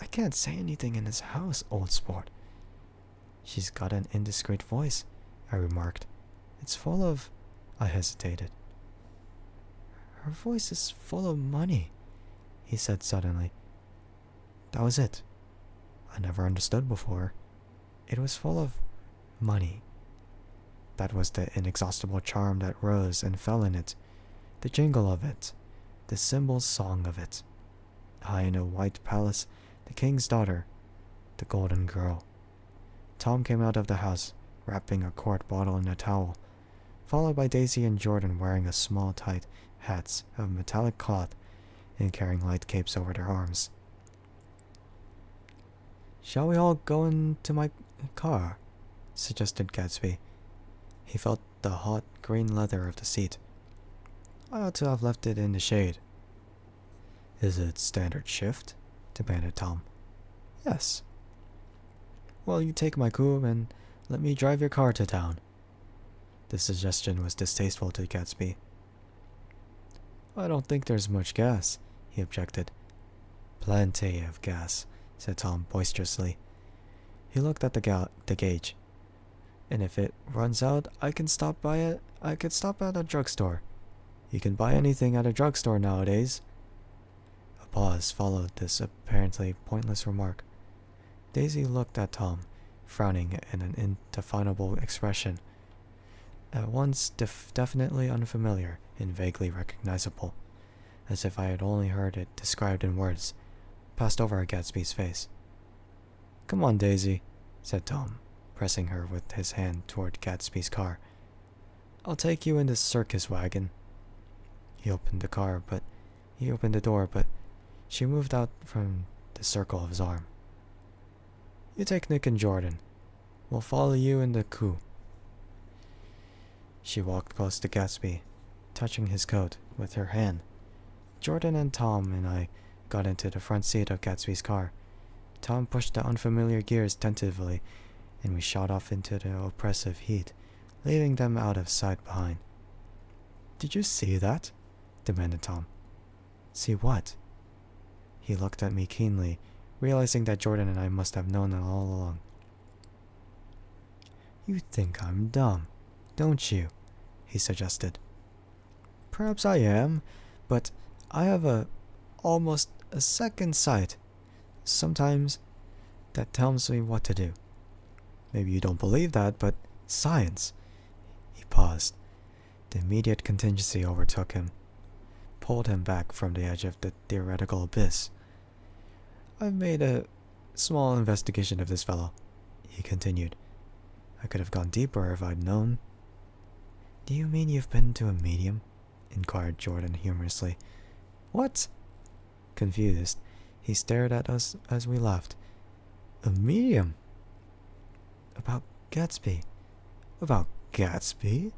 S1: I can't say anything in this house, old sport. She's got an indiscreet voice, I remarked. It's full of... I hesitated. Her voice is full of money, he said suddenly. That was it. I never understood before. It was full of money. That was the inexhaustible charm that rose and fell in it, the jingle of it, the cymbal song of it. High in a white palace, the king's daughter, the golden girl. Tom came out of the house, wrapping a quart bottle in a towel, followed by Daisy and Jordan wearing a small tight hats of metallic cloth and carrying light capes over their arms. Shall we all go into my car? Suggested Gatsby. He felt the hot green leather of the seat. I ought to have left it in the shade. Is it standard shift? Demanded Tom. Yes. Well, you take my coupe and let me drive your car to town. The suggestion was distasteful to Gatsby. I don't think there's much gas, he objected. Plenty of gas, said Tom boisterously. He looked at the gauge. And if it runs out, I could stop at a drugstore. You can buy anything at a drugstore nowadays. A pause followed this apparently pointless remark. Daisy looked at Tom, frowning in an indefinable expression, at once definitely unfamiliar and vaguely recognizable, as if I had only heard it described in words, passed over Gatsby's face. Come on, Daisy, said Tom, pressing her with his hand toward Gatsby's car. I'll take you in this circus wagon. He opened the door, but she moved out from the circle of his arm. You take Nick and Jordan. We'll follow you in the coupe. She walked close to Gatsby, touching his coat with her hand. Jordan and Tom and I got into the front seat of Gatsby's car. Tom pushed the unfamiliar gears tentatively, and we shot off into the oppressive heat, leaving them out of sight behind. Did you see that? Demanded Tom. See what? He looked at me keenly, realizing that Jordan and I must have known it all along. You think I'm dumb, don't you? He suggested. Perhaps I am, but I have almost a second sight. Sometimes that tells me what to do. Maybe you don't believe that, but science. He paused. The immediate contingency overtook him, pulled him back from the edge of the theoretical abyss. I've made a small investigation of this fellow, he continued. I could have gone deeper if I'd known. Do you mean you've been to a medium? Inquired Jordan humorously. What? Confused, he stared at us as we left. A medium? About Gatsby. About Gatsby?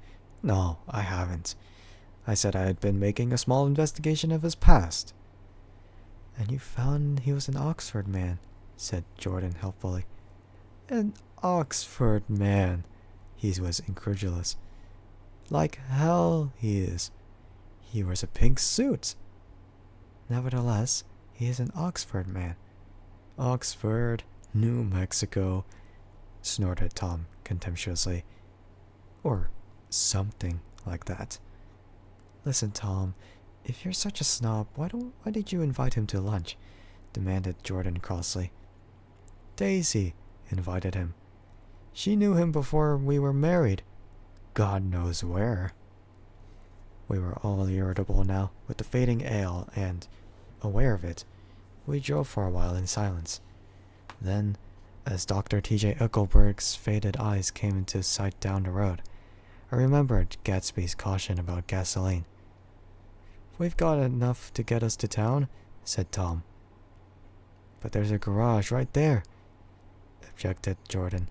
S1: No, I haven't. I said I had been making a small investigation of his past. And you found he was an Oxford man, said Jordan helpfully. An Oxford man? He was incredulous. Like hell he is. He wears a pink suit. Nevertheless, he is an Oxford man. Oxford, New Mexico, snorted Tom contemptuously. Or something like that. Listen, Tom, if you're such a snob, why did you invite him to lunch? Demanded Jordan crossly. Daisy invited him. She knew him before we were married. God knows where. We were all irritable now with the fading ale, and, aware of it, we drove for a while in silence. Then, as Dr. T.J. Eichelberg's faded eyes came into sight down the road, I remembered Gatsby's caution about gasoline. We've got enough to get us to town, said Tom. But there's a garage right there, objected Jordan.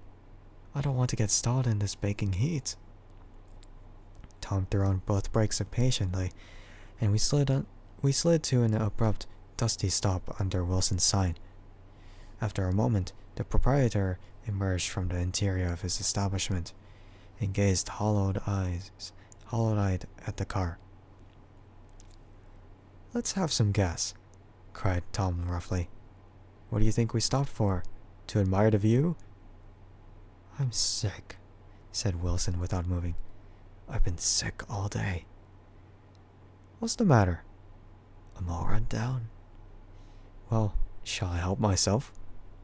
S1: I don't want to get stalled in this baking heat. Tom threw on both brakes impatiently, and we slid to an abrupt, dusty stop under Wilson's sign. After a moment, the proprietor emerged from the interior of his establishment and gazed hollow-eyed at the car. Let's have some gas, cried Tom roughly. What do you think we stopped for? To admire the view? I'm sick, said Wilson without moving. I've been sick all day. What's the matter? I'm all run down. Well, shall I help myself?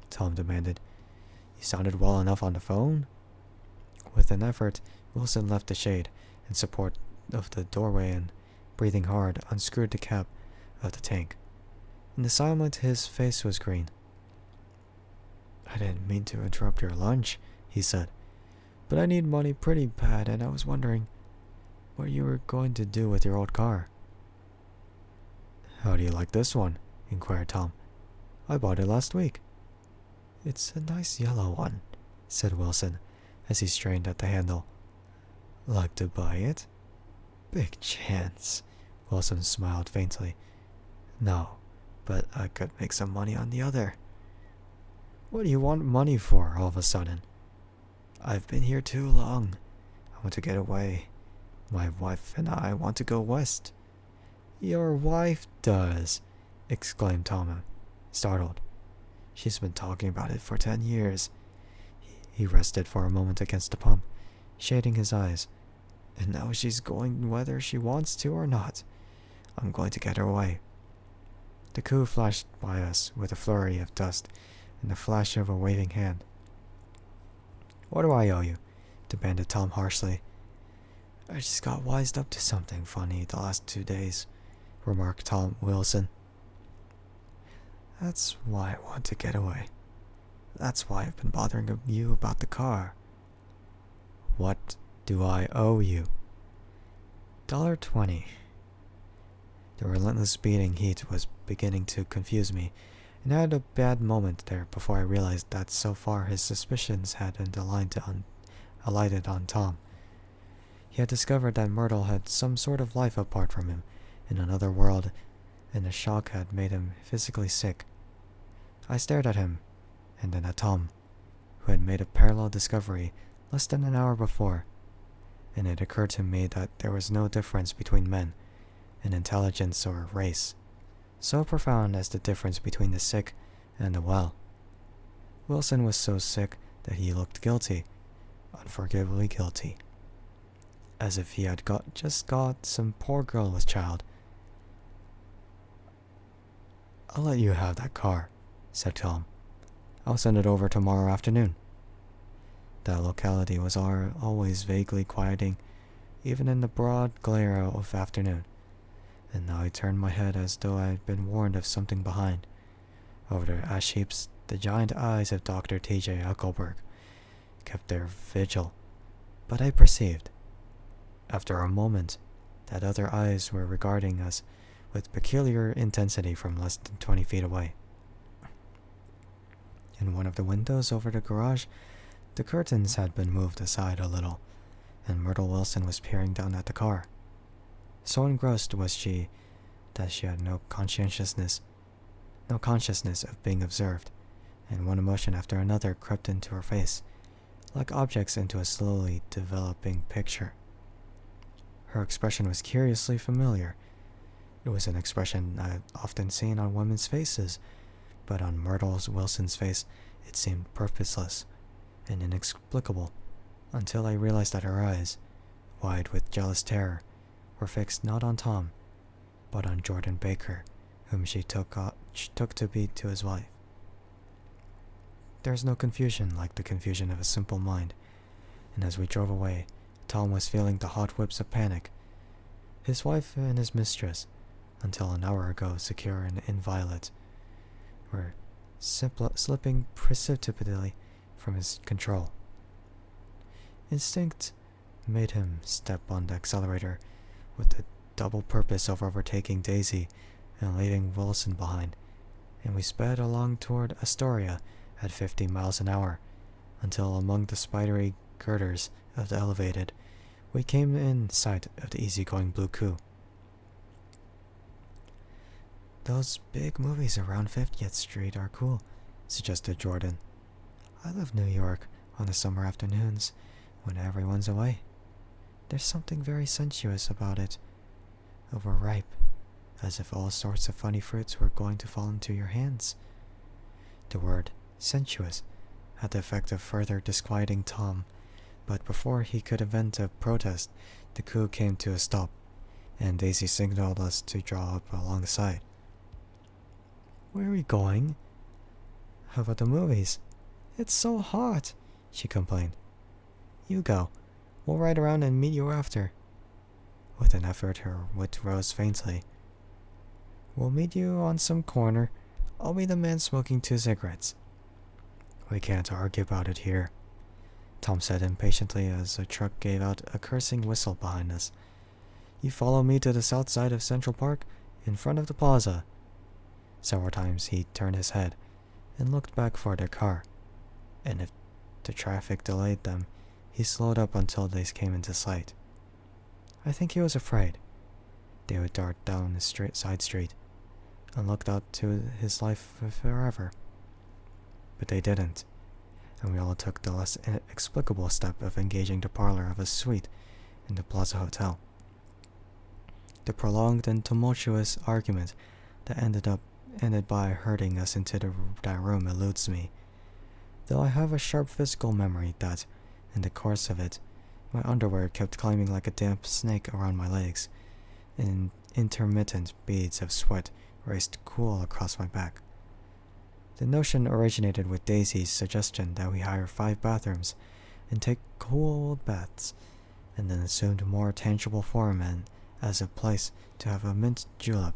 S1: Tom demanded. You sounded well enough on the phone. With an effort, Wilson left the shade in support of the doorway and, breathing hard, unscrewed the cap of the tank. In the silence, his face was green. I didn't mean to interrupt your lunch, he said, but I need money pretty bad, and I was wondering what you were going to do with your old car. How do you like this one? Inquired Tom. I bought it last week. It's a nice yellow one, said Wilson, as he strained at the handle. Like to buy it? Big chance. Wilson smiled faintly. No, but I could make some money on the other. What do you want money for all of a sudden? I've been here too long. I want to get away. My wife and I want to go west. Your wife does, exclaimed Tom, startled. She's been talking about it for 10 years. He rested for a moment against the pump, shading his eyes. And now she's going whether she wants to or not. I'm going to get her away. The coup flashed by us with a flurry of dust and the flash of a waving hand. What do I owe you? Demanded Tom harshly. I just got wised up to something funny the last 2 days, remarked Tom Wilson. That's why I want to get away. That's why I've been bothering you about the car. What do I owe you? $1.20. The relentless beating heat was beginning to confuse me, and I had a bad moment there before I realized that so far his suspicions hadn't alighted on Tom. He had discovered that Myrtle had some sort of life apart from him, in another world, and the shock had made him physically sick. I stared at him, and then at Tom, who had made a parallel discovery less than an hour before, and it occurred to me that there was no difference between men in intelligence or race, so profound as the difference between the sick and the well. Wilson was so sick that he looked guilty, unforgivably guilty, as if he had just got some poor girl with child. I'll let you have that car, said Tom. I'll send it over tomorrow afternoon. That locality was always vaguely quieting, even in the broad glare of afternoon, and now I turned my head as though I had been warned of something behind. Over the ash heaps, the giant eyes of Dr. T.J. Eckelberg kept their vigil, but I perceived, after a moment, that other eyes were regarding us with peculiar intensity from less than 20 feet away. In one of the windows over the garage, the curtains had been moved aside a little, and Myrtle Wilson was peering down at the car. So engrossed was she that she had no consciousness of being observed, and one emotion after another crept into her face, like objects into a slowly developing picture. Her expression was curiously familiar. It was an expression I had often seen on women's faces, but on Myrtle Wilson's face it seemed purposeless and inexplicable, until I realized that her eyes, wide with jealous terror, were fixed not on Tom, but on Jordan Baker, whom she took to be to his wife. There is no confusion like the confusion of a simple mind, and as we drove away, Tom was feeling the hot whips of panic. His wife and his mistress, until an hour ago secure and inviolate, were slipping precipitately from his control. Instinct made him step on the accelerator with the double purpose of overtaking Daisy and leaving Wilson behind, and we sped along toward Astoria at 50 miles an hour, until among the spidery girders of the elevated, we came in sight of the easygoing Blue Coup. Those big movies around 50th Street are cool, suggested Jordan. I love New York on the summer afternoons when everyone's away. There's something very sensuous about it, overripe as if all sorts of funny fruits were going to fall into your hands. The word sensuous had the effect of further disquieting Tom, but before he could invent a protest, the coup came to a stop, and Daisy signaled us to draw up alongside. "Where are we going?" "How about the movies?" "It's so hot," she complained. "You go. We'll ride around and meet you after." With an effort, her wit rose faintly. "We'll meet you on some corner. I'll be the man smoking 2 cigarettes. "We can't argue about it here," Tom said impatiently as a truck gave out a cursing whistle behind us. "You follow me to the south side of Central Park, in front of the plaza." Several times he turned his head and looked back for their car, and if the traffic delayed them, he slowed up until they came into sight. I think he was afraid they would dart down a side street and looked out to his life forever. But they didn't, and we all took the less inexplicable step of engaging the parlor of a suite in the Plaza Hotel. The prolonged and tumultuous argument that ended by herding us into that room eludes me, though I have a sharp physical memory that, in the course of it, my underwear kept climbing like a damp snake around my legs, and intermittent beads of sweat raced cool across my back. The notion originated with Daisy's suggestion that we hire 5 bathrooms and take cool baths, and then assumed more tangible form as a place to have a mint julep.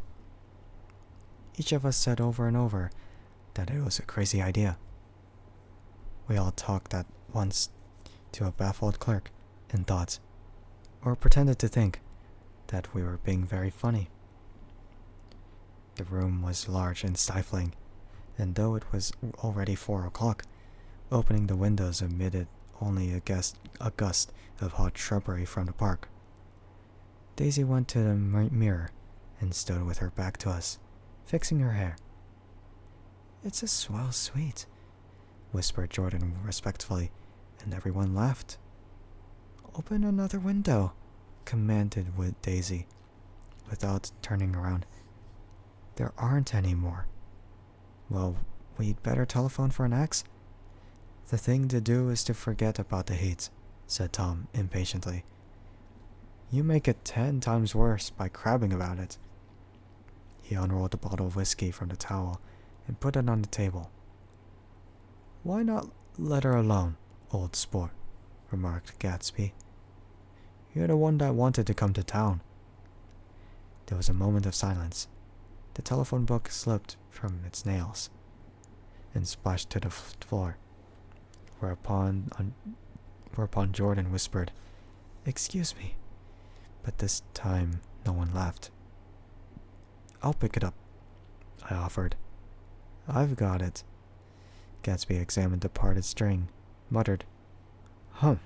S1: Each of us said over and over that it was a crazy idea. We all talked at once to a baffled clerk and thought, or pretended to think, that we were being very funny. The room was large and stifling, and though it was already 4 o'clock, opening the windows admitted only a gust of hot shrubbery from the park. Daisy went to the mirror and stood with her back to us, fixing her hair. "It's a swell suite," whispered Jordan respectfully, and everyone laughed. "Open another window," commanded Daisy, without turning around. "There aren't any more." "Well, we'd better telephone for an axe." "The thing to do is to forget about the heat," said Tom impatiently. "You make it 10 times worse by crabbing about it." He unrolled a bottle of whiskey from the towel and put it on the table. "Why not let her alone, old sport?" remarked Gatsby. "You're the one that wanted to come to town." There was a moment of silence. The telephone book slipped from its nails and splashed to the floor, whereupon Jordan whispered, "Excuse me," but this time no one laughed. "I'll pick it up," I offered. "I've got it." Gatsby examined the parted string, muttered, "Hum,"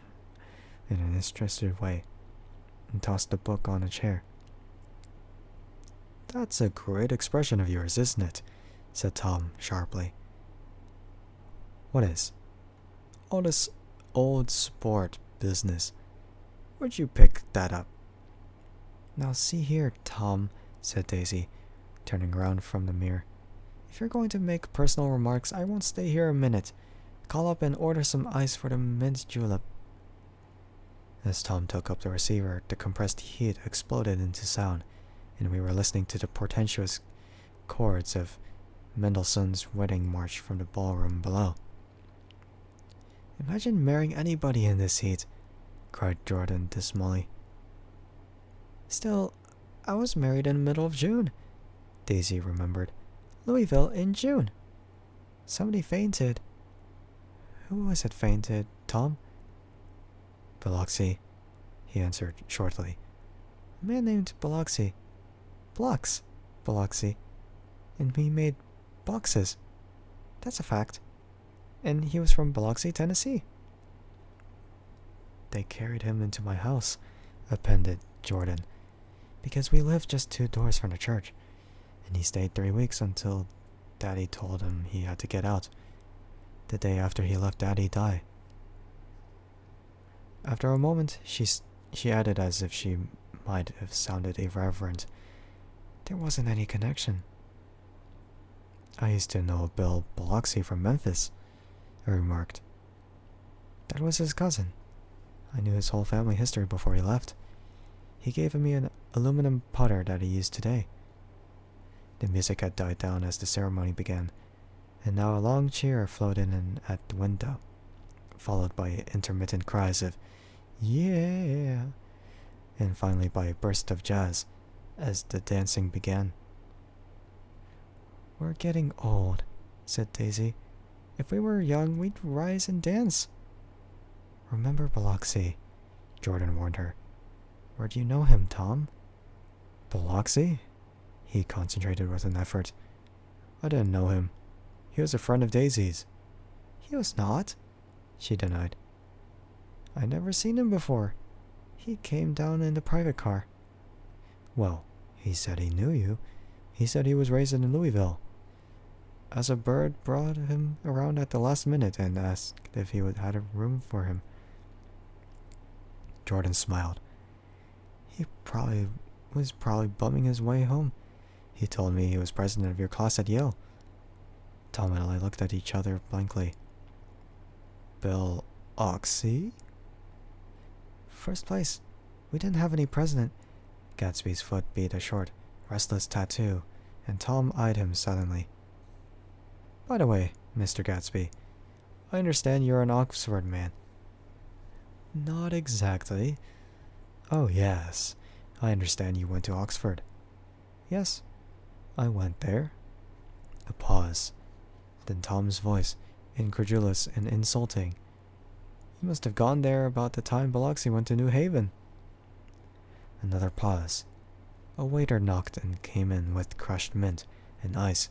S1: in an interested way, and tossed the book on a chair. "That's a great expression of yours, isn't it?" said Tom sharply. "What is?" "All this old sport business. Where'd you pick that up?" "Now see here, Tom," said Daisy, turning around from the mirror. "If you're going to make personal remarks, I won't stay here a minute. Call up and order some ice for the mint julep." As Tom took up the receiver, the compressed heat exploded into sound, and we were listening to the portentous chords of Mendelssohn's Wedding March from the ballroom below. "Imagine marrying anybody in this heat," cried Jordan dismally. "Still, I was married in the middle of June," Daisy remembered. "Louisville in June. Somebody fainted." "Who was it fainted, Tom?" "Biloxi," he answered shortly. "A man named Biloxi. Blocks, Biloxi. And he made boxes. That's a fact. And he was from Biloxi, Tennessee." "They carried him into my house," appended Jordan, "because we lived just 2 doors from the church, and he stayed 3 weeks until Daddy told him he had to get out. The day after he left, Daddy died." After a moment, she added as if she might have sounded irreverent, There wasn't any connection. I used to know Bill Biloxi from Memphis, I remarked. That was his cousin. I knew his whole family history before he left. He gave me an aluminum putter that he used today. The music had died down as the ceremony began, and now a long cheer floated in at the window, followed by intermittent cries of "Yeah!" and finally by a burst of jazz as the dancing began. We're getting old, said Daisy. If we were young, we'd rise and dance. Remember Biloxi, Jordan warned her. Where do you know him, Tom? Biloxi? He concentrated with an effort. I didn't know him. He was a friend of Daisy's. He was not, she denied. I never seen him before. He came down in the private car. Well, he said he knew you. He said he was raised in Louisville. As a bird brought him around at the last minute and asked if he had a room for him. Jordan smiled. He was probably bumming his way home. He told me he was president of your class at Yale. Tom and I looked at each other blankly. Bill Oxy? First place. We didn't have any president. Gatsby's foot beat a short, restless tattoo, and Tom eyed him suddenly. By the way, Mr. Gatsby, I understand you're an Oxford man. Not exactly. Oh, yes. I understand you went to Oxford. Yes, I went there. A pause. Then Tom's voice, incredulous and insulting. You must have gone there about the time Biloxi went to New Haven. Another pause. A waiter knocked and came in with crushed mint and ice,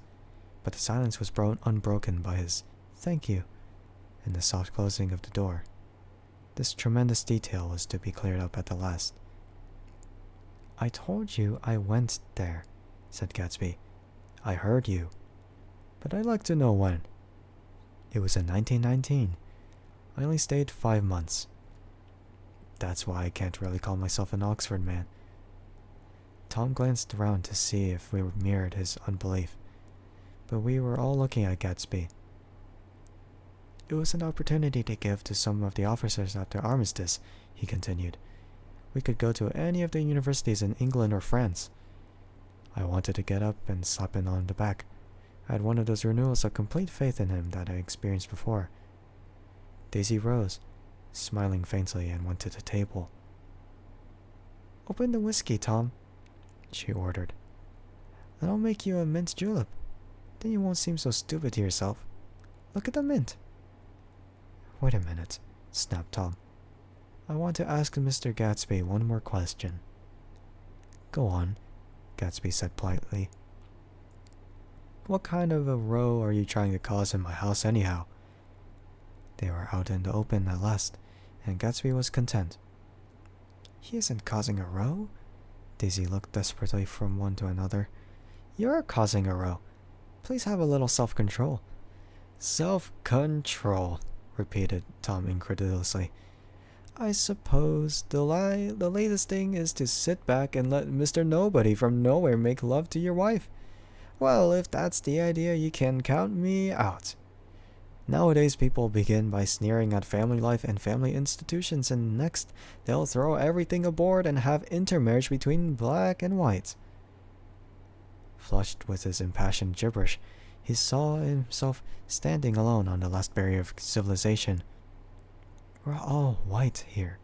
S1: but the silence was unbroken by his "thank you" and the soft closing of the door. This tremendous detail was to be cleared up at the last. I told you I went there, said Gatsby. I heard you. But I'd like to know when. It was in 1919. I only stayed 5 months. That's why I can't really call myself an Oxford man. Tom glanced around to see if we mirrored his unbelief, but we were all looking at Gatsby. It was an opportunity to give to some of the officers after armistice, he continued. We could go to any of the universities in England or France. I wanted to get up and slap him on the back. I had one of those renewals of complete faith in him that I experienced before. Daisy rose, smiling faintly, and went to the table. Open the whiskey, Tom, she ordered. And I'll make you a mint julep. Then you won't seem so stupid to yourself. Look at the mint. Wait a minute, snapped Tom. I want to ask Mr. Gatsby one more question. Go on, Gatsby said politely. What kind of a row are you trying to cause in my house anyhow? They were out in the open at last, and Gatsby was content. He isn't causing a row? Daisy looked desperately from one to another. You're causing a row. Please have a little self-control. Self-control, repeated Tom incredulously. I suppose the latest thing is to sit back and let Mr. Nobody from nowhere make love to your wife. Well, if that's the idea, you can count me out. Nowadays, people begin by sneering at family life and family institutions, and next, they'll throw everything aboard and have intermarriage between black and white. Flushed with his impassioned gibberish, he saw himself standing alone on the last barrier of civilization. We're all white here,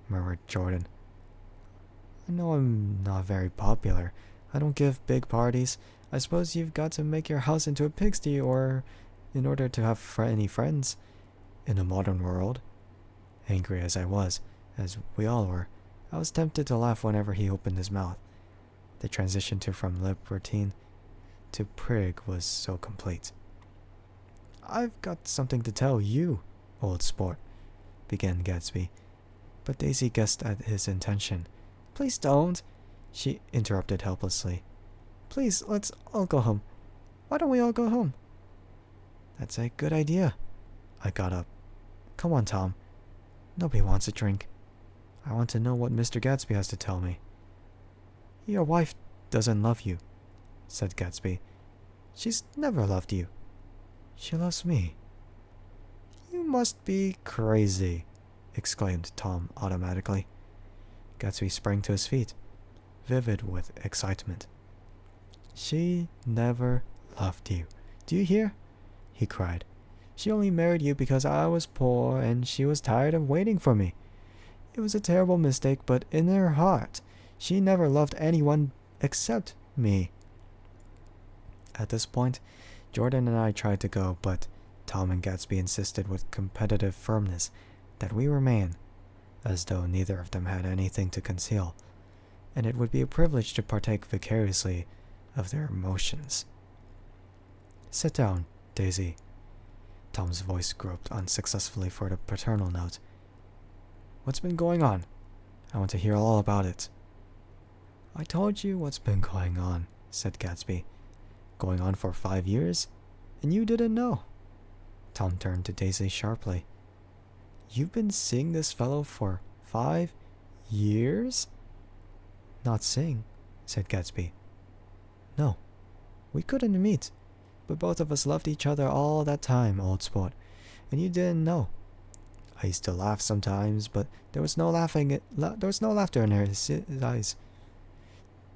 S1: murmured Jordan. I know I'm not very popular. I don't give big parties. I suppose you've got to make your house into a pigsty in order to have any friends. In the modern world, angry as I was, as we all were, I was tempted to laugh whenever he opened his mouth. The transition from libertine to prig was so complete. I've got something to tell you, old sport, began Gatsby, but Daisy guessed at his intention. Please don't, she interrupted helplessly. Please, let's all go home. Why don't we all go home? That's a good idea. I got up. Come on, Tom. Nobody wants a drink. I want to know what Mr. Gatsby has to tell me. Your wife doesn't love you," said Gatsby. "She's never loved you. She loves me." "You must be crazy," exclaimed Tom automatically. Gatsby sprang to his feet, vivid with excitement. "She never loved you. Do you hear?" he cried. "She only married you because I was poor and she was tired of waiting for me. It was a terrible mistake, but in her heart, she never loved anyone except me." At this point, Jordan and I tried to go, but Tom and Gatsby insisted with competitive firmness that we remain, as though neither of them had anything to conceal, and it would be a privilege to partake vicariously of their emotions. "Sit down, Daisy." Tom's voice groped unsuccessfully for the paternal note. "What's been going on? I want to hear all about it." "I told you what's been going on," said Gatsby. "Going on for 5 years? And you didn't know?" Tom turned to Daisy sharply. "You've been seeing this fellow for 5 years?" "Not seeing," said Gatsby. "No, we couldn't meet, but both of us loved each other all that time, old sport, and you didn't know. I used to laugh sometimes, but there was no laughter in his eyes.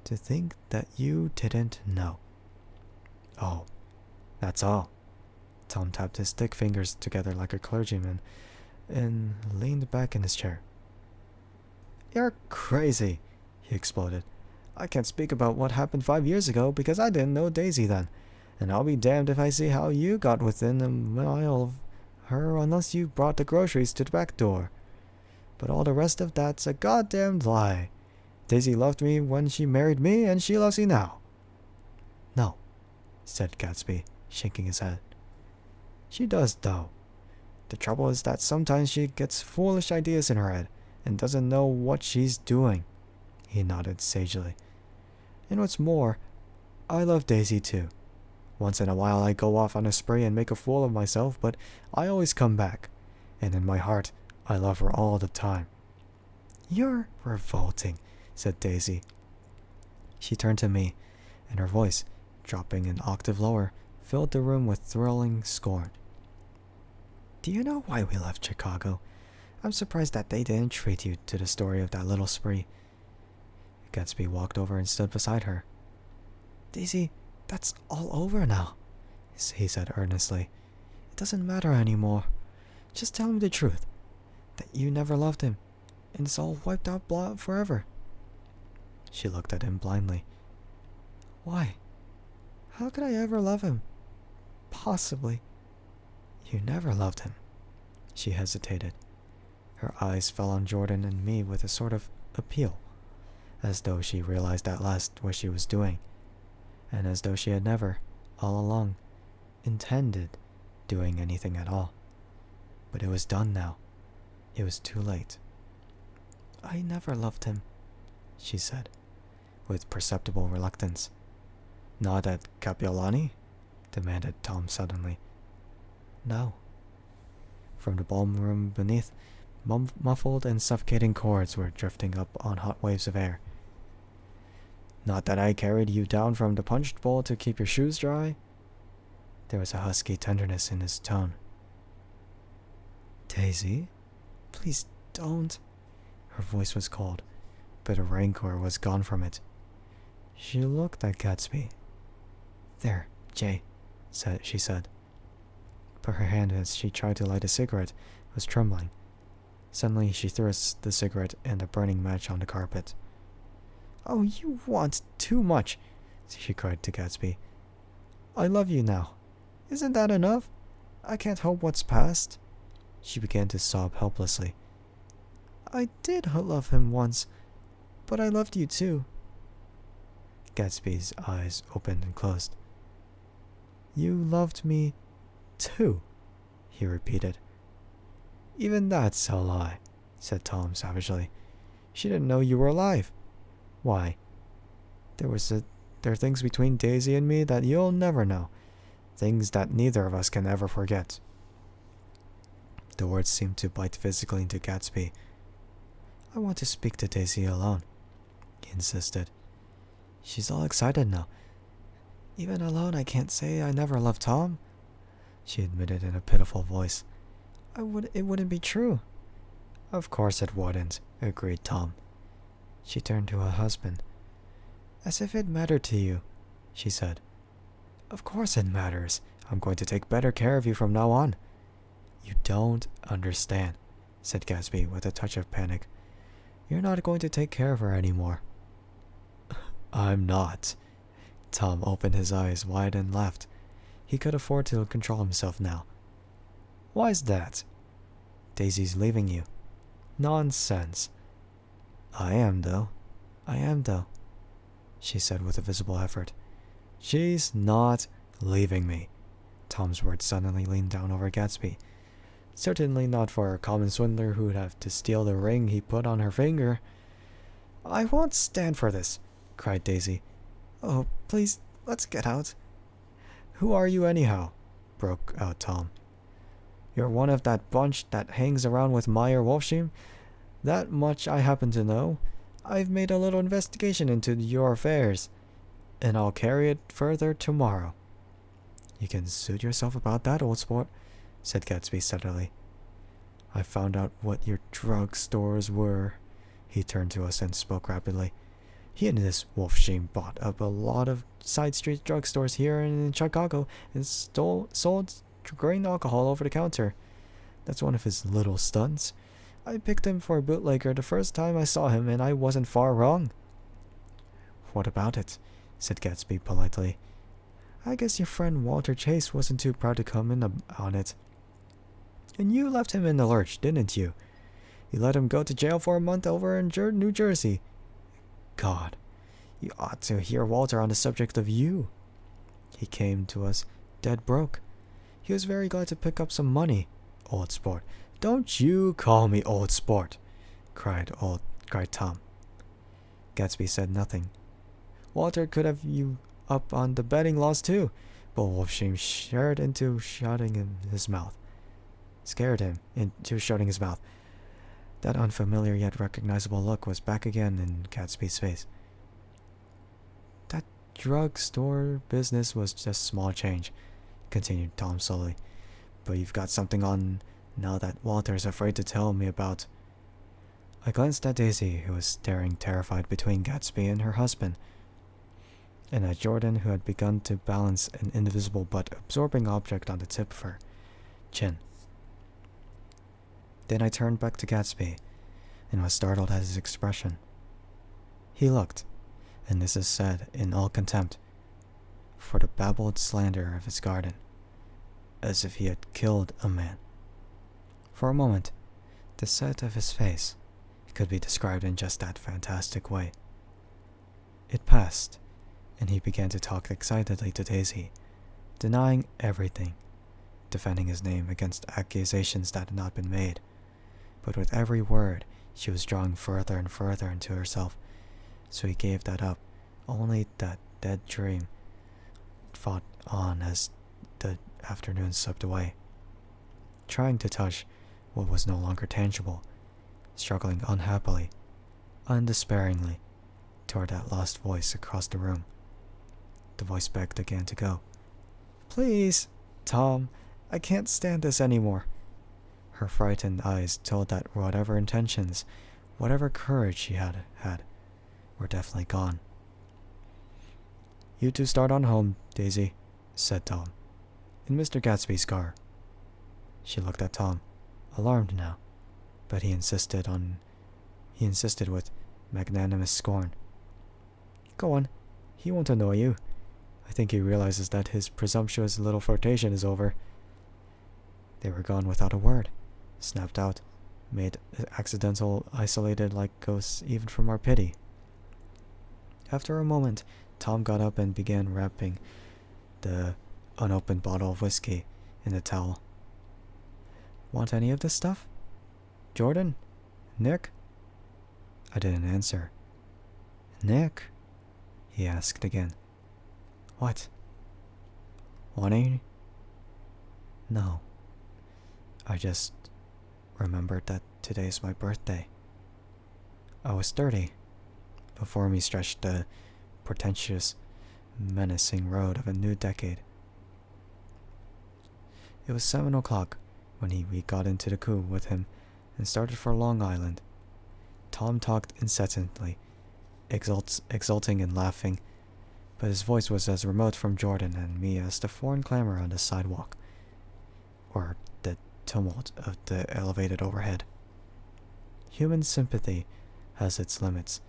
S1: To think that you didn't know." "Oh, that's all." Tom tapped his thick fingers together like a clergyman and leaned back in his chair. "You're crazy," he exploded. "I can't speak about what happened 5 years ago because I didn't know Daisy then, and I'll be damned if I see how you got within a mile of her unless you brought the groceries to the back door. But all the rest of that's a goddamned lie. Daisy loved me when she married me, and she loves you now." "No," said Gatsby, shaking his head. "She does, though. The trouble is that sometimes she gets foolish ideas in her head and doesn't know what she's doing." He nodded sagely. "And what's more, I love Daisy too. Once in a while I go off on a spree and make a fool of myself, but I always come back, and in my heart I love her all the time." "You're revolting," said Daisy. She turned to me, and her voice, dropping an octave lower, filled the room with thrilling scorn. "Do you know why we left Chicago? I'm surprised that they didn't treat you to the story of that little spree." Gatsby walked over and stood beside her. "Daisy, that's all over now," he said earnestly. "It doesn't matter anymore. Just tell him the truth, that you never loved him, and it's all wiped out forever." She looked at him blindly. "Why? How could I ever love him? Possibly." "You never loved him." She hesitated. Her eyes fell on Jordan and me with a sort of appeal, as though she realized at last what she was doing, and as though she had never, all along, intended doing anything at all. But it was done now. It was too late. "I never loved him," she said, with perceptible reluctance. "Not at Capiolani?" demanded Tom suddenly. "No." From the ballroom beneath, muffled and suffocating chords were drifting up on hot waves of air. "Not that I carried you down from the punch bowl to keep your shoes dry?" There was a husky tenderness in his tone. "Daisy, please don't." Her voice was cold, but the rancor was gone from it. She looked at Gatsby. "There, Jay," she said. But her hand, as she tried to light a cigarette, was trembling. Suddenly she threw the cigarette and the burning match on the carpet. "Oh, you want too much," she cried to Gatsby. "I love you now. Isn't that enough? I can't help what's past." She began to sob helplessly. "I did love him once, but I loved you too." Gatsby's eyes opened and closed. "You loved me too," he repeated. "Even that's a lie," said Tom savagely. "She didn't know you were alive. Why? There are things between Daisy and me that you'll never know. Things that neither of us can ever forget." The words seemed to bite physically into Gatsby. "I want to speak to Daisy alone," he insisted. She's all excited now. Even alone, I can't say I never loved Tom, she admitted in a pitiful voice. It wouldn't be true. Of course it wouldn't, agreed Tom. She turned to her husband. As if it mattered to you, she said. Of course it matters. I'm going to take better care of you from now on. You don't understand, said Gatsby with a touch of panic. You're not going to take care of her anymore. I'm not. Tom opened his eyes wide and laughed. He could afford to control himself now. Why's that? Daisy's leaving you. Nonsense. I am, though, she said with a visible effort. She's not leaving me. Tom's words suddenly leaned down over Gatsby. Certainly not for a common swindler who'd have to steal the ring he put on her finger. I won't stand for this, cried Daisy. Oh, please, let's get out. Who are you anyhow? Broke out Tom. You're one of that bunch that hangs around with Meyer Wolfsheim? That much I happen to know. I've made a little investigation into your affairs, and I'll carry it further tomorrow. You can suit yourself about that, old sport, said Gatsby steadily. I found out what your drug stores were. He turned to us and spoke rapidly. He and this Wolfsheim bought up a lot of side street drugstores here in Chicago and sold grain alcohol over the counter. That's one of his little stunts. I picked him for a bootlegger the first time I saw him, and I wasn't far wrong. What about it? Said Gatsby politely. I guess your friend Walter Chase wasn't too proud to come in on it. And you left him in the lurch, didn't you? You let him go to jail for a month over in New Jersey. God, you ought to hear Walter on the subject of you. He came to us dead broke. He was very glad to pick up some money. Old sport. Don't you call me old sport, cried Tom. Gatsby said nothing. Walter could have you up on the betting laws too, but Wolfsheim scared him into shutting his mouth. That unfamiliar yet recognizable look was back again in Gatsby's face. That drugstore business was just small change, continued Tom slowly. But you've got something on now that Walter's afraid to tell me about. I glanced at Daisy, who was staring terrified between Gatsby and her husband, and at Jordan, who had begun to balance an invisible but absorbing object on the tip of her chin. Then I turned back to Gatsby, and was startled at his expression. He looked, and this is said in all contempt, for the babbled slander of his garden, as if he had killed a man. For a moment, the set of his face could be described in just that fantastic way. It passed, and he began to talk excitedly to Daisy, denying everything, defending his name against accusations that had not been made. But with every word, she was drawing further and further into herself, so he gave that up. Only that dead dream fought on as the afternoon slipped away, trying to touch what was no longer tangible, struggling unhappily, undespairingly, toward that lost voice across the room. The voice begged again to go. Please, Tom, I can't stand this anymore. Her frightened eyes told that whatever intentions, whatever courage she had, were definitely gone. You two start on home, Daisy, said Tom, in Mr. Gatsby's car. She looked at Tom, alarmed now, but he insisted with magnanimous scorn. Go on, he won't annoy you. I think he realizes that his presumptuous little flirtation is over. They were gone without a word, snapped out, made accidental, isolated like ghosts even from our pity. After a moment, Tom got up and began wrapping the unopened bottle of whiskey in a towel. Want any of this stuff? Jordan? Nick? I didn't answer. Nick? He asked again. What? Want any? No. I just remembered that today's my birthday. I was 30. Before me stretched the portentous, menacing road of a new decade. It was 7 o'clock when we got into the coupe with him and started for Long Island. Tom talked incessantly, exulting and laughing, but his voice was as remote from Jordan and me as the foreign clamor on the sidewalk, or the tumult of the elevated overhead. Human sympathy has its limits,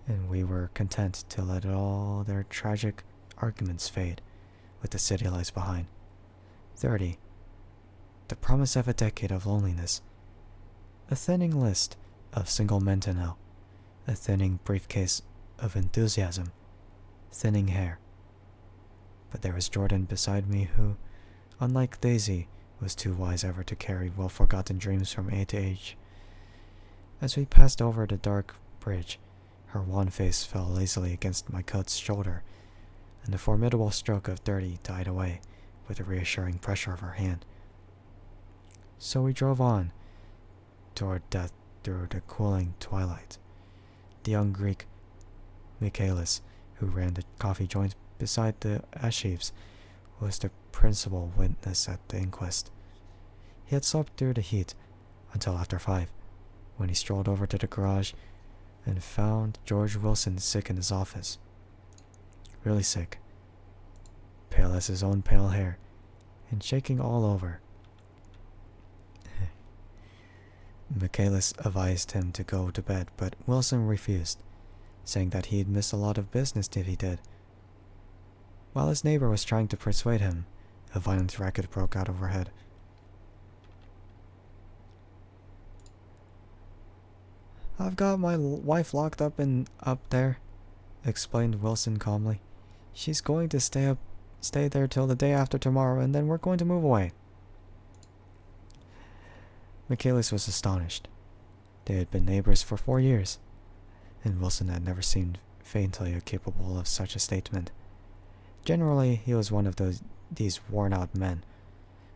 S1: and we were content to let all their tragic arguments fade with the city lights behind. 30. The promise of a decade of loneliness. A thinning list of single men to know. A thinning briefcase of enthusiasm. Thinning hair. But there was Jordan beside me who, unlike Daisy, was too wise ever to carry well-forgotten dreams from age to age. As we passed over the dark bridge, her wan face fell lazily against my coat's shoulder, and the formidable stroke of 30 died away with the reassuring pressure of her hand. So we drove on toward death through the cooling twilight. The young Greek, Michaelis, who ran the coffee joint beside the ash heaps, was the principal witness at the inquest. He had slept through the heat until after 5, when he strolled over to the garage and found George Wilson sick in his office. Really sick. Pale as his own pale hair, and shaking all over. Michaelis advised him to go to bed, but Wilson refused, saying that he'd miss a lot of business if he did. While his neighbor was trying to persuade him, a violent racket broke out overhead. "I've got my wife locked up there," explained Wilson calmly. "She's going to stay there till the day after tomorrow, and then we're going to move away." Michaelis was astonished. They had been neighbors for 4 years, and Wilson had never seemed faintly capable of such a statement. Generally, he was one of these worn-out men.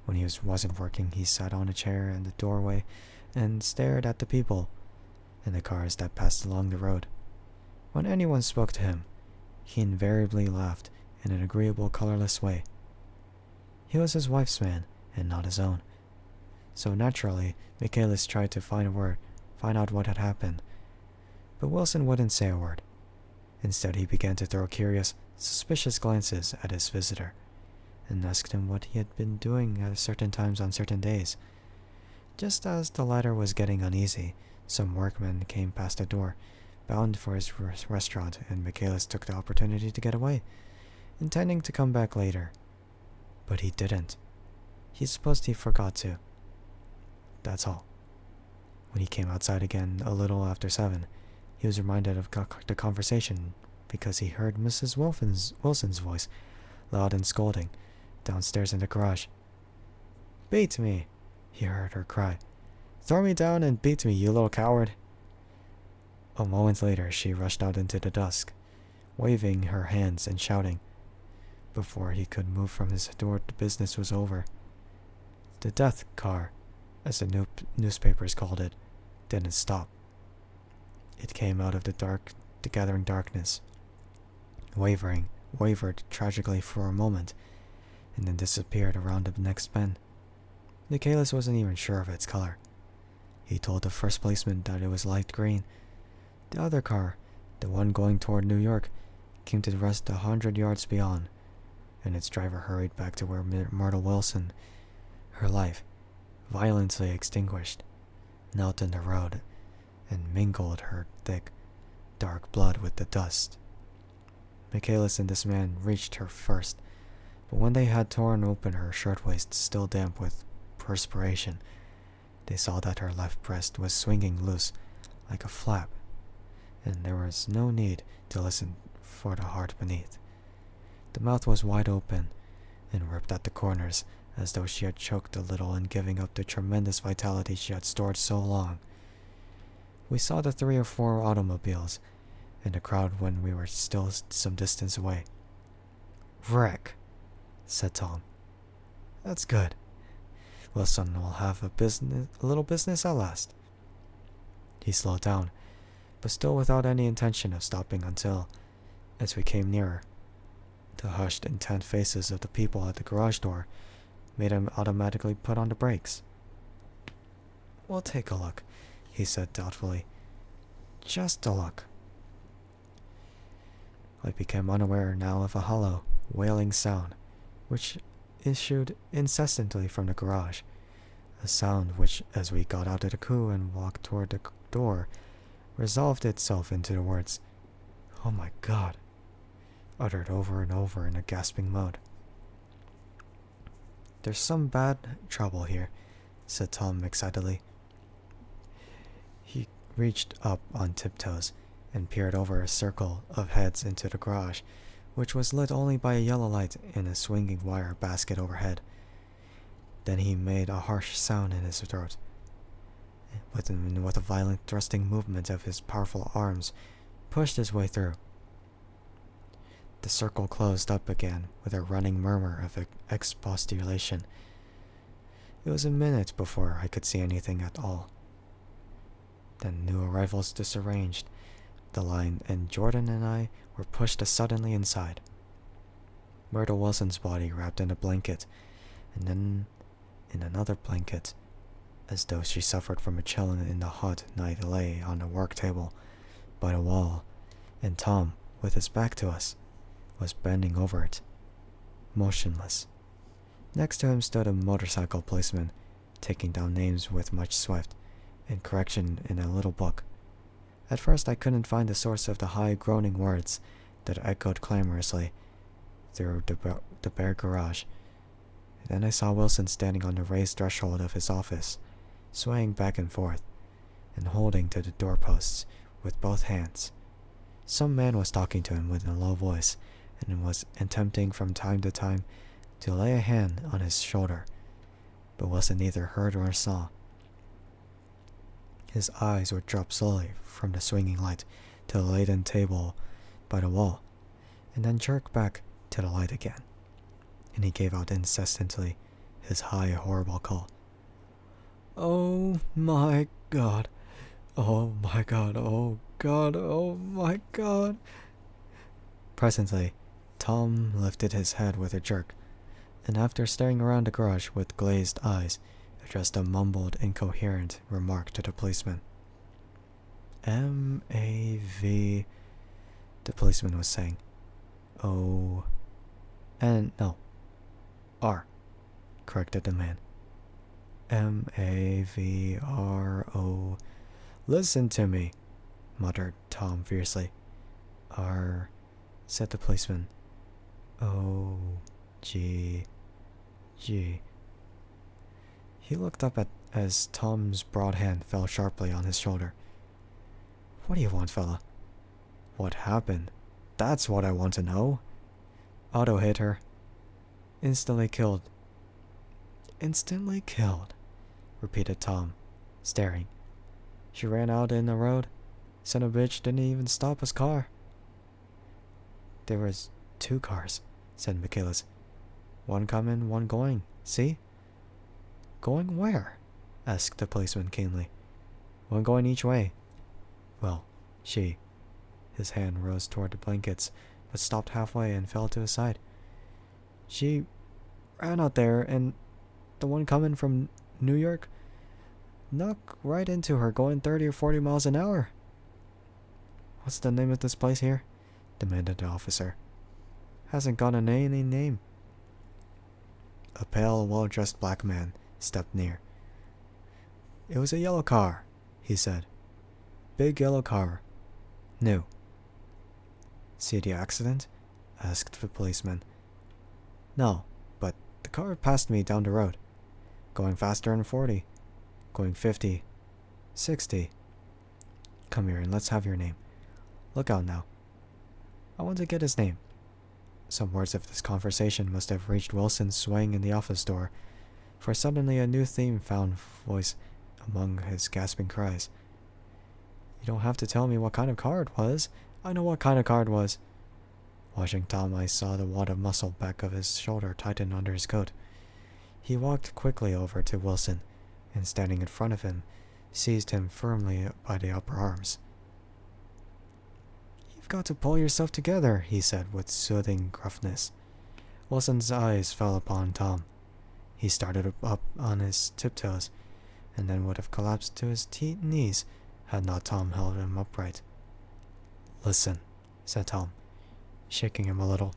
S1: When he wasn't working, he sat on a chair in the doorway and stared at the people and the cars that passed along the road. When anyone spoke to him, he invariably laughed in an agreeable, colorless way. He was his wife's man, and not his own. So naturally, Michaelis tried to find out what had happened. But Wilson wouldn't say a word. Instead, he began to throw curious, suspicious glances at his visitor, and asked him what he had been doing at certain times on certain days. Just as the latter was getting uneasy, some workmen came past the door, bound for his restaurant, and Michaelis took the opportunity to get away, intending to come back later. But he didn't. He supposed he forgot to. That's all. When he came outside again a little after 7, he was reminded of the conversation because he heard Mrs. Wilson's voice, loud and scolding, downstairs in the garage. "Beat me," he heard her cry. "Throw me down and beat me, you little coward." A moment later, she rushed out into the dusk, waving her hands and shouting. Before he could move from his door, the business was over. The death car, as the newspapers called it, didn't stop. It came out of the gathering darkness, wavered tragically for a moment, and then disappeared around the next bend. Michaelis wasn't even sure of its color. He told the first policeman that it was light green. The other car, the one going toward New York, came to rest 100 yards beyond, and its driver hurried back to where Myrtle Wilson, her life, violently extinguished, knelt in the road and mingled her thick, dark blood with the dust. Michaelis and this man reached her first, but when they had torn open her shirtwaist, still damp with perspiration, they saw that her left breast was swinging loose like a flap, and there was no need to listen for the heart beneath. The mouth was wide open and ripped at the corners, as though she had choked a little in giving up the tremendous vitality she had stored so long. We saw the 3 or 4 automobiles and the crowd when we were still some distance away. "Wreck," said Tom. "That's good. Wilson will have a little business at last." He slowed down, but still without any intention of stopping until, As we came nearer, the hushed, intent faces of the people at the garage door made him automatically put on the brakes. "We'll take a look," he said doubtfully. "Just a look." I became unaware now of a hollow, wailing sound, which issued incessantly from the garage, a sound which, as we got out of the coupe and walked toward the door, resolved itself into the words, "Oh my God," uttered over and over in a gasping mode. "There's some bad trouble here," said Tom excitedly. He reached up on tiptoes and peered over a circle of heads into the garage, which was lit only by a yellow light in a swinging wire basket overhead. Then he made a harsh sound in his throat. With a violent thrusting movement of his powerful arms, pushed his way through. The circle closed up again with a running murmur of expostulation. It was a minute before I could see anything at all. Then new arrivals disarranged the line, and Jordan and I were pushed suddenly inside. Myrtle Wilson's body wrapped in a blanket, and then in another blanket, as though she suffered from a chill in the hot night, lay on the work table by the wall, and Tom, with his back to us, was bending over it, motionless. Next to him stood a motorcycle policeman, taking down names with much swift and correction in a little book. At first I couldn't find the source of the high groaning words that echoed clamorously through the bare garage. Then I saw Wilson standing on the raised threshold of his office, swaying back and forth, and holding to the doorposts with both hands. Some man was talking to him with a low voice, and was attempting from time to time to lay a hand on his shoulder, but Wilson neither heard nor saw. His eyes would drop slowly from the swinging light to the laden table by the wall, and then jerk back to the light again, and he gave out incessantly his high, horrible call. "Oh my God! Oh my God! Oh God! Oh my God!" Presently, Tom lifted his head with a jerk, and after staring around the garage with glazed eyes, addressed a mumbled, incoherent remark to the policeman. "M-A-V," the policeman was saying. "O... and no, R," corrected the man. "M-A-V-R-O... Listen to me," muttered Tom fiercely. "R," said the policeman. "O-G-G." He looked up as Tom's broad hand fell sharply on his shoulder. "What do you want, fella?" "What happened? That's what I want to know." "Auto hit her. Instantly killed." "Instantly killed," repeated Tom, staring. "She ran out in the road. Son of a bitch didn't even stop his car." "There was 2 cars," said Michaelis. "One coming, one going. See?" "Going where?" asked the policeman keenly. "One going each way." "Well, she..." His hand rose toward the blankets, but stopped halfway and fell to his side. "She ran out there, and the one coming from New York knocked right into her going 30 or 40 miles an hour." "What's the name of this place here?" demanded the officer. "Hasn't got a name." A pale, well-dressed black man stepped near. "It was a yellow car," he said. "Big yellow car. New." "See the accident?" asked the policeman. "No, but the car passed me down the road. Going faster than 40. Going 50. 60. Come here and let's have your name. Look out now. I want to get his name." Some words of this conversation must have reached Wilson swaying in the office door, for suddenly a new theme found voice among his gasping cries. "You don't have to tell me what kind of car it was. I know what kind of car it was." Watching Tom, I saw the wad of muscle back of his shoulder tighten under his coat. He walked quickly over to Wilson, and standing in front of him, seized him firmly by the upper arms. "You've got to pull yourself together, he said with soothing gruffness. Wilson's eyes fell upon Tom. He started up on his tiptoes, and then would have collapsed to his knees had not Tom held him upright. Listen, said Tom, shaking him a little.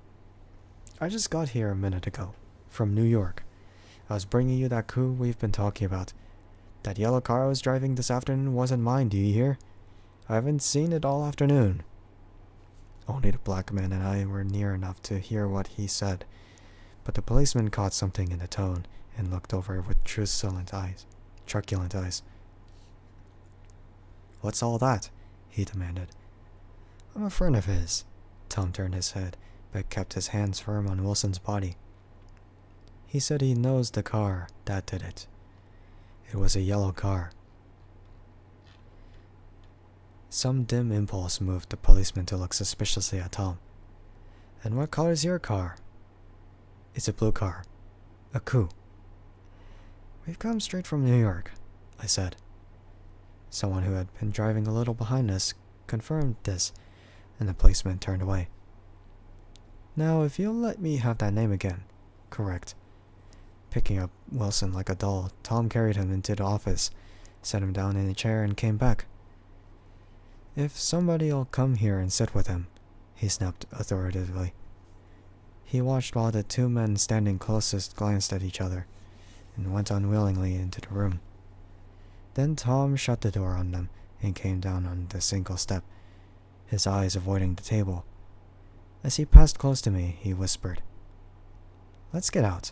S1: I just got here a minute ago, from New York. I was bringing you that coup we've been talking about. That yellow car I was driving this afternoon wasn't mine, do you hear? I haven't seen it all afternoon. Only the black man and I were near enough to hear what he said, but the policeman caught something in the tone and looked over with truculent eyes. What's all that? He demanded. I'm a friend of his. Tom turned his head, but kept his hands firm on Wilson's body. He said he knows the car that did it. It was a yellow car. Some dim impulse moved the policeman to look suspiciously at Tom. And what color's your car? It's a blue car. A coup. We've come straight from New York, I said. Someone who had been driving a little behind us confirmed this, and the policeman turned away. Now, if you'll let me have that name again. Correct. Picking up Wilson like a doll, Tom carried him into the office, set him down in a chair, and came back. If somebody'll come here and sit with him, he snapped authoritatively. He watched while the two men standing closest glanced at each other, and went unwillingly into the room. Then Tom shut the door on them and came down on the single step, his eyes avoiding the table. As he passed close to me, he whispered, Let's get out.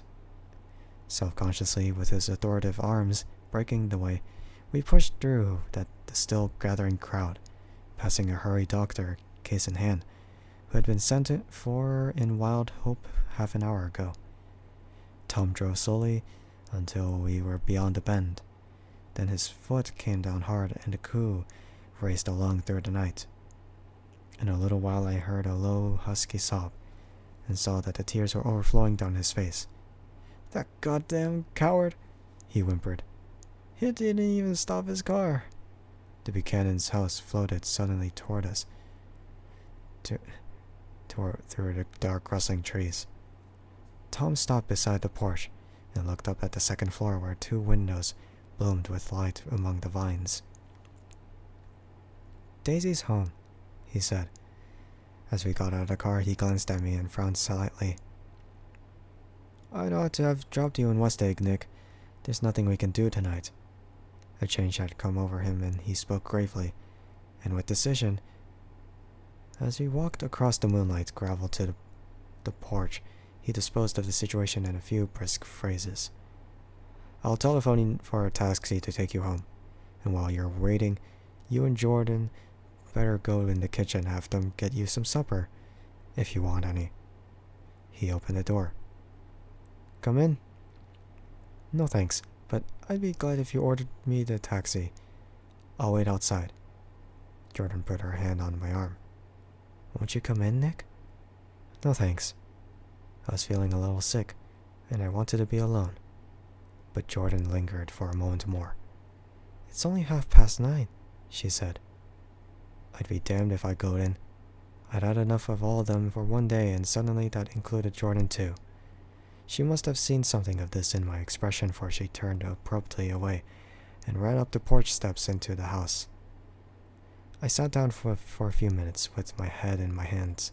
S1: Self-consciously, with his authoritative arms breaking the way, we pushed through the still gathering crowd, passing a hurried doctor, case in hand, who had been sent for in wild hope half an hour ago. Tom drove slowly until we were beyond the bend. Then his foot came down hard, and the coup raced along through the night. In a little while I heard a low, husky sob, and saw that the tears were overflowing down his face. That goddamn coward, he whimpered. He didn't even stop his car. The Buchanan's house floated suddenly toward us, through the dark rustling trees. Tom stopped beside the porch and looked up at the second floor where two windows bloomed with light among the vines. Daisy's home, he said. As we got out of the car, he glanced at me and frowned slightly. I'd ought to have dropped you in Westegg, Nick. There's nothing we can do tonight. A change had come over him, and he spoke gravely, and with decision. As we walked across the moonlight gravel to the porch, he disposed of the situation in a few brisk phrases. I'll telephone for a taxi to take you home, and while you're waiting, you and Jordan better go in the kitchen and have them get you some supper, if you want any. He opened the door. Come in. No thanks, but I'd be glad if you ordered me the taxi. I'll wait outside. Jordan put her hand on my arm. Won't you come in, Nick? No thanks. I was feeling a little sick, and I wanted to be alone. But Jordan lingered for a moment more. It's only 9:30, she said. I'd be damned if I go in. I'd had enough of all of them for one day, and suddenly that included Jordan too. She must have seen something of this in my expression, for she turned abruptly away and ran up the porch steps into the house. I sat down for a few minutes with my head in my hands,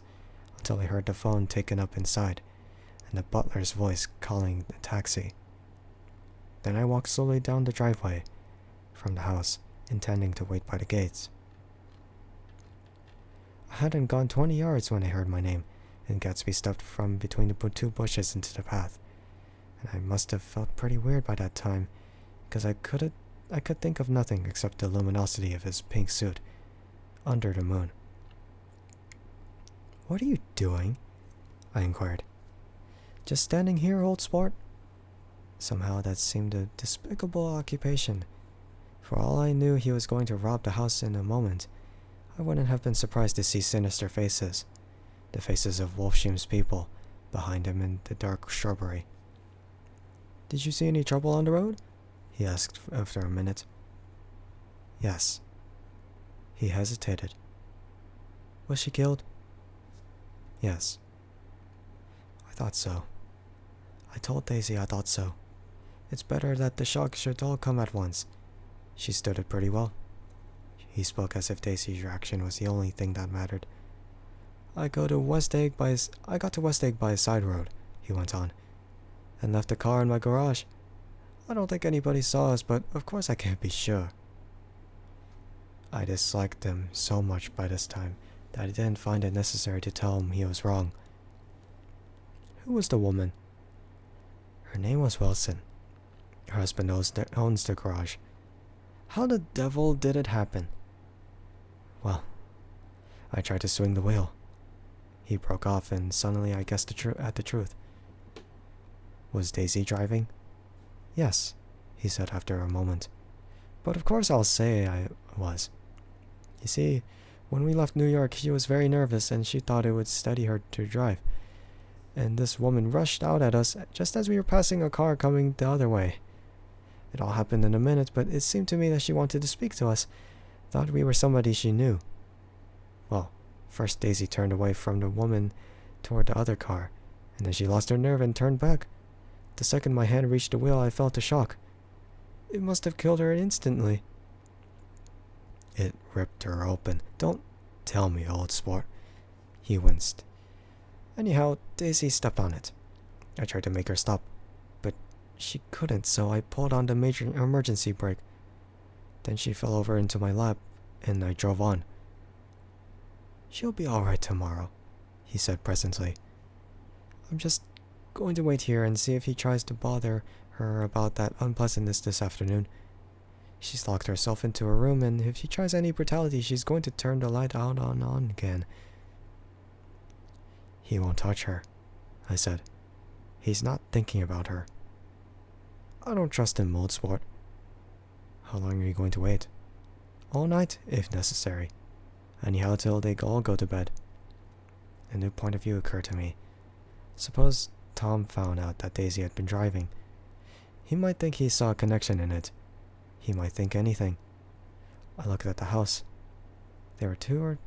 S1: until I heard the phone taken up inside, and the butler's voice calling the taxi. Then I walked slowly down the driveway from the house, intending to wait by the gates. I hadn't gone 20 yards when I heard my name, and Gatsby stepped from between the two bushes into the path, and I must have felt pretty weird by that time, because I could think of nothing except the luminosity of his pink suit under the moon. What are you doing? I inquired. Just standing here, old sport? Somehow that seemed a despicable occupation. For all I knew he was going to rob the house in a moment, I wouldn't have been surprised to see sinister faces, the faces of Wolfsheim's people, behind him in the dark shrubbery. Did you see any trouble on the road? He asked after a minute. Yes. He hesitated. Was she killed? Yes. I thought so. I told Daisy I thought so. It's better that the shock should all come at once. She stood it pretty well. He spoke as if Daisy's reaction was the only thing that mattered. I got to West Egg by a side road, he went on, and left the car in my garage. I don't think anybody saw us, but of course I can't be sure. I disliked him so much by this time that I didn't find it necessary to tell him he was wrong. Who was the woman? Her name was Wilson. Her husband owns the garage. How the devil did it happen? Well, I tried to swing the wheel. He broke off, and suddenly I guessed at the truth. Was Daisy driving? Yes, he said after a moment. But of course I'll say I was. You see, when we left New York, she was very nervous, and she thought it would steady her to drive. And this woman rushed out at us just as we were passing a car coming the other way. It all happened in a minute, but it seemed to me that she wanted to speak to us. Thought we were somebody she knew. Well, first Daisy turned away from the woman toward the other car, and then she lost her nerve and turned back. The second my hand reached the wheel, I felt a shock. It must have killed her instantly. It ripped her open. Don't tell me, old sport. He winced. Anyhow, Daisy stepped on it. I tried to make her stop, but she couldn't, so I pulled on the major emergency brake. Then she fell over into my lap, and I drove on. She'll be all right tomorrow, he said presently. I'm just going to wait here and see if he tries to bother her about that unpleasantness this afternoon. She's locked herself into her room, and if she tries any brutality, she's going to turn the light on again. He won't touch her, I said. He's not thinking about her. I don't trust him, old sport. How long are you going to wait? All night, if necessary. Anyhow, till they all go to bed. A new point of view occurred to me. Suppose Tom found out that Daisy had been driving. He might think he saw a connection in it. He might think anything. I looked at the house. There were 2 or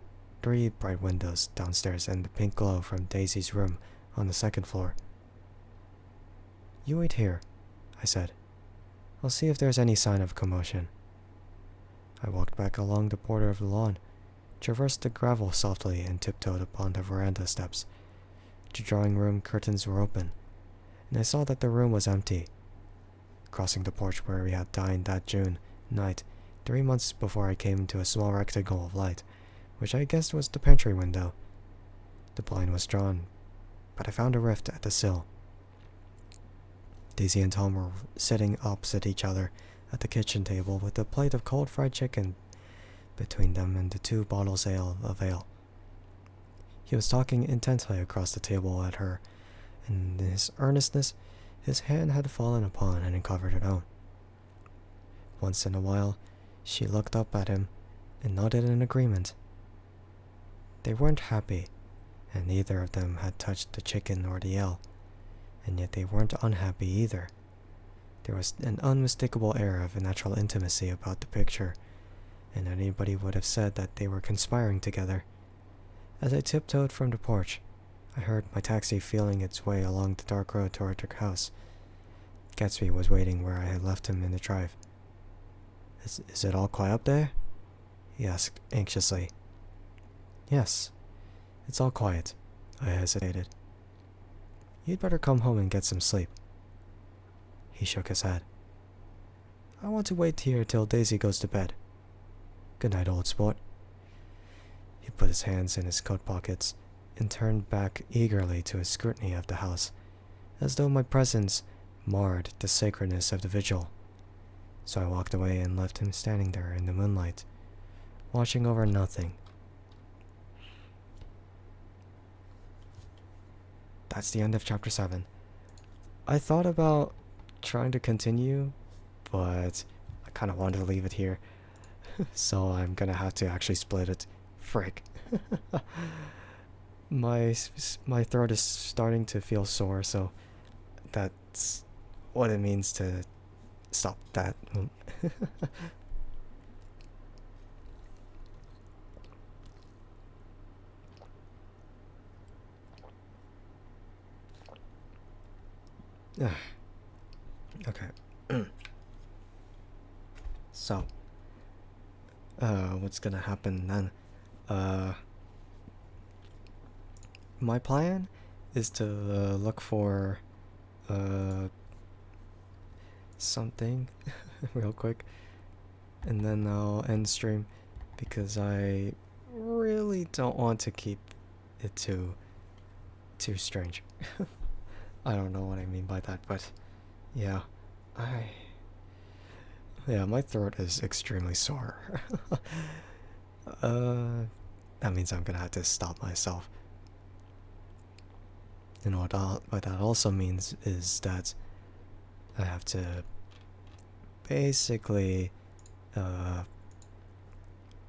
S1: 3 bright windows downstairs and the pink glow from Daisy's room on the second floor. You wait here, I said. I'll see if there's any sign of commotion. I walked back along the border of the lawn, traversed the gravel softly, and tiptoed upon the veranda steps. The drawing room curtains were open, and I saw that the room was empty. Crossing the porch where we had dined that June night, 3 months before, I came to a small rectangle of light, which I guessed was the pantry window. The blind was drawn, but I found a rift at the sill. Daisy and Tom were sitting opposite each other at the kitchen table with a plate of cold fried chicken between them and the 2 bottles of ale. He was talking intently across the table at her, and in his earnestness, his hand had fallen upon and uncovered her own. Once in a while, she looked up at him and nodded in agreement. They weren't happy, and neither of them had touched the chicken or the ale, and yet they weren't unhappy either. There was an unmistakable air of natural intimacy about the picture, and anybody would have said that they were conspiring together. As I tiptoed from the porch, I heard my taxi feeling its way along the dark road toward the house. Gatsby was waiting where I had left him in the drive. Is it all quiet up there? He asked anxiously. Yes, it's all quiet. I hesitated. You'd better come home and get some sleep. He shook his head. I want to wait here till Daisy goes to bed. Good night, old sport. He put his hands in his coat pockets and turned back eagerly to his scrutiny of the house, as though my presence marred the sacredness of the vigil. So I walked away and left him standing there in the moonlight, watching over nothing. That's the end of chapter 7. I thought about trying to continue, but I kind of wanted to leave it here. So I'm gonna have to actually split it. Frick. My throat is starting to feel sore, so that's what it means to stop that. Okay. So, what's gonna happen then? My plan is to look for something real quick, and then I'll end stream because I really don't want to keep it too strange. I don't know what I mean by that, but yeah, my throat is extremely sore. That means I'm gonna have to stop myself. And what that also means is that I have to basically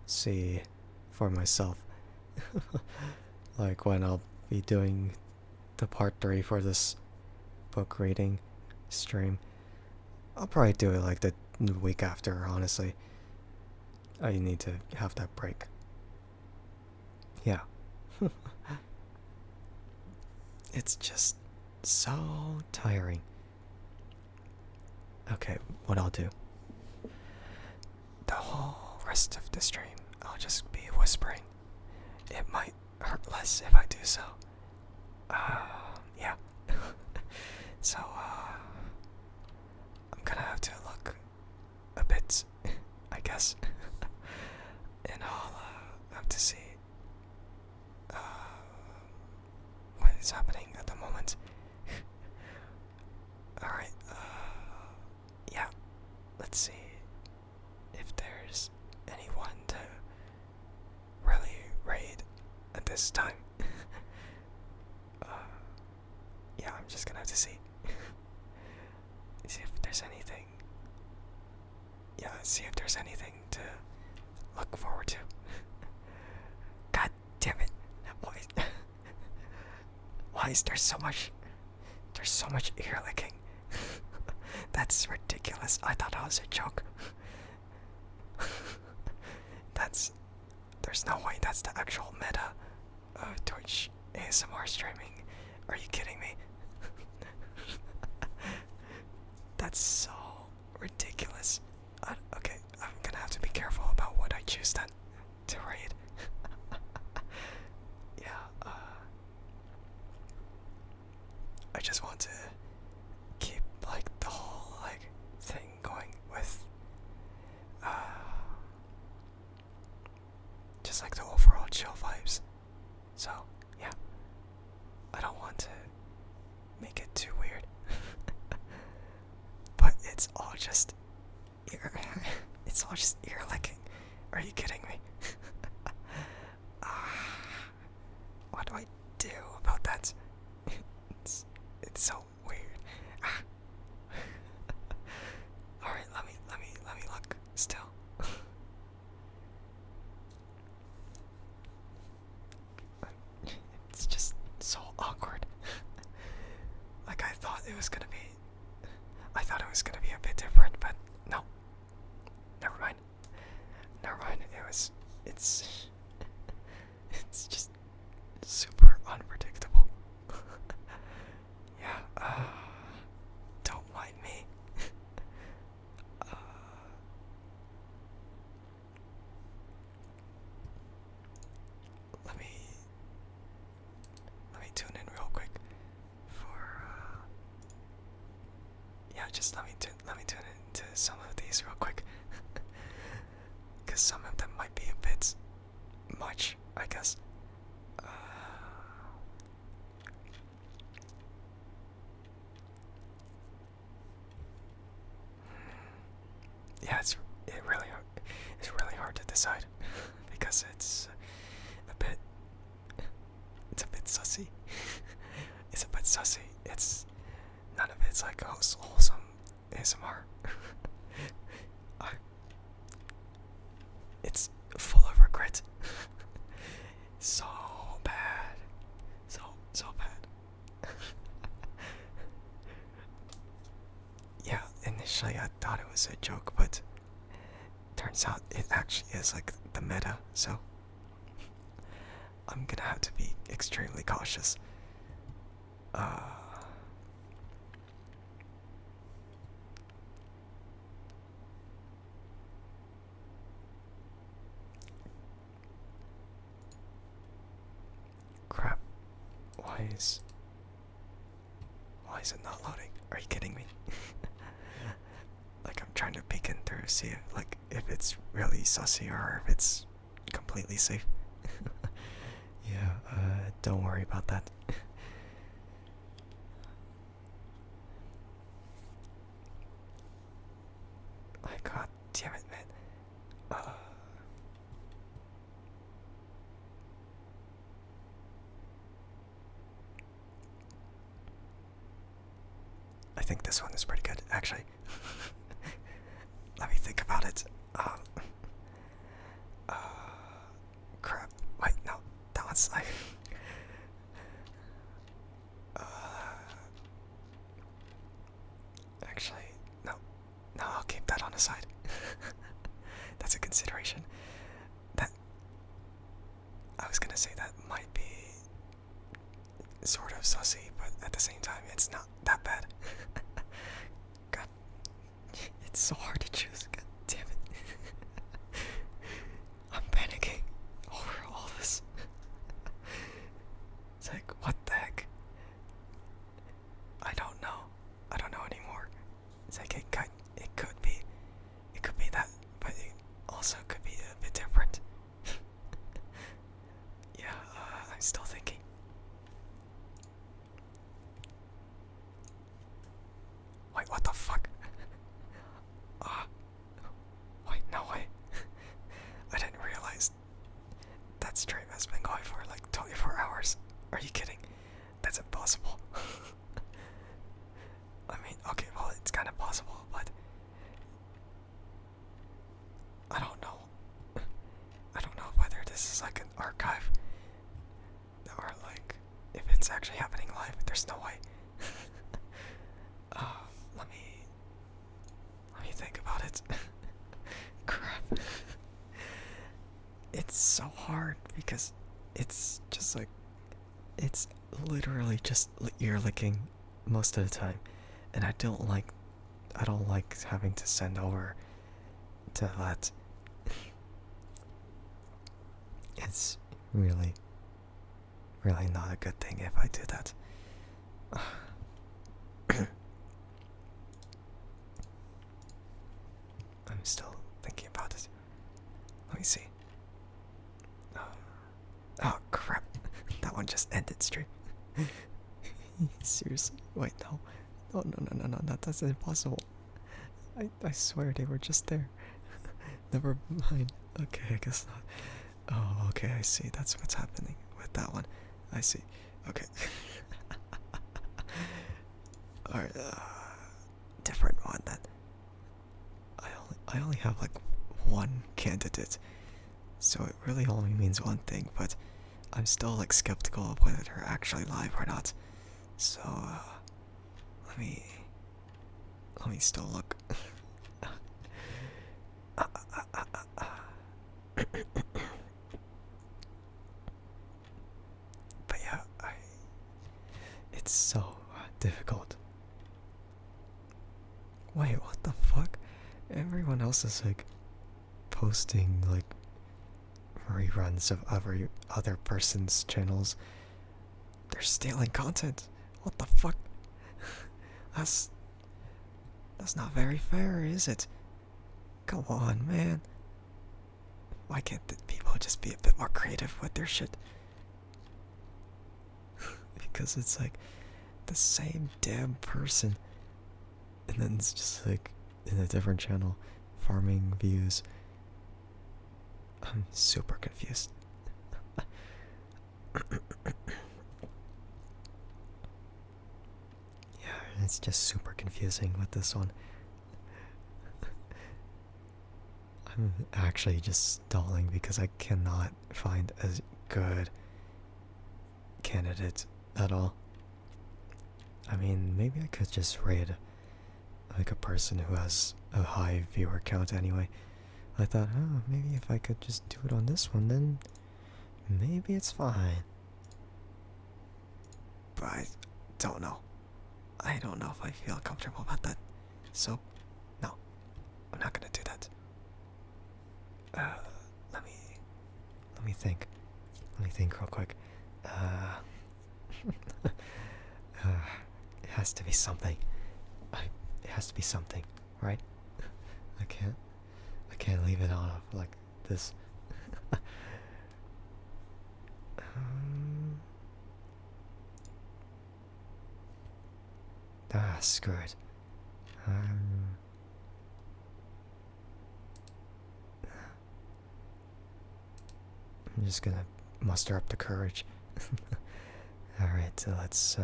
S1: see for myself. Like when I'll be doing the part 3 for this book reading stream. I'll probably do it like the week after, honestly. I need to have that break. Yeah. It's just so tiring. Okay, what I'll do. The whole rest of the stream, I'll just be whispering. It might hurt less if I do so. Yeah. So, I'm gonna have to look a bit, I guess. And I'll have to see what is happening at the moment. Alright, yeah. Let's see if there's anyone to really raid at this time. Yeah, I'm just gonna have to see. See if there's anything. Yeah, see if there's anything to look forward to. God damn it. Why is there so much? There's so much ear licking. That's ridiculous. I thought that was a joke. There's no way that's the actual meta of Twitch ASMR streaming. Are you kidding me? That's so ridiculous. Okay, I'm gonna have to be careful about what I choose then to raid. Yeah, I just want to keep like the whole like thing going with just like the overall chill vibes. So yeah, I don't want to make it too weird. But it's all just ear licking. Are you kidding me? What do I do about that? It's so weird. Alright, let me look still. It's just so awkward. Like I thought it was gonna be a bit different, but no. Never mind. It's just super unpredictable. Yeah, don't mind me. Let me tune in real quick for yeah, just let me tune into some of these real quick. Because some of them might be a bit much, I guess. Yeah, it's really hard to decide because it's a bit sussy. It's a bit sussy. It's none of it's like wholesome ASMR. It's full of regret. So bad. So bad. Yeah, initially I thought it was a joke, but turns out it actually is like the meta, so I'm gonna have to be extremely cautious. Why is it not loading? Are you kidding me? Like, I'm trying to peek in through, see if it's really sussy or if it's completely safe. Yeah, don't worry about that. God damn it, man. I think this one is pretty good, actually. Let me think about it. Crap. Wait, no. That one's like... Actually, no. No, I'll keep that on the side. That's a consideration. I was gonna say that might be sort of sussy, but at the same time, it's not that bad. God, it's so hard to choose. God damn it. I'm panicking over all this. It's like, what the heck? I don't know. I don't know anymore. It's like it could be that, but it also could be a bit different. Yeah, I'm still thinking. Wait, what the fuck? Wait, no way. I didn't realize that stream has been going for like 24 hours. Are you kidding? That's impossible. I mean, okay, well, it's kind of possible, but I don't know. I don't know whether this is like an archive or like if it's actually happening live. There's no way. Let me think about it. Crap. It's so hard because it's just like it's literally just ear licking most of the time, and I don't like having to send over to that. It's really not a good thing if I do that. I'm still thinking about it. Let me see. Oh crap. That one just ended stream. Seriously? Wait, no. No, that's impossible. I swear they were just there. Never mind. Okay, I guess not. Oh, okay, I see. That's what's happening with that one. I see. Okay. Alright, different one then. I only have like one candidate, so it really only means one thing, but I'm still like skeptical of whether they're actually live or not. So, let me still look. But yeah, it's so difficult. Wait, what the fuck? Everyone else is like posting like reruns of every other person's channels. They're stealing content. What the fuck? That's not very fair, is it? Come on, man. Why can't the people just be a bit more creative with their shit? Because it's like the same damn person, and then it's just like in a different channel, farming views. I'm super confused. Yeah, it's just super confusing with this one. I'm actually just stalling because I cannot find a good candidate at all. I mean, maybe I could just raid like a person who has a high viewer count anyway. I thought, oh, maybe if I could just do it on this one, then maybe it's fine. But I don't know. I don't know if I feel comfortable about that. So, no, I'm not gonna do that. Let me think. Let me think real quick. has to be something. It has to be something, right? I can't leave it off like this. Screw it. I'm just gonna muster up the courage. Alright, so let's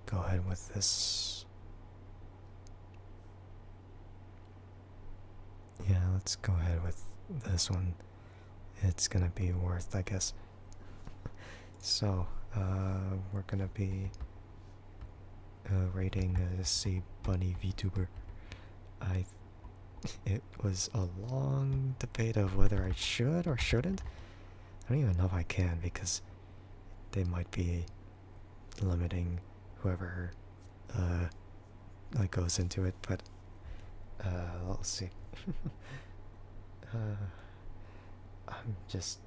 S1: go ahead with this. Yeah, let's go ahead with this one. It's gonna be worth, I guess. So, we're gonna be rating a C Bunny VTuber. It was a long debate of whether I should or shouldn't. I don't even know if I can because they might be limiting whoever like goes into it, but let's see. I'm just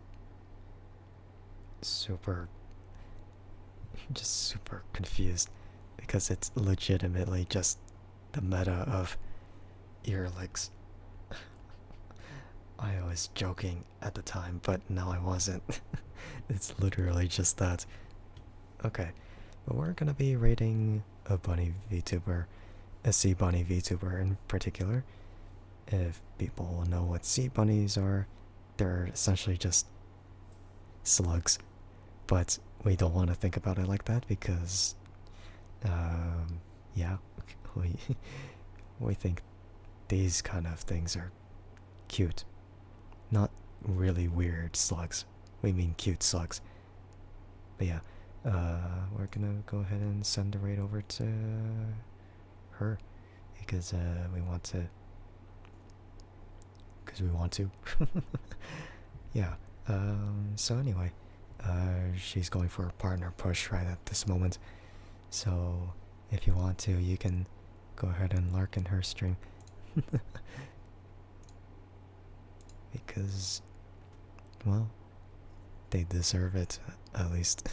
S1: super confused because it's legitimately just the meta of ear licks. I was joking at the time, but now I wasn't. It's literally just that. Okay, but we're gonna be rating a bunny VTuber, a sea bunny VTuber in particular. If people know what sea bunnies are, they're essentially just slugs. But we don't want to think about it like that because, yeah, we think these kind of things are cute. Not really weird slugs. We mean cute slugs. But yeah, we're gonna go ahead and send the raid over to her because we want to. Because we want to. Yeah. So anyway, she's going for a partner push right at this moment. So if you want to, you can go ahead and lurk in her stream. Because, well, they deserve it, at least.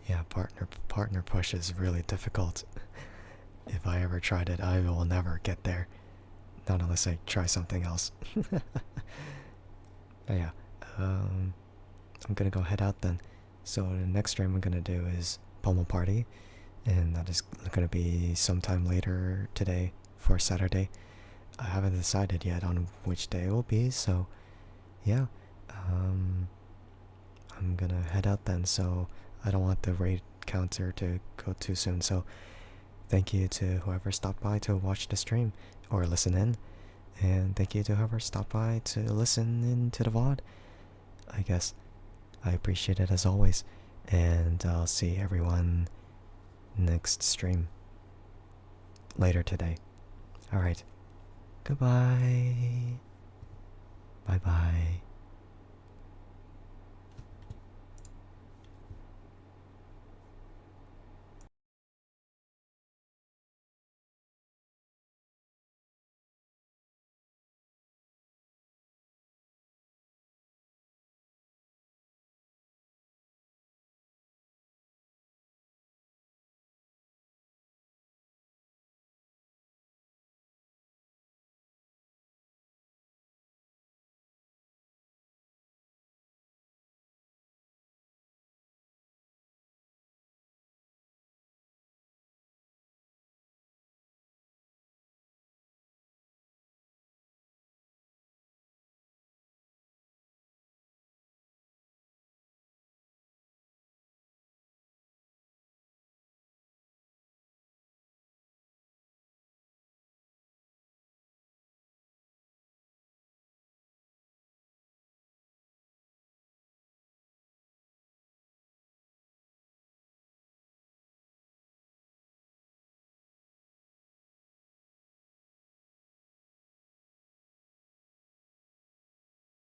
S1: Yeah, partner push is really difficult. If I ever tried it, I will never get there. Not unless I try something else. But yeah, I'm gonna go head out then. So the next stream I'm gonna do is Pomo Party, and that is gonna be sometime later today for Saturday. I haven't decided yet on which day it will be, so yeah. I'm gonna head out then, so I don't want the raid counter to go too soon, so thank you to whoever stopped by to watch the stream or listen in, and thank you to whoever stopped by to listen into the VOD. I guess I appreciate it as always, and I'll see everyone next stream later today. Alright, goodbye. Bye bye.